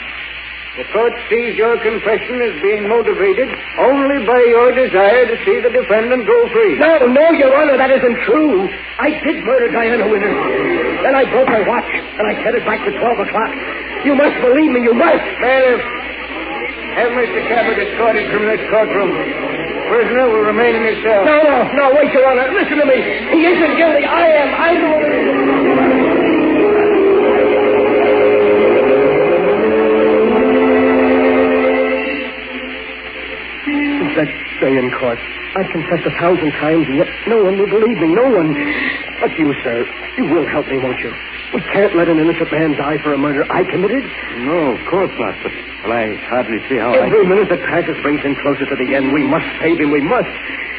The court sees your confession as being motivated only by your desire to see the defendant go free. No, Your Honor, that isn't true. I did murder Diana Winters. Then I broke her watch, and I set it back to 12 o'clock. You must believe me, you must. Bailiff, have Mr. Cabot escorted from this courtroom. Prisoner will remain in his cell. No, wait, Your Honor. Listen to me. He isn't guilty. I am. I know it. That day in court, I confessed 1,000 times, and yet no one will believe me. No one. But you, sir, you will help me, won't you? We can't let an innocent man die for a murder I committed. No, of course not. But I hardly see how Every minute that passes brings him closer to the end. We must save him. We must.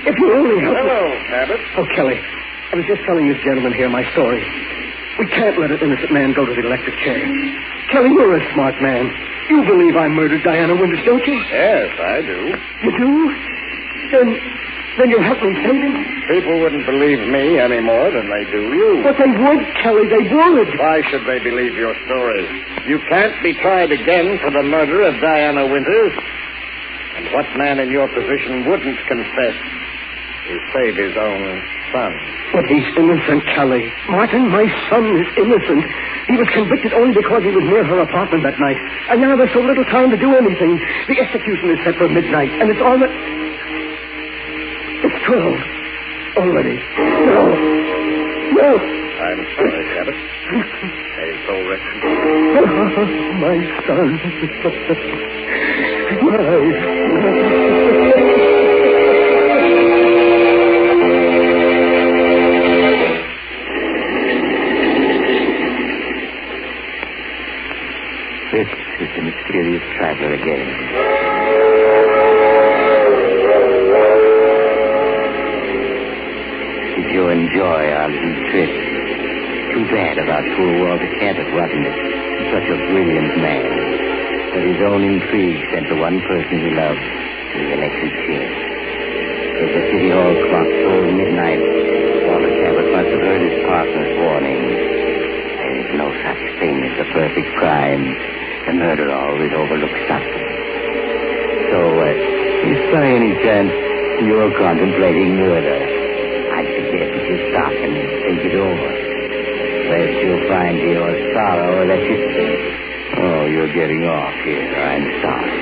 If you only help Hello, Cabot. Oh, Kelly, I was just telling this gentleman here my story. We can't let an innocent man go to the electric chair. Kelly, you're a smart man. You believe I murdered Diana Winters, don't you? Yes, I do. You do? Then you'll help me save him? People wouldn't believe me any more than they do you. But they would, Kelly, they would. Why should they believe your story? You can't be tried again for the murder of Diana Winters. And what man in your position wouldn't confess to save his own son? But he's innocent, Kelly. Martin, my son is innocent. He was convicted only because he was near her apartment that night. And now there's so little time to do anything. The execution is set for midnight, and it's almost... It's 12 already. No. I'm sorry, Cabot. Pay full record. Oh, my son. This is the mysterious traveler again. Did you enjoy our little trip? Too bad about poor Walter Cabot, wasn't it? Such a brilliant man. But his own intrigue sent the one person he loved to the electric chair. As the city hall clock tolled midnight, Walter Cabot must have heard his partner's warning. There is no such thing as a perfect crime. The murderer always overlooks something. So, if by any chance you're contemplating murder, I suggest that you stop and think it over. Perhaps you'll find to your sorrow that Oh, you're getting off here. I'm sorry.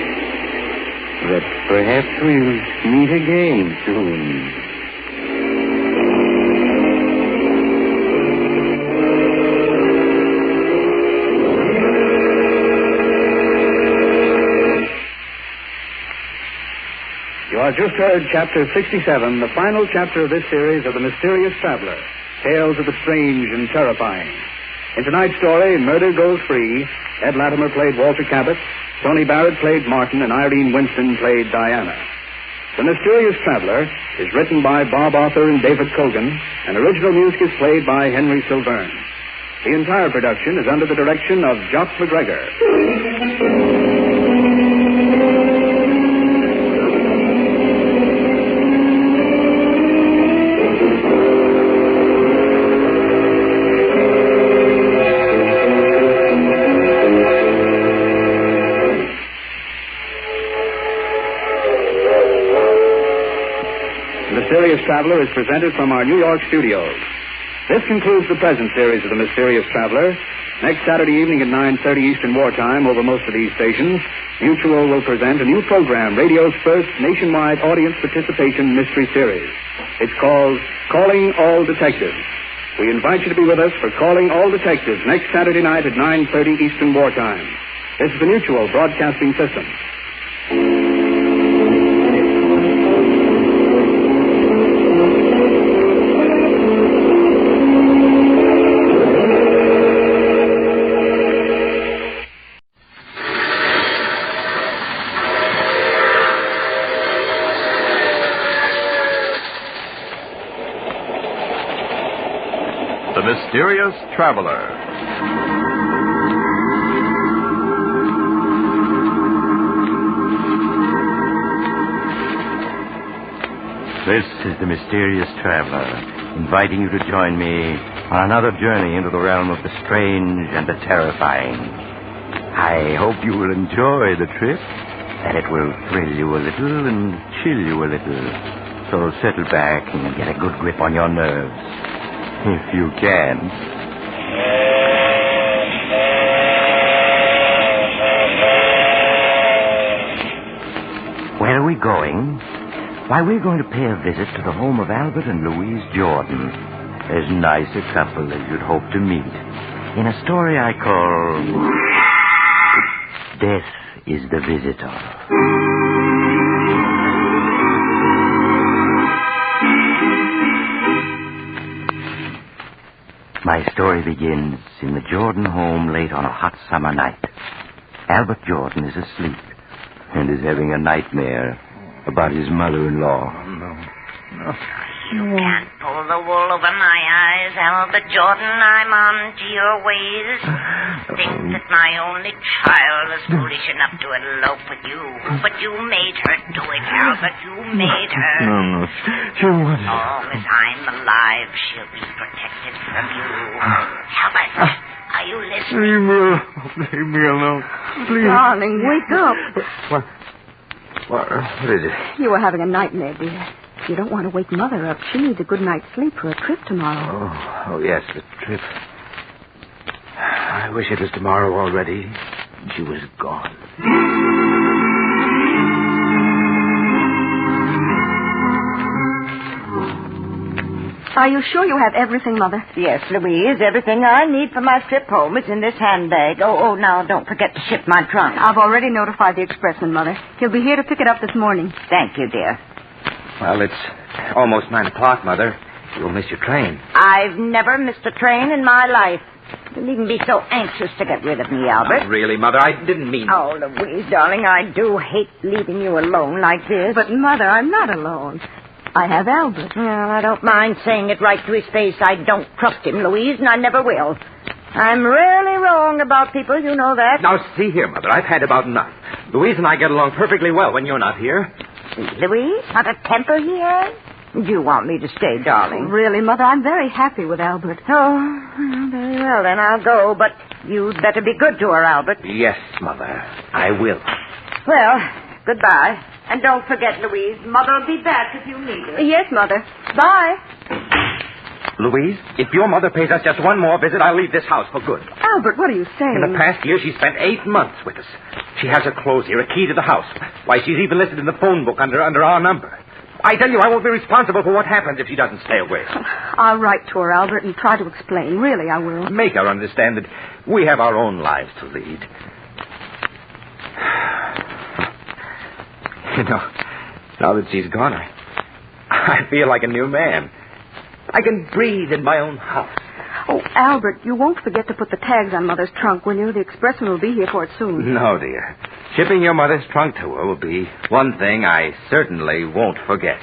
But perhaps we'll meet again soon. just heard Chapter 67, the final chapter of this series of The Mysterious Traveler, Tales of the Strange and Terrifying. In tonight's story, Murder Goes Free, Ed Latimer played Walter Cabot, Tony Barrett played Martin, and Irene Winston played Diana. The Mysterious Traveler is written by Bob Arthur and David Cogan, and original music is played by Henry Silverne. The entire production is under the direction of Jock McGregor. The Mysterious Traveler is presented from our New York studios. This concludes the present series of The Mysterious Traveler. Next Saturday evening at 9:30 Eastern Wartime over most of these stations, Mutual will present a new program, radio's first nationwide audience participation mystery series. It's called Calling All Detectives. We invite you to be with us for Calling All Detectives next Saturday night at 9:30 Eastern Wartime. This is the Mutual Broadcasting System. The Mysterious Traveler. This is the Mysterious Traveler, inviting you to join me on another journey into the realm of the strange and the terrifying. I hope you will enjoy the trip, and it will thrill you a little and chill you a little. So settle back and get a good grip on your nerves. If you can. Where are we going? Why, we're going to pay a visit to the home of Albert and Louise Jordan. As nice a couple as you'd hope to meet. In a story I call Death is the Visitor. My story begins in the Jordan home late on a hot summer night. Albert Jordan is asleep and is having a nightmare about his mother-in-law. No. You can't pull the wool over my eyes, Albert Jordan. I'm on to your ways. Think that my only child was foolish enough to elope with you. But you made her do it, Albert. You made her. No. She wouldn't. As long as I'm alive, she'll be protected from you. Albert, are you listening? Leave me alone. Please. Darling, wake up. What is it? You were having a nightmare, dear. You don't want to wake Mother up. She needs a good night's sleep for a trip tomorrow. Oh, yes, the trip. I wish it was tomorrow already. She was gone. Are you sure you have everything, Mother? Yes, Louise. Everything I need for my trip home is in this handbag. Oh, now don't forget to ship my trunk. I've already notified the expressman, Mother. He'll be here to pick it up this morning. Thank you, dear. Well, it's almost 9 o'clock, Mother. You'll miss your train. I've never missed a train in my life. You needn't be so anxious to get rid of me, Albert. Not really, Mother. I didn't mean... Oh, Louise, darling, I do hate leaving you alone like this. But, Mother, I'm not alone. I have Albert. Well, I don't mind saying it right to his face. I don't trust him, Louise, and I never will. I'm really wrong about people, you know that. Now, see here, Mother. I've had about enough. Louise and I get along perfectly well when you're not here. Louise, what a temper he has. Do you want me to stay, darling? Really, Mother, I'm very happy with Albert. Oh, very well, then I'll go, but you'd better be good to her, Albert. Yes, Mother, I will. Well, goodbye. And don't forget, Louise, Mother'll be back if you need her. Yes, Mother. Bye. Louise, if your mother pays us just one more visit, I'll leave this house for good. Albert, what are you saying? In the past year, she spent 8 months with us. She has her clothes here, a key to the house. Why, she's even listed in the phone book under our number. I tell you, I won't be responsible for what happens if she doesn't stay away. I'll write to her, Albert, and try to explain. Really, I will. Make her understand that we have our own lives to lead. You know, Now that she's gone, I feel like a new man. I can breathe in my own house. Oh, Albert, you won't forget to put the tags on Mother's trunk, will you? The expressman will be here for it soon. No, dear. Shipping your mother's trunk to her will be one thing I certainly won't forget.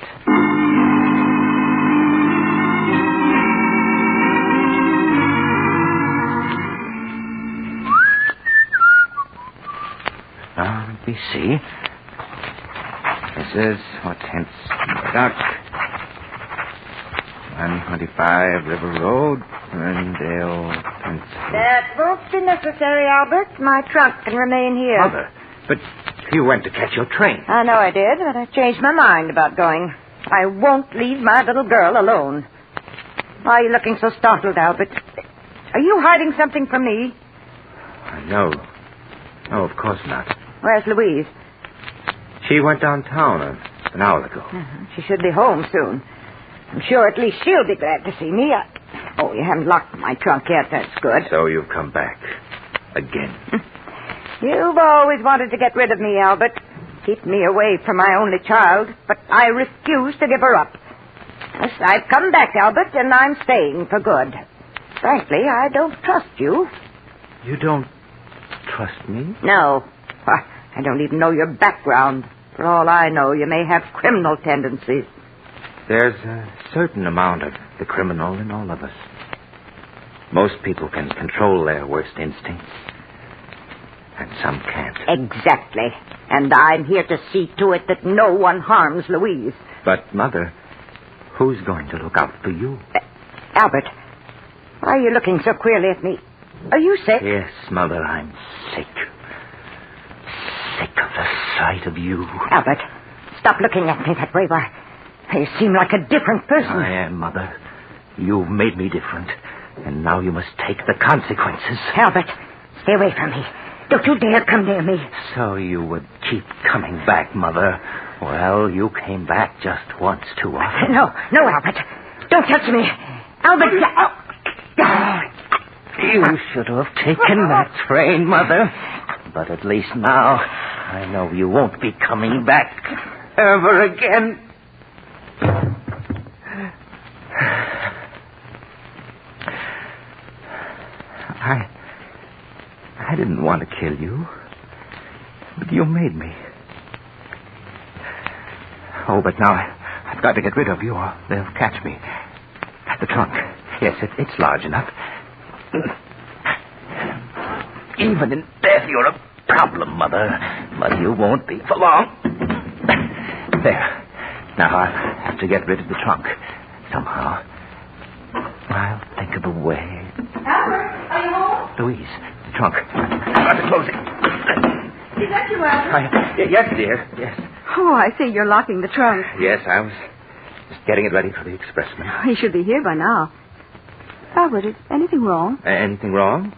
Now, let me see. This is Hortense Murdoch. 125 River Road, Ferndale, Pennsylvania. That won't be necessary, Albert. My trunk can remain here. Mother, but you went to catch your train. I know I did, but I changed my mind about going. I won't leave my little girl alone. Why are you looking so startled, Albert? Are you hiding something from me? No. No, of course not. Where's Louise? She went downtown an hour ago. She should be home soon. I'm sure at least she'll be glad to see me. Oh, you haven't locked my trunk yet. That's good. So you've come back. Again. You've always wanted to get rid of me, Albert. Keep me away from my only child. But I refuse to give her up. Yes, I've come back, Albert, and I'm staying for good. Frankly, I don't trust you. You don't trust me? No. I don't even know your background. For all I know, you may have criminal tendencies. There's a certain amount of the criminal in all of us. Most people can control their worst instincts, and some can't. Exactly. And I'm here to see to it that no one harms Louise. But, Mother, who's going to look out for you? Albert, why are you looking so queerly at me? Are you sick? Yes, Mother, I'm sick. Sick of the sight of you. Albert, stop looking at me that way. Why, you seem like a different person. I am, Mother. You've made me different, and now you must take the consequences. Albert, stay away from me. Don't you dare come near me. So you would keep coming back, Mother. Well, you came back just once too often. No, Albert. Don't touch me. Albert, You should have taken that train, Mother. But at least now, I know you won't be coming back ever again. I didn't want to kill you, but you made me. Oh, but now I've got to get rid of you or they'll catch me. The trunk. Yes, it's large enough. Even in death, you're a problem, Mother. But you won't be for long. There. Now I'll have to get rid of the trunk. Somehow. I'll think of a way. Albert, are you home? Louise, the trunk. I've got to close it. Is that you, Albert? Yes, dear. Yes. Oh, I see you're locking the trunk. Yes, I was just getting it ready for the expressman. He should be here by now. Albert, is anything wrong? Anything wrong?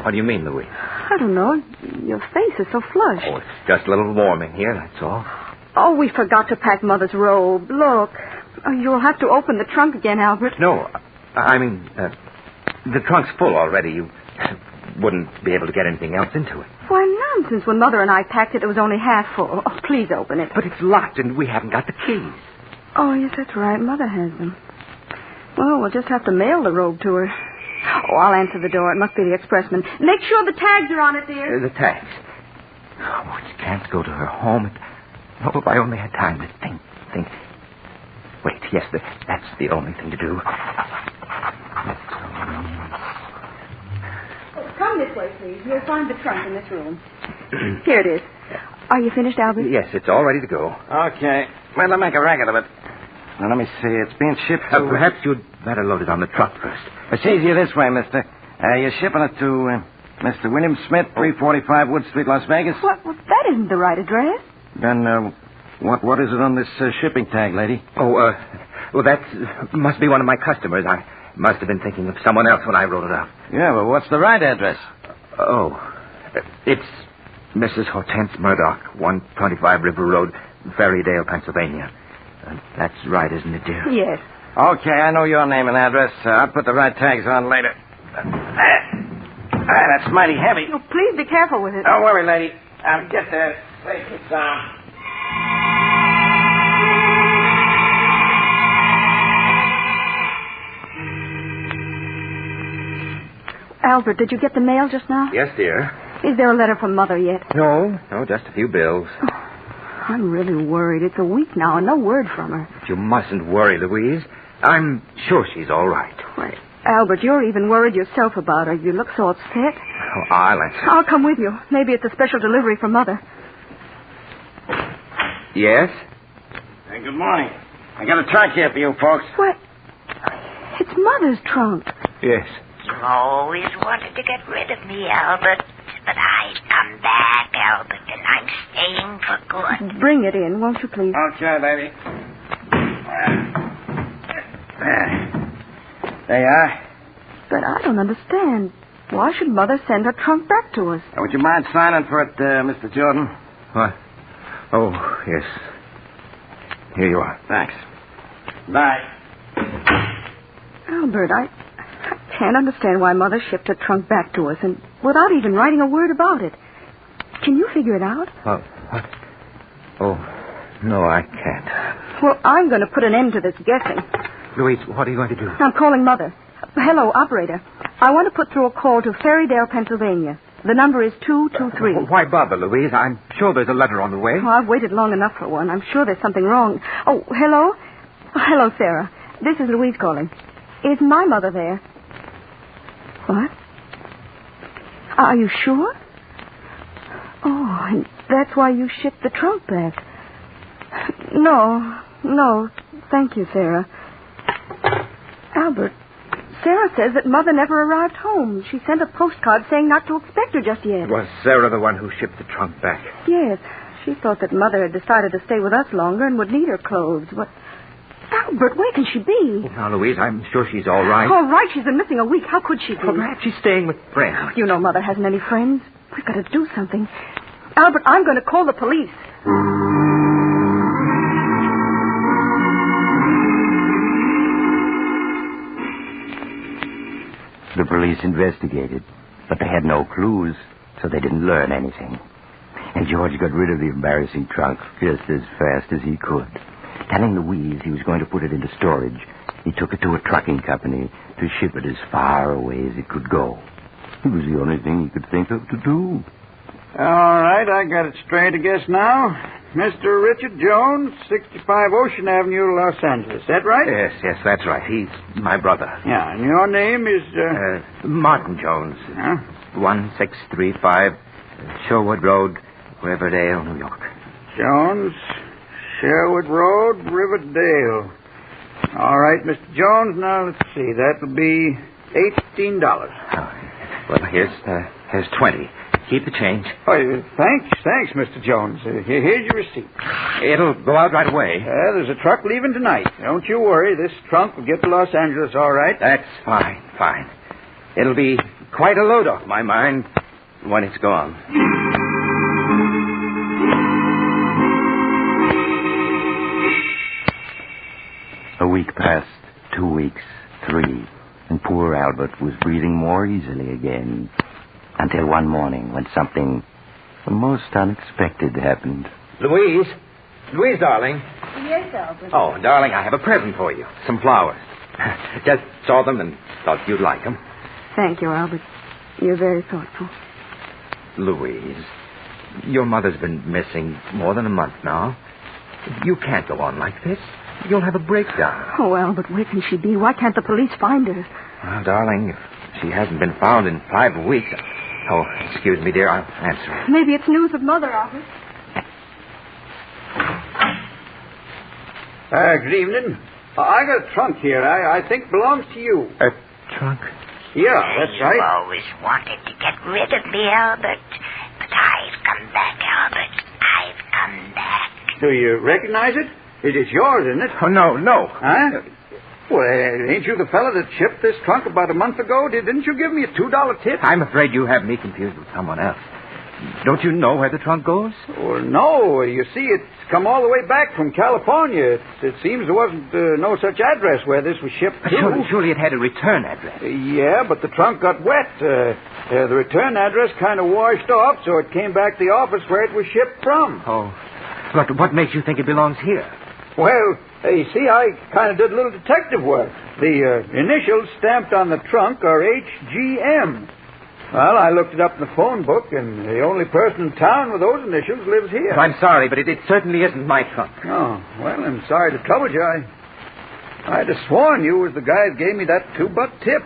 What do you mean, Louise? I don't know. Your face is so flushed. Oh, it's just a little warm in here, that's all. Oh, we forgot to pack Mother's robe. Look. Oh, you'll have to open the trunk again, Albert. No, I mean, the trunk's full already. You wouldn't be able to get anything else into it. Why, nonsense. When Mother and I packed it, it was only half full. Oh, please open it. But it's locked, and we haven't got the keys. Oh, yes, that's right. Mother has them. Well, we'll just have to mail the robe to her. Oh, I'll answer the door. It must be the expressman. Make sure the tags are on it, dear. The tags. Oh, she can't go to her home. Oh, if I only had time to think. Wait, yes, that's the only thing to do. Come this way, please. You'll find the trunk in this room. Here it is. Are you finished, Albert? Yes, it's all ready to go. Okay. Well, I'll make a racket of it. Now, let me see. It's being shipped to... Perhaps you'd better load it on the truck first. It's easier this way, mister. You're shipping it to Mr. William Smith, 345 Wood Street, Las Vegas? Well, that isn't the right address. Then, what is it on this shipping tag, lady? Oh, well, that must be one of my customers. I must have been thinking of someone else when I wrote it up. Yeah, well, what's the right address? Oh, it's Mrs. Hortense Murdoch, 125 River Road, Ferrydale, Pennsylvania. That's right, isn't it, dear? Yes. Okay, I know your name and address. I'll put the right tags on later. That's mighty heavy. Oh, please be careful with it. Don't worry, lady. I'll get there safe and sound. Albert, did you get the mail just now? Yes, dear. Is there a letter from Mother yet? No, just a few bills. I'm really worried. It's a week now and no word from her. But you mustn't worry, Louise. I'm sure she's all right. Why, Albert, you're even worried yourself about her. You look so upset. Oh, I'll answer. I'll come with you. Maybe it's a special delivery from Mother. Yes? Hey, good morning. I got a trunk here for you folks. What? It's Mother's trunk. Yes. You always wanted to get rid of me, Albert. But I've come back, Albert, and I'm staying for good. Bring it in, won't you, please? Okay, baby. There you are. But I don't understand. Why should Mother send her trunk back to us? Would you mind signing for it, Mr. Jordan? What? Oh, yes. Here you are. Thanks. Bye. Albert, I can't understand why Mother shipped her trunk back to us and without even writing a word about it. Can you figure it out? What? Oh, no, I can't. Well, I'm going to put an end to this guessing. Louise, what are you going to do? I'm calling Mother. Hello, operator. I want to put through a call to Ferrydale, Pennsylvania. The number is 223. Why bother, Louise? I'm sure there's a letter on the way. Oh, I've waited long enough for one. I'm sure there's something wrong. Oh, hello? Oh, hello, Sarah. This is Louise calling. Is my mother there? What? Are you sure? Oh, and that's why you shipped the trunk back. No. Thank you, Sarah. Albert, Sarah says that Mother never arrived home. She sent a postcard saying not to expect her just yet. Was Sarah the one who shipped the trunk back? Yes. She thought that Mother had decided to stay with us longer and would need her clothes. What? Albert, where can she be? Oh, now, Louise, I'm sure she's all right. All right, she's been missing a week. How could she be? Well, perhaps she's staying with friends. You know Mother hasn't any friends. We've got to do something. Albert, I'm going to call the police. The police investigated, but they had no clues, so they didn't learn anything. And George got rid of the embarrassing trunk just as fast as he could. Telling Louise he was going to put it into storage, he took it to a trucking company to ship it as far away as it could go. It was the only thing he could think of to do. All right, I got it straight, I guess, now. Mr. Richard Jones, 65 Ocean Avenue, Los Angeles. Is that right? Yes, that's right. He's my brother. Yeah, and your name is... Martin Jones. Huh? 1635 Sherwood Road, Riverdale, New York. Jones, Sherwood Road, Riverdale. All right, Mr. Jones, now let's see. That'll be $18. Well, here's 20. Keep the change. Oh, thanks, Mr. Jones. Here's your receipt. It'll go out right away. There's a truck leaving tonight. Don't you worry. This trunk will get to Los Angeles all right. That's fine. It'll be quite a load off my mind when it's gone. A week passed, 2 weeks, 3, and poor Albert was breathing more easily again. Until one morning when something most unexpected happened. Louise, darling. Yes, Albert. Oh, darling, I have a present for you. Some flowers. Just saw them and thought you'd like them. Thank you, Albert. You're very thoughtful. Louise, your mother's been missing more than a month now. You can't go on like this. You'll have a breakdown. Oh, Albert, where can she be? Why can't the police find her? Well, darling, if she hasn't been found in 5 weeks... Oh, excuse me, dear. I'll answer. Maybe it's news of Mother, Albert. Good evening. I got a trunk here. I think belongs to you. A trunk? Yeah, that's right. You always wanted to get rid of me, Albert. But I've come back, Albert. I've come back. Do you recognize it? It is yours, isn't it? Oh, no. Huh? Well, ain't you the fella that shipped this trunk about a month ago? Didn't you give me a $2 tip? I'm afraid you have me confused with someone else. Don't you know where the trunk goes? Well, no. You see, it's come all the way back from California. It seems there wasn't no such address where this was shipped to. Surely it had a return address. Yeah, but the trunk got wet. The return address kind of washed off, so it came back to the office where it was shipped from. Oh. But what makes you think it belongs here? Well, you see, I kind of did a little detective work. The initials stamped on the trunk are HGM. Well, I looked it up in the phone book, and the only person in town with those initials lives here. I'm sorry, but it certainly isn't my trunk. Oh, well, I'm sorry to trouble you. I'd have sworn you was the guy that gave me that $2 tip.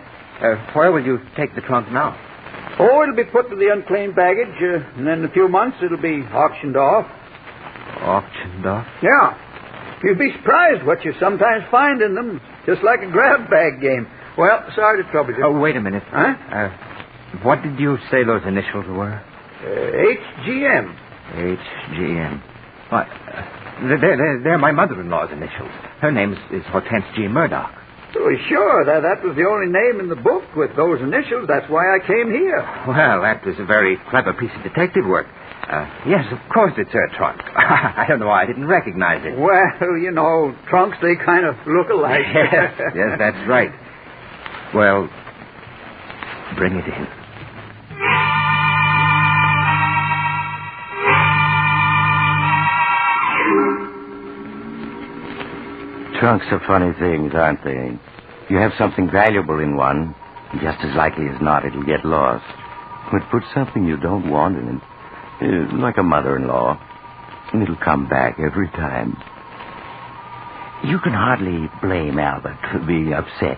Where will you take the trunk now? Oh, it'll be put to the unclaimed baggage, and then in a few months it'll be auctioned off. Auctioned off? Yeah. You'd be surprised what you sometimes find in them, just like a grab bag game. Well, sorry to trouble you. Oh, wait a minute. Huh? What did you say those initials were? HGM. HGM. What? They're my mother-in-law's initials. Her name is Hortense G. Murdoch. Oh, sure. That was the only name in the book with those initials. That's why I came here. Well, that was a very clever piece of detective work. Yes, of course it's her trunk. I don't know why I didn't recognize it. Well, you know, trunks, they kind of look alike. Yes, that's right. Well, bring it in. Trunks are funny things, aren't they? You have something valuable in one, just as likely as not it'll get lost. But put something you don't want in it, like a mother-in-law, and it'll come back every time. You can hardly blame Albert for being upset,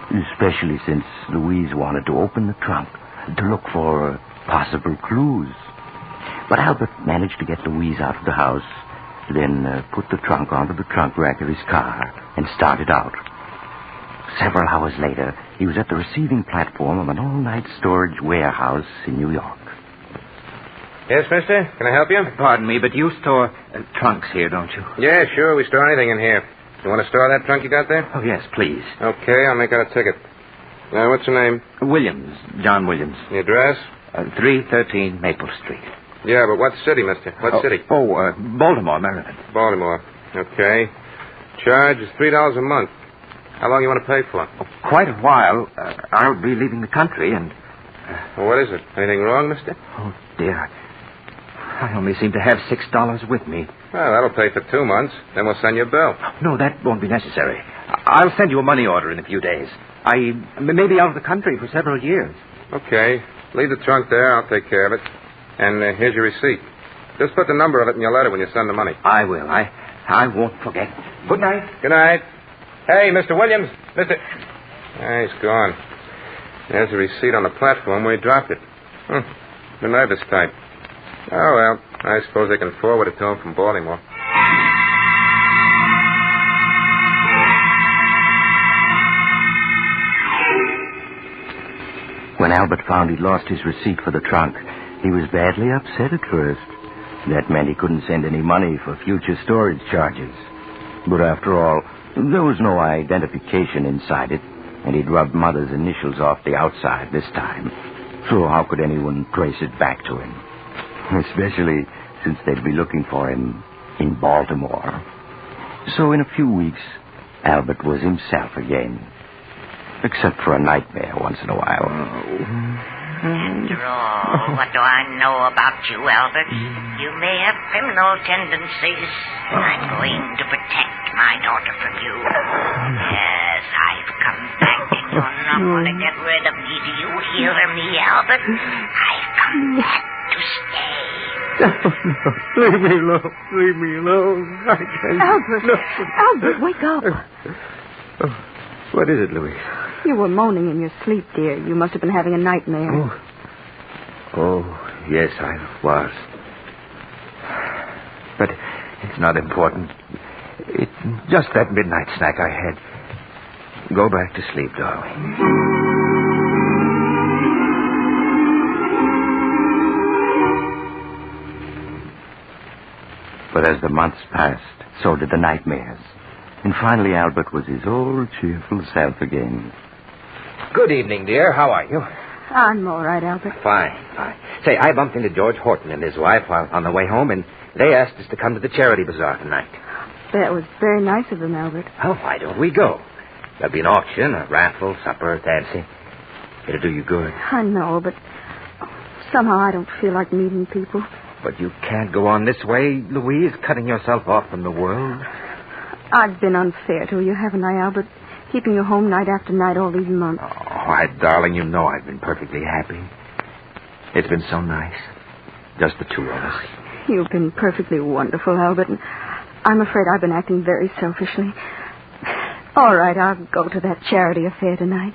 especially since Louise wanted to open the trunk to look for possible clues. But Albert managed to get Louise out of the house, then put the trunk onto the trunk rack of his car and started out. Several hours later, he was at the receiving platform of an all-night storage warehouse in New York. Yes, mister? Can I help you? Pardon me, but you store trunks here, don't you? Yeah, sure. We store anything in here. You want to store that trunk you got there? Oh, yes, please. Okay, I'll make out a ticket. Now, what's your name? Williams. John Williams. The address? 313 Maple Street. Yeah, but what city, mister? What city? Baltimore, Maryland. Baltimore. Okay. Charge is $3 a month. How long you want to pay for? Quite a while. I'll be leaving the country and... Well, what is it? Anything wrong, mister? Oh, dear. I only seem to have $6 with me. Well, that'll pay for 2 months. Then we'll send you a bill. No, that won't be necessary. I'll send you a money order in a few days. I may be out of the country for several years. Okay. Leave the trunk there. I'll take care of it. And here's your receipt. Just put the number of it in your letter when you send the money. I will. I won't forget. Good night. Good night. Hey, Mr. Williams. Mr. He's gone. There's a receipt on the platform where he dropped it. The nervous type. Oh, well, I suppose they can forward it to him from Baltimore. When Albert found he'd lost his receipt for the trunk, he was badly upset at first. That meant he couldn't send any money for future storage charges. But after all, there was no identification inside it, and he'd rubbed Mother's initials off the outside this time. So how could anyone trace it back to him? Especially since they'd be looking for him in Baltimore. So in a few weeks, Albert was himself again. Except for a nightmare once in a while. After all, what do I know about you, Albert? You may have criminal tendencies, and I'm going to protect my daughter from you. Yes, I've come back, and you're not going to get rid of me. Do you hear me, Albert? I've come back to stay. No. Leave me alone. Leave me alone. I can't. Albert, wake up. What is it, Louise? You were moaning in your sleep, dear. You must have been having a nightmare. Oh, yes, I was. But it's not important. It's just that midnight snack I had. Go back to sleep, darling. But as the months passed, so did the nightmares. And finally, Albert was his old cheerful self again. Good evening, dear. How are you? I'm all right, Albert. Fine. Say, I bumped into George Horton and his wife on the way home, and they asked us to come to the charity bazaar tonight. That was very nice of them, Albert. Oh, why don't we go? There'll be an auction, a raffle, supper, dancing. It'll do you good. I know, but somehow I don't feel like meeting people. But you can't go on this way, Louise, cutting yourself off from the world. I've been unfair to you, haven't I, Albert? Keeping you home night after night all these months. Oh, why, darling, you know I've been perfectly happy. It's been so nice. Just the two of us. You've been perfectly wonderful, Albert. And I'm afraid I've been acting very selfishly. All right, I'll go to that charity affair tonight.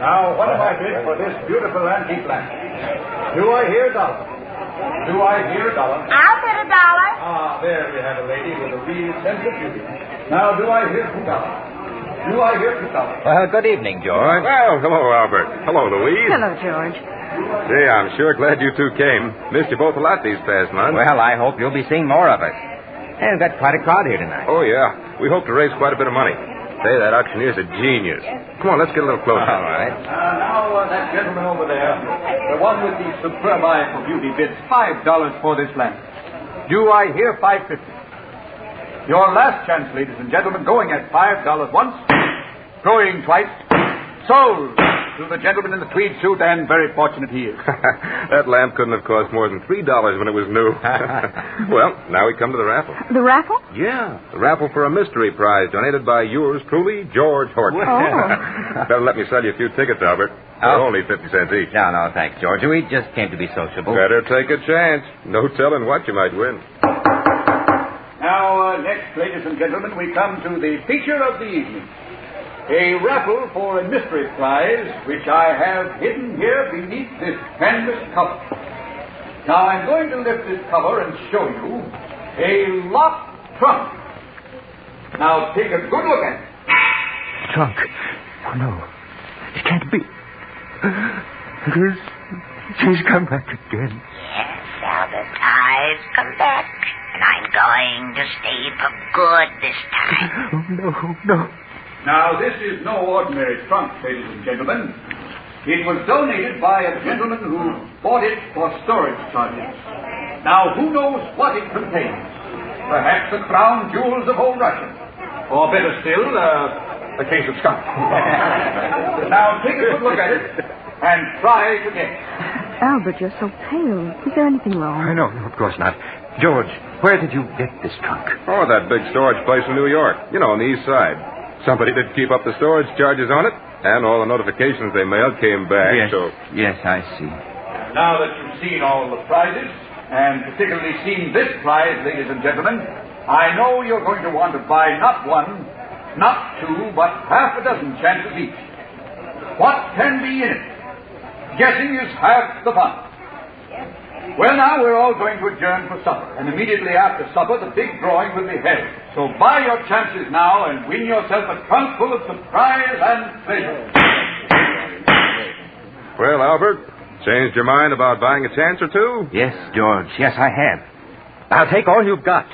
Now, what have I bid for this beautiful antique lamp? Do I hear $1? Do I hear $1? I'll bid $1. Ah, there we have a lady with a real sense of beauty. Now, do I hear $2? Do I hear $2? Well, good evening, George. Well, hello, Albert. Hello, Louise. Hello, George. Gee, I'm sure glad you two came. Missed you both a lot these past months. Well, I hope you'll be seeing more of us. And we've got quite a crowd here tonight. Oh, yeah. We hope to raise quite a bit of money. Say, that auctioneer's a genius. Come on, let's get a little closer. All right. Now, that gentleman over there, the one with the superb eye for beauty, bids $5 for this lamp. Do I hear $5.50? Your last chance, ladies and gentlemen, going at $5 once, going twice, sold to the gentleman in the tweed suit, and very fortunate he is. That lamp couldn't have cost more than $3 when it was new. Well, now we come to the raffle. The raffle? Yeah, the raffle for a mystery prize donated by yours truly, George Horton. Oh. Better let me sell you a few tickets, Albert. They're only 50 cents each. No, thanks, George. We just came to be sociable. Better take a chance. No telling what you might win. Now, next, ladies and gentlemen, we come to the feature of the evening. A raffle for a mystery prize, which I have hidden here beneath this canvas cover. Now, I'm going to lift this cover and show you a locked trunk. Now, take a good look at it. Trunk. Oh, no. It can't be. It is. She's come back again. Yes, Albert, I've come back. And I'm going to stay for good this time. Oh, no. Now, this is no ordinary trunk, ladies and gentlemen. It was donated by a gentleman who bought it for storage charges. Now, who knows what it contains? Perhaps the crown jewels of old Russia. Or better still, a case of skunk. Now, take a good look at it and try to guess. Albert, you're so pale. Is there anything wrong? No, of course not. George, where did you get this trunk? Oh, that big storage place in New York. You know, on the east side. Somebody did keep up the storage charges on it, and all the notifications they mailed came back, Yes, I see. Now that you've seen all the prizes, and particularly seen this prize, ladies and gentlemen, I know you're going to want to buy not one, not two, but half a dozen chances each. What can be in it? Guessing is half the fun. Well, now we're all going to adjourn for supper, and immediately after supper, the big drawing will be held. So buy your chances now and win yourself a trunk full of surprise and pleasure. Well, Albert, changed your mind about buying a chance or two? Yes, George. Yes, I have. I'll take all you've got.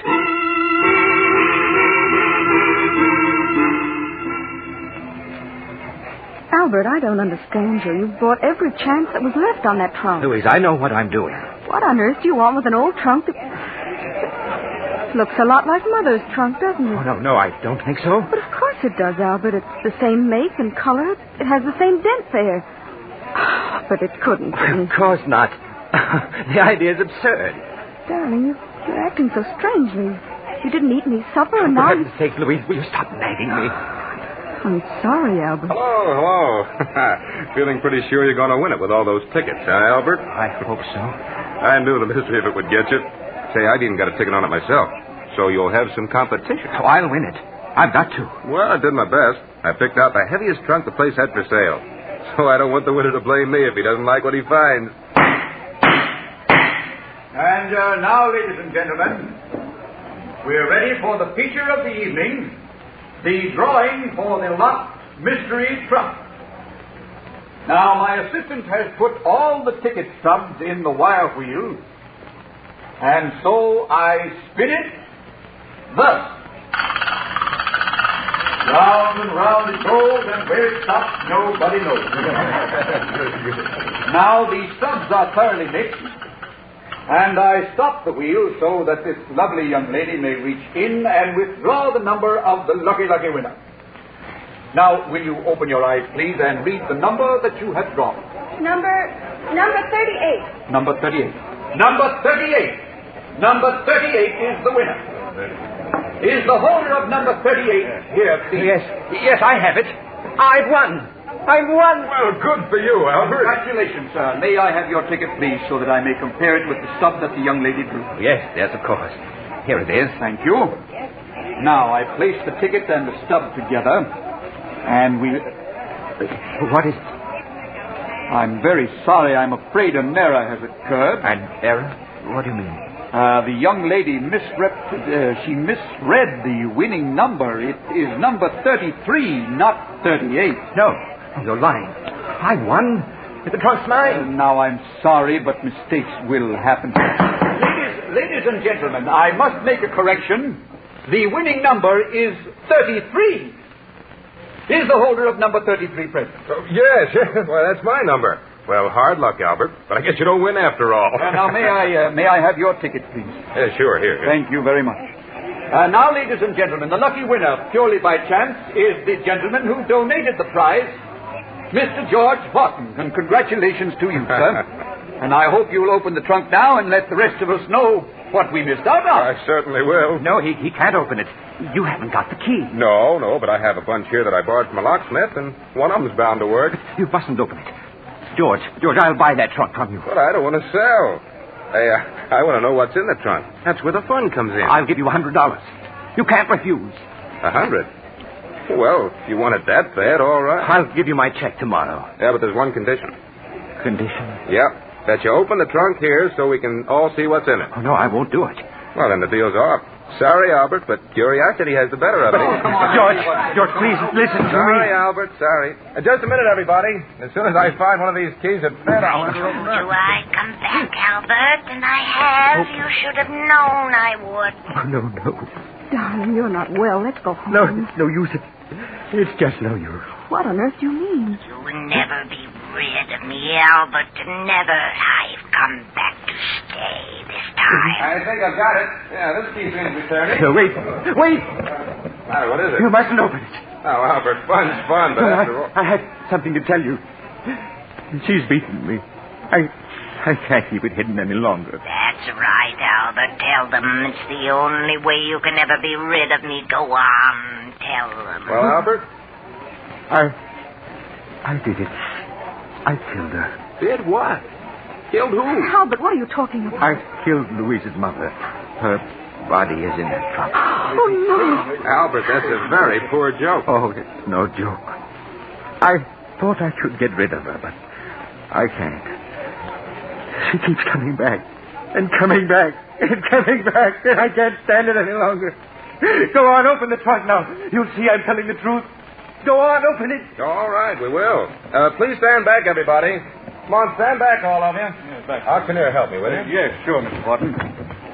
Albert, I don't understand you. You bought every chance that was left on that trunk. Louise, I know what I'm doing. What on earth do you want with an old trunk that looks a lot like Mother's trunk, doesn't it? Oh, no, I don't think so. But of course it does, Albert. It's the same make and color. It has the same dent there. But it couldn't be. Of course not. The idea is absurd. Darling, you're acting so strangely. You didn't eat any supper, and For now... heaven's sake, Louise, will you stop nagging me? I'm sorry, Albert. Hello. Feeling pretty sure you're going to win it with all those tickets, huh, Albert? I hope so. I knew the mystery of it would get you. Say, I'd even got a ticket on it myself. So you'll have some competition. Oh, I'll win it. I've got to. Well, I did my best. I picked out the heaviest trunk the place had for sale. So I don't want the winner to blame me if he doesn't like what he finds. And now, ladies and gentlemen, we're ready for the feature of the evening, the drawing for the locked mystery trunk. Now, my assistant has put all the ticket stubs in the wire wheel, and so I spin it thus. Round and round it goes, and where it stops, nobody knows. Now, the stubs are thoroughly mixed, and I stop the wheel so that this lovely young lady may reach in and withdraw the number of the lucky winner. Now, will you open your eyes, please, and read the number that you have drawn? Number 38. Number 38. Number 38. Number 38 is the winner. is the holder of number 38 here, please? Yes, I have it. I've won. Well, good for you, Albert. Congratulations, sir. May I have your ticket, please, so that I may compare it with the stub that the young lady drew? Yes, of course. Here it is. Thank you. Now, I place the ticket and the stub together, and we... What is it? I'm very sorry. I'm afraid an error has occurred. An error? What do you mean? The young lady misread the winning number. It is number 33, not 38. No, you're lying. I won. The trunk's mine. Now, I'm sorry, but mistakes will happen. Ladies and gentlemen, I must make a correction. The winning number is 33. Is the holder of number 33 present? Oh, yes. Well, that's my number. Well, hard luck, Albert, but I guess you don't win after all. Now, may I have your ticket, please? Sure, here. Thank you very much. Now, ladies and gentlemen, the lucky winner, purely by chance, is the gentleman who donated the prize, Mr. George Horton. And congratulations to you, sir. And I hope you'll open the trunk now and let the rest of us know what we missed out on. I certainly will. No, he can't open it. You haven't got the key. No, but I have a bunch here that I borrowed from a locksmith, and one of them's bound to work. You mustn't open it. George, I'll buy that trunk from you. But I don't want to sell. I want to know what's in the trunk. That's where the fun comes in. I'll give you $100. You can't refuse. 100? Well, if you want it that bad, all right. I'll give you my check tomorrow. Yeah, but there's one condition. Condition? Yep. That you open the trunk here so we can all see what's in it. Oh, no, I won't do it. Well, then the deal's off. Sorry, Albert, but curiosity has the better of it. Oh, come on. George, please, listen to me. Sorry, Albert, sorry. Just a minute, everybody. As soon as I find one of these keys at bed, I'll let it open up. I come back, Albert, and I have. Oh. You should have known I would. Oh, no. Darling, you're not well. Let's go home. No, it's no use. It's just no use. What on earth do you mean? You will never be rid of me, Albert. Never. I've come back to stay this time. I think I've got it. Yeah, this key seems to be turning. Wait. What is it? You mustn't open it. Oh, Albert, fun's fun, but after all... I had something to tell you. She's beaten me. I can't keep it hidden any longer. That's right, Albert. Tell them it's the only way you can ever be rid of me. Go on. Tell them. Well, Albert? I did it. I killed her. Did what? Killed who? Albert, what are you talking about? I killed Louise's mother. Her body is in that trunk. Oh, no. Albert, that's a very poor joke. Oh, it's no joke. I thought I could get rid of her, but I can't. She keeps coming back and coming back and coming back, and I can't stand it any longer. Go on, open the trunk now. You'll see I'm telling the truth. Go on, open it. All right, we will. Please stand back, everybody. Come on, stand back, all of you. Yes, back. How can you help me, will you? Yes, sure, Mr. Horton.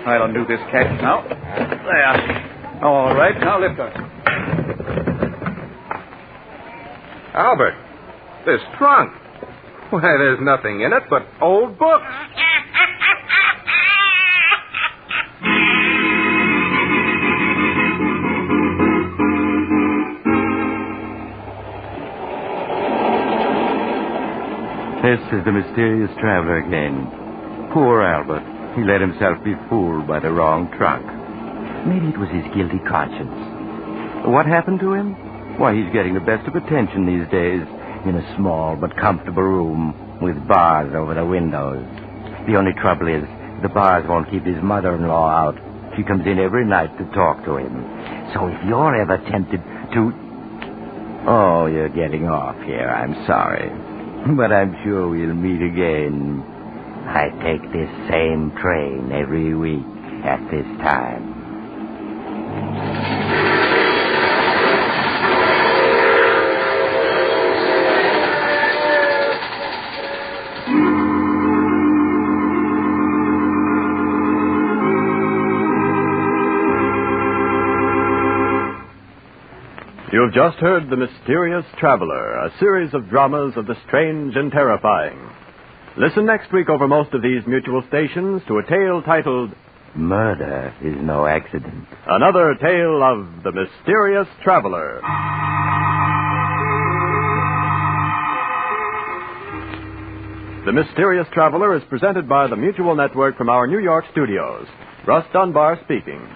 I'll undo this catch now. There. All right, now lift us. Albert, this trunk. Why, there's nothing in it but old books. This is the mysterious traveler again. Poor Albert. He let himself be fooled by the wrong trunk. Maybe it was his guilty conscience. What happened to him? Why, he's getting the best of attention these days in a small but comfortable room with bars over the windows. The only trouble is the bars won't keep his mother-in-law out. She comes in every night to talk to him. So if you're ever tempted to... Oh, you're getting off here. I'm sorry. But I'm sure we'll meet again. I take this same train every week at this time. You've just heard The Mysterious Traveler, a series of dramas of the strange and terrifying. Listen next week over most of these mutual stations to a tale titled Murder is no accident. Another Tale of the Mysterious Traveler. The Mysterious Traveler is presented by the Mutual Network from our New York studios. Russ Dunbar speaking.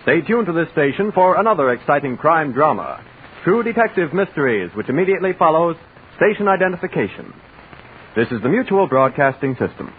Stay tuned to this station for another exciting crime drama, True Detective Mysteries, which immediately follows Station Identification. This is the Mutual Broadcasting System.